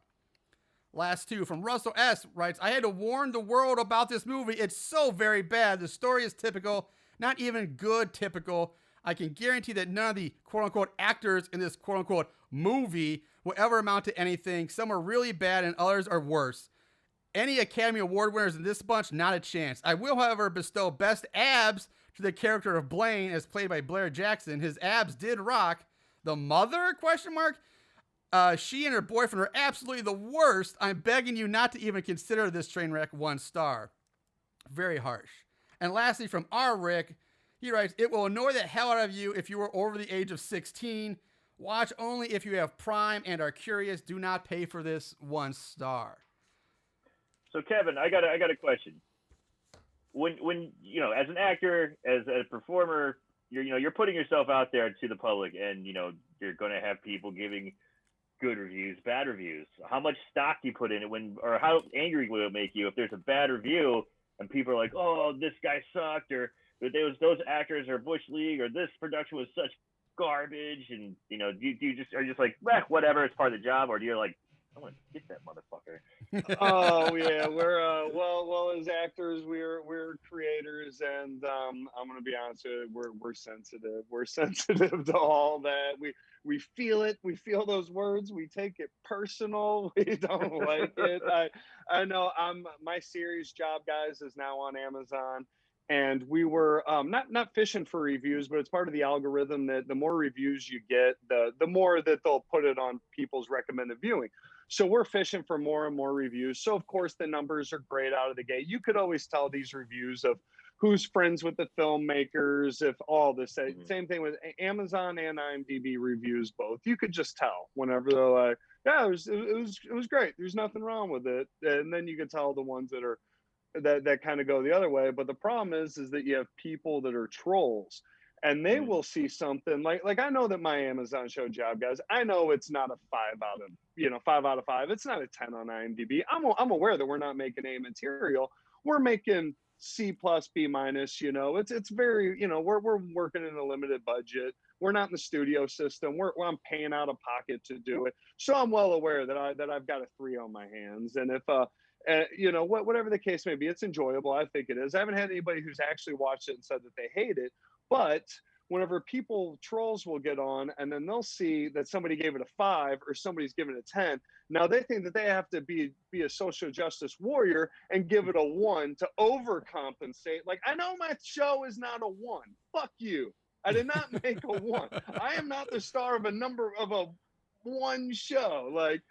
A: Last 2 from Russell S. writes, I had to warn the world about this movie. It's so very bad. The story is typical, not even good typical. I can guarantee that none of the quote-unquote actors in this quote-unquote movie will ever amount to anything. Some are really bad and others are worse. Any Academy Award winners in this bunch, not a chance. I will, however, bestow best abs to the character of Blaine, as played by Blair Jackson. His abs did rock. The mother, question mark? She and her boyfriend are absolutely the worst. I'm begging you not to even consider this train wreck. 1 star. Very harsh. And lastly, from R. Rick, he writes, it will annoy the hell out of you if you are over the age of 16. Watch only if you have Prime and are curious. Do not pay for this. 1 star.
C: So Kevin, I got a question. When as an actor, as a performer, you're putting yourself out there to the public, and you're going to have people giving good reviews, bad reviews. How much stock do you put in it or how angry will it make you if there's a bad review and people are like, oh, this guy sucked, or those actors are Bush League, or this production was such garbage, and you just are just like, whatever, it's part of the job, or do you like, I want to get that motherfucker?
D: Oh yeah, we're well as actors, we're creators, and I'm gonna be honest with you, we're sensitive. We're sensitive to all that. We feel it. We feel those words. We take it personal. We don't like it. I know. My series Job Guys is now on Amazon. And we were not fishing for reviews, but it's part of the algorithm that the more reviews you get, the more that they'll put it on people's recommended viewing. So we're fishing for more and more reviews. So, of course, the numbers are great out of the gate. You could always tell these reviews of who's friends with the filmmakers, if all this. Mm-hmm. Same thing with Amazon and IMDb reviews both. You could just tell whenever they're like, yeah, it was great. There's nothing wrong with it. And then you could tell the ones that are that kind of go the other way. But the problem is that you have people that are trolls, and they will see something like I know that my Amazon show Job Guys, I know it's not a 5 out of 5. It's not a 10 on IMDb. I'm aware that we're not making A material. We're making C+, B-. It's very, we're working in a limited budget. we're not in the studio system. I'm paying out of pocket to do it. So I'm well aware that I've got a 3 on my hands. And if, you know, whatever the case may be, it's enjoyable. I think it is. I haven't had anybody who's actually watched it and said that they hate it, but whenever trolls will get on and then they'll see that somebody gave it a 5 or somebody's given it a 10. Now they think that they have to be a social justice warrior and give it a 1 to overcompensate. Like, I know my show is not a 1. Fuck you. I did not make a 1. I am not the star of a 1 show. Like,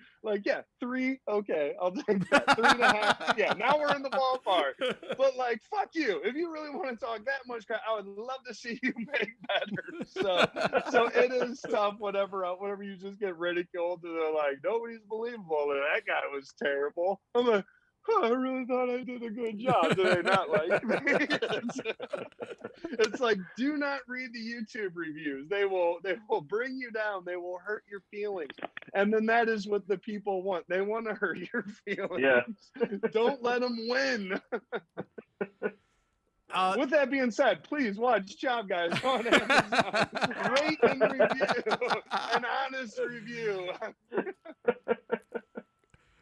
D: yeah, 3. Okay, I'll take that. 3.5. Yeah, now we're in the ballpark. But like, fuck you. If you really want to talk that much crap, I would love to see you make better. So it is tough. Whenever you just get ridiculed, and they're like, nobody's believable, and that guy was terrible. I'm like, I really thought I did a good job. Do they not like me? It's like, do not read the YouTube reviews. They will bring you down. They will hurt your feelings. And then that is what the people want. They want to hurt your feelings.
C: Yeah.
D: Don't let them win. With that being said, please watch Job Guys on Amazon. Rate and review. An honest review.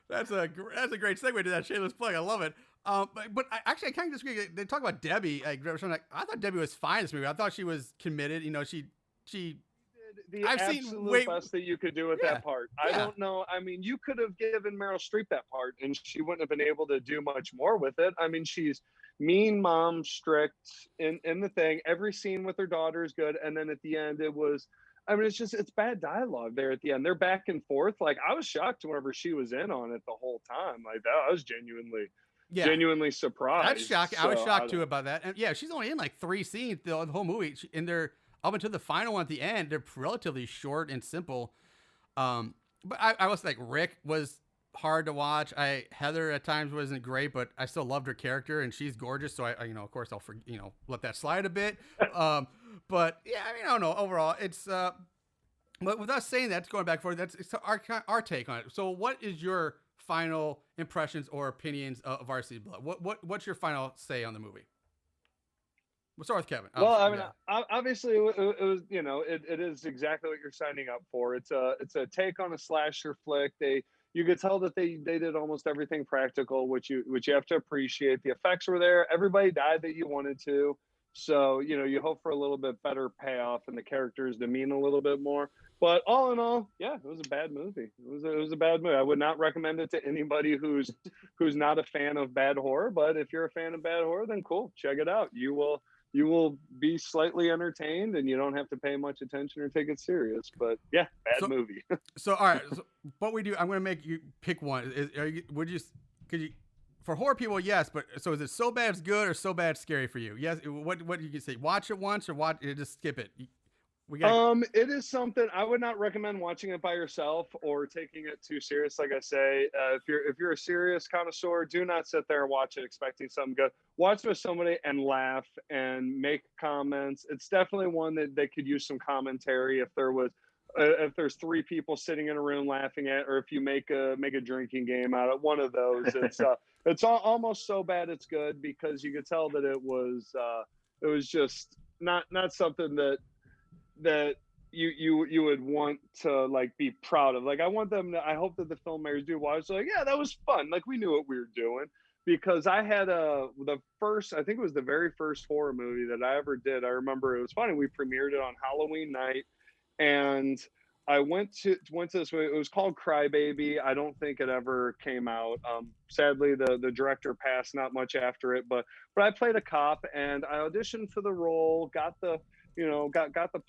A: That's a great segue to that shameless plug. I love it. But I kind of disagree. They talk about Debbie. I thought Debbie was fine in this movie. I thought she was committed. You know, she
D: did the absolute best that you could do with that part. I don't know. I mean, you could have given Meryl Streep that part, and she wouldn't have been able to do much more with it. I mean, she's mean mom, strict in the thing. Every scene with her daughter is good, and then at the end, it's bad dialogue there at the end. They're back and forth. Like, I was shocked whenever she was in on it the whole time. Like, that, I was genuinely surprised.
A: That's shocking. I was shocked too about that. And yeah, she's only in like 3 scenes the whole movie. And they're up until the final one at the end. They're relatively short and simple. But I was like, Rick was hard to watch. Heather at times wasn't great, but I still loved her character, and she's gorgeous. So I of course I'll let that slide a bit. But yeah, I mean, I don't know. Overall, it's but with us saying that, going back and forth, it's our take on it. So, what is your final impressions or opinions of Varsity Blood? What's your final say on the movie? We'll start with Kevin.
D: Well, I mean, obviously, it was it is exactly what you're signing up for. It's a take on a slasher flick. You could tell that they did almost everything practical, which you have to appreciate. The effects were there. Everybody died that you wanted to. So, you hope for a little bit better payoff and the characters to mean a little bit more. But all in all, yeah, it was a bad movie. It was a bad movie. I would not recommend it to anybody who's not a fan of bad horror. But if you're a fan of bad horror, then cool, check it out. You will be slightly entertained, and you don't have to pay much attention or take it serious. But yeah, bad movie.
A: So all right, what we do, I'm going to make you pick one. Could you? For horror people, yes, but so is it so bad it's good or so bad it's scary for you? Yes. What you can say? Watch it once or just skip it.
D: It is something I would not recommend watching it by yourself or taking it too serious. Like I say, if you're a serious connoisseur, do not sit there and watch it expecting something good. Watch with somebody and laugh and make comments. It's definitely one that they could use some commentary if there's 3 people sitting in a room laughing at, or if you make a drinking game out of one of those. It's almost so bad it's good, because you could tell that it was just not something that you would want to like be proud of. Like, I hope that the filmmakers do watch. Like, yeah, that was fun. Like, we knew what we were doing. Because I had I think it was the very first horror movie that I ever did. I remember it was funny. We premiered it on Halloween night. And I went to this movie. It was called Crybaby. I don't think it ever came out. Sadly, the director passed not much after it. But I played a cop, and I auditioned for the role. Got the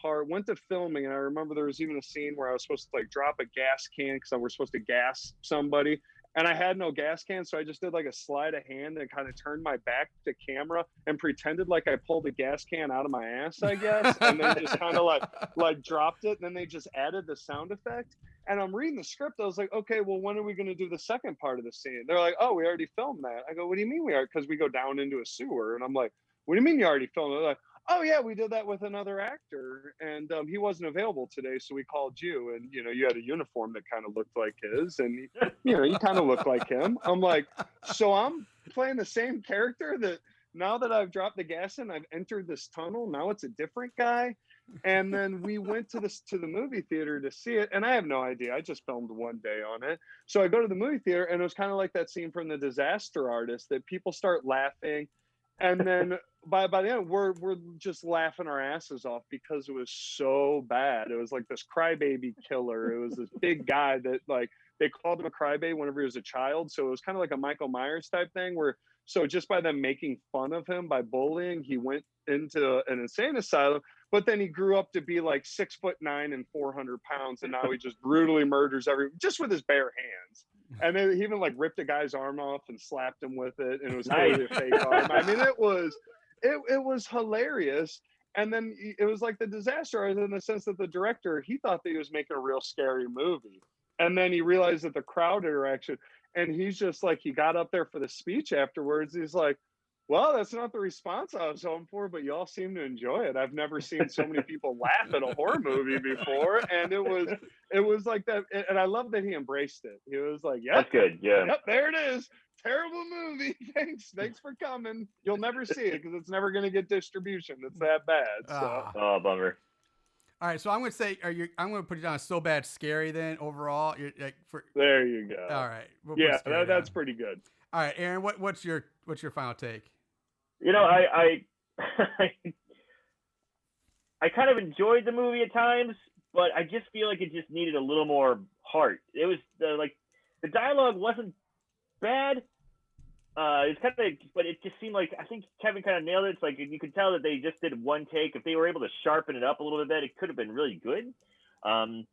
D: part. Went to filming, and I remember there was even a scene where I was supposed to like drop a gas can because we're supposed to gas somebody. And I had no gas can, so I just did like a sleight of hand and kind of turned my back to camera and pretended like I pulled a gas can out of my ass, I guess, and then just kind of like dropped it. And then they just added the sound effect. And I'm reading the script. I was like, okay, well, when are we going to do the second part of the scene? They're like, oh, we already filmed that. I go, what do you mean we are? Because we go down into a sewer. And I'm like, what do you mean you already filmed it? They're like, oh yeah, we did that with another actor, and he wasn't available today, so we called you, and you had a uniform that kind of looked like his, and you kind of look like him. I'm like, so I'm playing the same character that now that I've dropped the gas in, I've entered this tunnel. Now it's a different guy. And then we went to the movie theater to see it, and I have no idea. I just filmed one day on it. So I go to the movie theater, and it was kind of like that scene from The Disaster Artist that people start laughing, and then by the end we're just laughing our asses off because it was so bad. It was like this crybaby killer. It was this big guy that like they called him a crybaby whenever he was a child. So it was kind of like a Michael Myers type thing where so just by them making fun of him by bullying, he went into an insane asylum. But then he grew up to be like 6'9" and 400 pounds, and now he just brutally murders just with his bare hands. And then he even like ripped a guy's arm off and slapped him with it, and it was totally a fake arm. I mean, it was hilarious. And then it was like The Disaster Artist in the sense that the director, he thought that he was making a real scary movie, and then he realized that the crowd interaction, and he's just like, he got up there for the speech afterwards. He's like, well, that's not the response I was hoping for, but y'all seem to enjoy it. I've never seen so many people laugh at a horror movie before. And it was like that. And I love that he embraced it. He was like, yep,
C: that's good. Yeah.
D: Yep, there it is. Terrible movie. Thanks for coming. You'll never see it because it's never going to get distribution. It's that bad. So.
C: Oh, bummer.
A: All right, so I'm going to say, I'm going to put you down as so bad scary then overall. You're like
D: there you go.
A: All right.
D: Yeah, that's pretty good.
A: All right, Aaron, what's your final take?
C: You know, I kind of enjoyed the movie at times, but I just feel like it just needed a little more heart. It was like the dialogue wasn't bad. It's kind of, but it just seemed like I think Kevin kind of nailed it. It's like you could tell that they just did one take. If they were able to sharpen it up a little bit, it could have been really good. And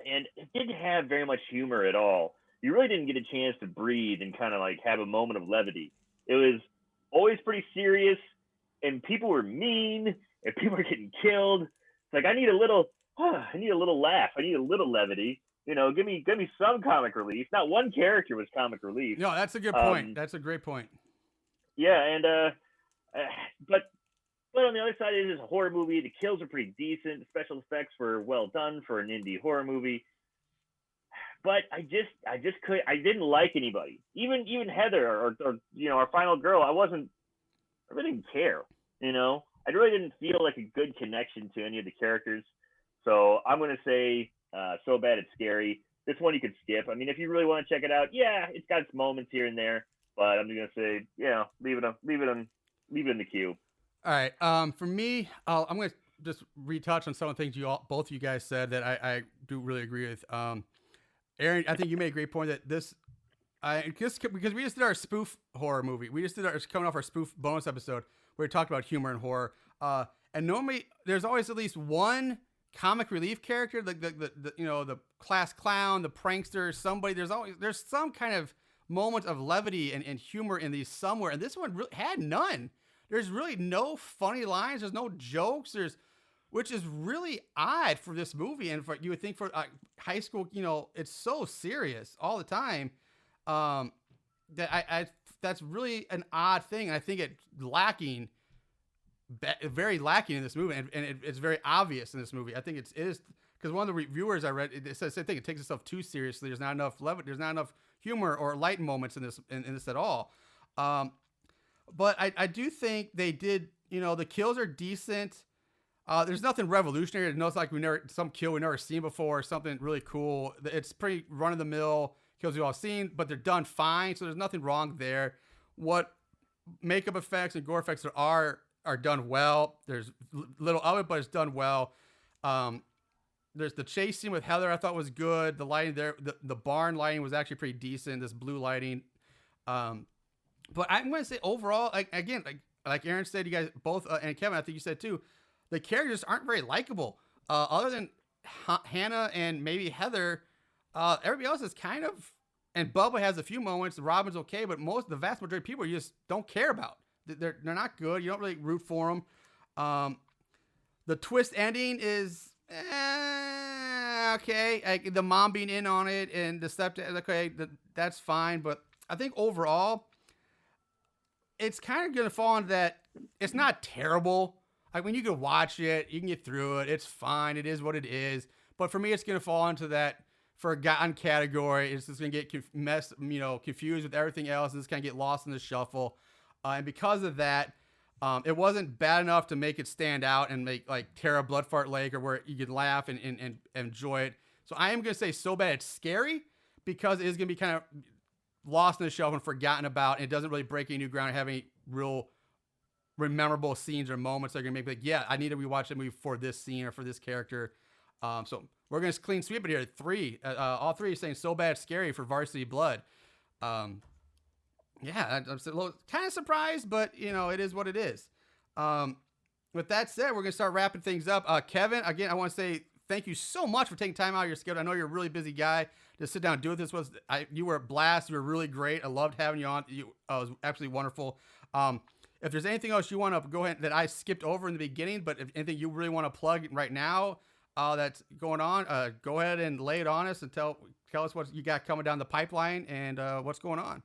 C: it didn't have very much humor at all. You really didn't get a chance to breathe and kind of like have a moment of levity. It was always pretty serious, and people were mean, and people were getting killed. It's like I need a little laugh. I need a little levity. You know, give me some comic relief. Not one character was comic relief.
A: No, that's a good point. That's a great point.
C: Yeah, and but on the other side, it is a horror movie. The kills are pretty decent. The special effects were well done for an indie horror movie. But I didn't like anybody. Even Heather or you know, our final girl. I really didn't care. You know, I really didn't feel like a good connection to any of the characters. So I'm gonna say so bad it's scary. This one you could skip. I mean, if you really want to check it out, yeah, it's got its moments here and there. But I'm gonna say, yeah, leave it in the queue.
A: All right. For me, I'm gonna just retouch on some of the things both of you guys said that I do really agree with. Aaron, I think you made a great point that because we just did our spoof horror movie. We just did coming off our spoof bonus episode where we talked about humor and horror. And normally there's always at least one comic relief character, like the class clown, the prankster, somebody. There's some kind of moment of levity and humor in these somewhere. And this one really had none. There's really no funny lines. There's no jokes. Which is really odd for this movie, and you would think for high school, you know, it's so serious all the time. That's really an odd thing, and I think it's very lacking in this movie, and it's very obvious in this movie. I think it is because one of the reviewers I read it says the same thing. It takes itself too seriously. There's not enough there's not enough humor or light moments in this at all. But I do think they did. You know, the kills are decent. There's nothing revolutionary. It's like some kill we never seen before, something really cool. It's pretty run of the mill kills we've all seen, but they're done fine. So there's nothing wrong there. What makeup effects and gore effects there are done well. There's little of it, but it's done well. There's the chase scene with Heather I thought was good. The lighting there, the barn lighting was actually pretty decent. This blue lighting. But I'm going to say overall, like Aaron said, you guys both, and Kevin, I think you said too, the characters aren't very likable. Other than Hannah and maybe Heather, everybody else is kind of, and Bubba has a few moments. Robin's okay, but the vast majority of people you just don't care about. They're not good. You don't really root for them. The twist ending is okay. Like the mom being in on it and the stepdad, okay, that's fine. But I think overall, it's kind of going to fall into that. It's not terrible. Like when you can watch it, you can get through it. It's fine. It is what it is. But for me, it's going to fall into that forgotten category. It's just going to get confused with everything else, and it's going to get lost in the shuffle. And because of that, It wasn't bad enough to make it stand out and make like tear a blood fart leg or where you can laugh and enjoy it. So I am going to say So Bad It's Scary because it is going to be kind of lost in the shelf and forgotten about. And it doesn't really break any new ground or have any real memorable scenes or moments that are going to make like, yeah, I need to rewatch the movie for this scene or for this character. So we're going to clean sweep it here. All three are saying So Bad It's Scary for Varsity Blood. Yeah, I'm a little kind of surprised, but it is what it is. With that said, we're gonna start wrapping things up. Kevin, again, I want to say thank you so much for taking time out of your schedule. I know you're a really busy guy to sit down and do this. You were a blast. You were really great. I loved having you on. It was absolutely wonderful. If there's anything else you want to go ahead that I skipped over in the beginning, but if anything you really want to plug right now that's going on, go ahead and lay it on us and tell us what you got coming down the pipeline and what's going on.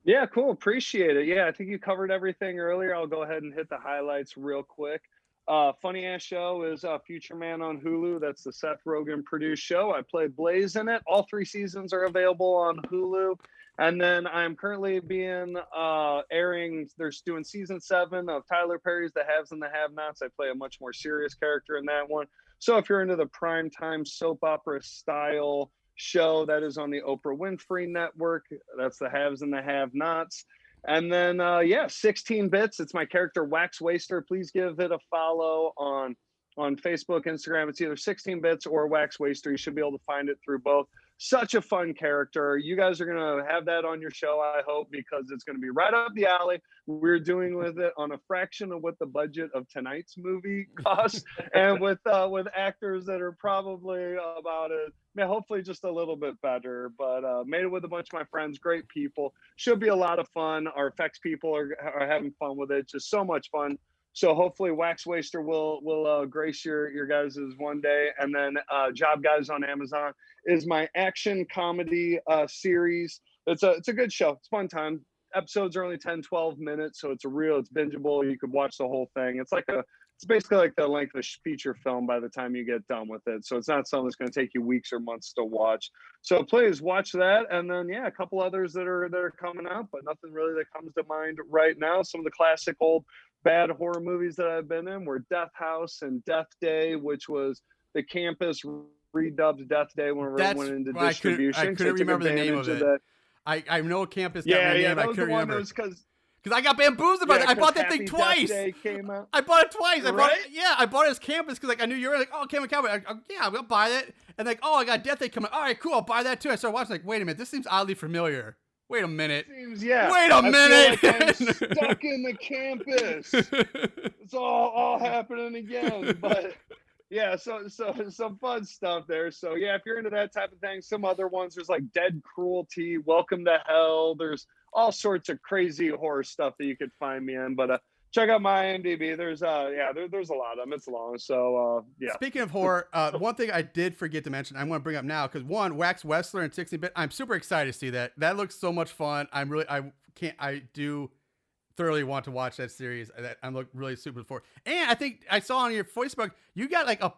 D: Yeah, cool. Appreciate it. Yeah, I think you covered everything earlier. I'll go ahead and hit the highlights real quick. Funny Ass Show is Future Man on Hulu. That's the Seth Rogen produced show. I played Blaze in it. All 3 seasons are available on Hulu. And then I'm currently being airing. They're doing season 7 of Tyler Perry's The Haves and the Have-Nots. I play a much more serious character in that one. So if you're into the primetime soap opera style show, that is on the Oprah Winfrey Network. That's The Haves and the Have-Nots. And then 16 Bits. It's my character Wax Waster. Please give it a follow on Facebook, Instagram. It's either 16 Bits or Wax Waster. You should be able to find it through both. Such a fun character. You guys are going to have that on your show, I hope, because it's going to be right up the alley. We're doing with it on a fraction of what the budget of tonight's movie costs, and with actors that are probably about it. Hopefully just a little bit better, but made it with a bunch of my friends, great people. Should be a lot of fun. Our effects people are having fun with it. Just so much fun. So hopefully Wax Waster will grace your guys' one day. And then Job Guys on Amazon is my action comedy series. It's a good show. It's a fun time. Episodes are only 10, 12 minutes. So it's bingeable. You could watch the whole thing. It's basically like the length of a feature film by the time you get done with it. So it's not something that's going to take you weeks or months to watch. So please watch that. And then, a couple others that are coming out, but nothing really that comes to mind right now. Some of the classic old bad horror movies that I've been in were Death House and Death Day, which was the campus redubbed Death Day when it went into distribution.
A: I couldn't remember the name of it. I know campus got my name. I couldn't remember. Because I got bamboozled by that. I bought that thing twice. I bought it twice. I bought it as campus because I knew you were like, oh, Campus Cowboy. I'm gonna buy that. And oh, I got Death Day coming. All right, cool. I'll buy that too. I started watching. Wait a minute. This seems oddly familiar. Wait a minute. Wait a minute.
D: Feel like I'm stuck in the campus. It's all happening again. But yeah, so some fun stuff there. So yeah, if you're into that type of thing, some other ones, there's like Dead Cruelty, Welcome to Hell. There's all sorts of crazy horror stuff that you could find me in. But check out my IMDb. There's there's a lot of them. It's long. So yeah.
A: Speaking of horror, one thing I did forget to mention, I'm going to bring up now because Wax Wrestler and 16-Bit. I'm super excited to see that. That looks so much fun. I do thoroughly want to watch that series. I'm really super forward. And I think I saw on your Facebook you got like a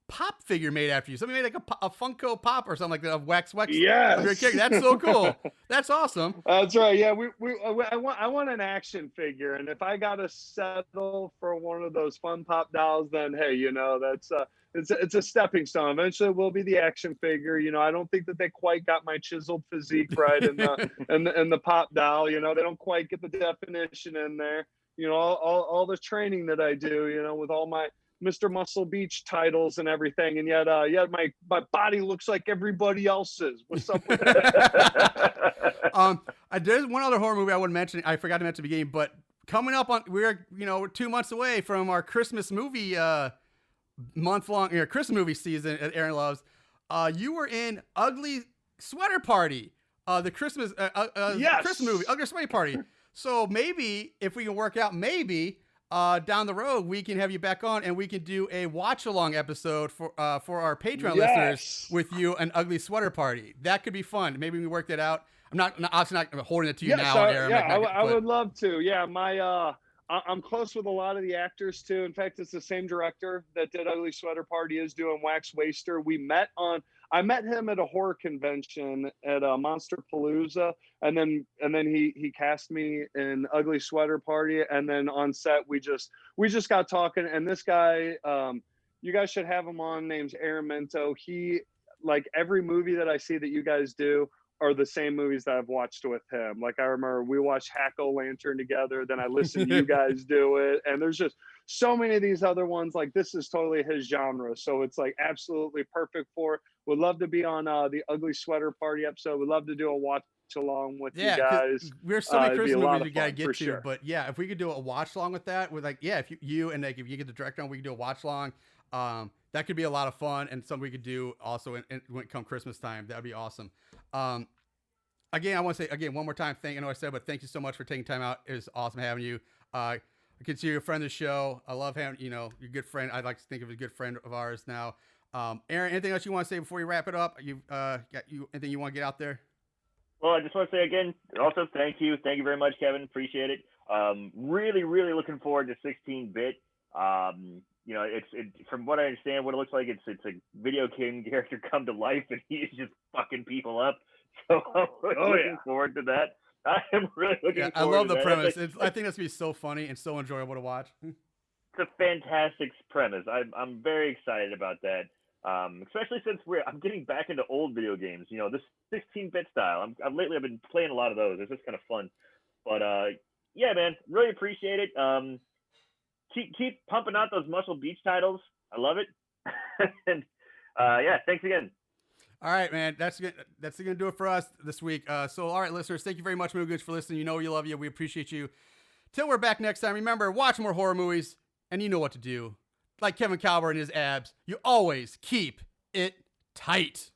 A: pop figure made after you. Somebody made like a Funko Pop or something like that of Wax Wrestler.
D: Yes.
A: That's so cool. That's awesome.
D: That's right. Yeah, I want an action figure, and if I gotta settle for one of those Fun Pop dolls, then hey, that's it's a stepping stone. Eventually, it will be the action figure. I don't think that they quite got my chiseled physique right in the pop doll. They don't quite get the definition in there. All the training that I do. With all my Mr. Muscle Beach titles and everything, and yet my body looks like everybody else's. What's up with that?
A: There's one other horror movie I would mention. I forgot to mention at the beginning, but coming up we're 2 months away from our Christmas movie month-long Christmas movie season at Aaron Loves. You were in Ugly Sweater Party, the Christmas Christmas movie, Ugly Sweater Party. So maybe if we can work out, down the road we can have you back on and we can do a watch-along episode for our Patreon listeners with you, an Ugly Sweater Party. That could be fun. Maybe we work that out. I'm obviously not holding it to you now on air.
D: I would love to. Yeah, I'm close with a lot of the actors too. In fact, it's the same director that did Ugly Sweater Party is doing Wax Waster. We met on I met him at a horror convention at Monster Palooza, and then he cast me in Ugly Sweater Party, and then on set we just got talking. And this guy, you guys should have him on. Name's Aaron Mento. He, like, every movie that I see that you guys do are the same movies that I've watched with him. Like, I remember we watched Hack-O-Lantern together, then I listened to you guys do it, and there's just so many of these other ones. Like, this is totally his genre, so it's like absolutely perfect for it. Would love to be on the Ugly Sweater Party episode. Would love to do a watch along with you guys.
A: We're so many Christmas movies we gotta get to,
D: sure.
A: But yeah, if we could do a watch along with that, with like, yeah, if you and like if you get the director on, we could do a watch along. That could be a lot of fun, and something we could do also when it comes Christmas time. That would be awesome. Again, I want to say again one more time, I know I said, but thank you so much for taking time out. It was awesome having you. I consider you a friend of the show. I love having, you're a good friend. I'd like to think of a good friend of ours now. Aaron, anything else you want to say before you wrap it up? Anything you want to get out there?
C: Well, I just want to say again, also thank you very much, Kevin. Appreciate it. Really, really looking forward to 16-bit. It's from what I understand, what it looks like, it's a video game character come to life, and he's just fucking people up. So I'm really looking forward to that. I am really looking forward to that.
A: I love the premise. I think that's going to be so funny and so enjoyable to watch.
C: It's a fantastic premise. I'm very excited about that. Especially since I'm getting back into old video games. This 16-bit style. Lately I've been playing a lot of those. It's just kind of fun. But yeah, man, really appreciate it. Keep pumping out those Muscle Beach titles. I love it. And yeah, thanks again.
A: All right, man. That's gonna do it for us this week. So, all right, listeners, thank you very much, Movie Goods, for listening. We love you. We appreciate you. Till we're back next time, remember, watch more horror movies, and you know what to do. Like Kevin Cowber and his abs, you always keep it tight.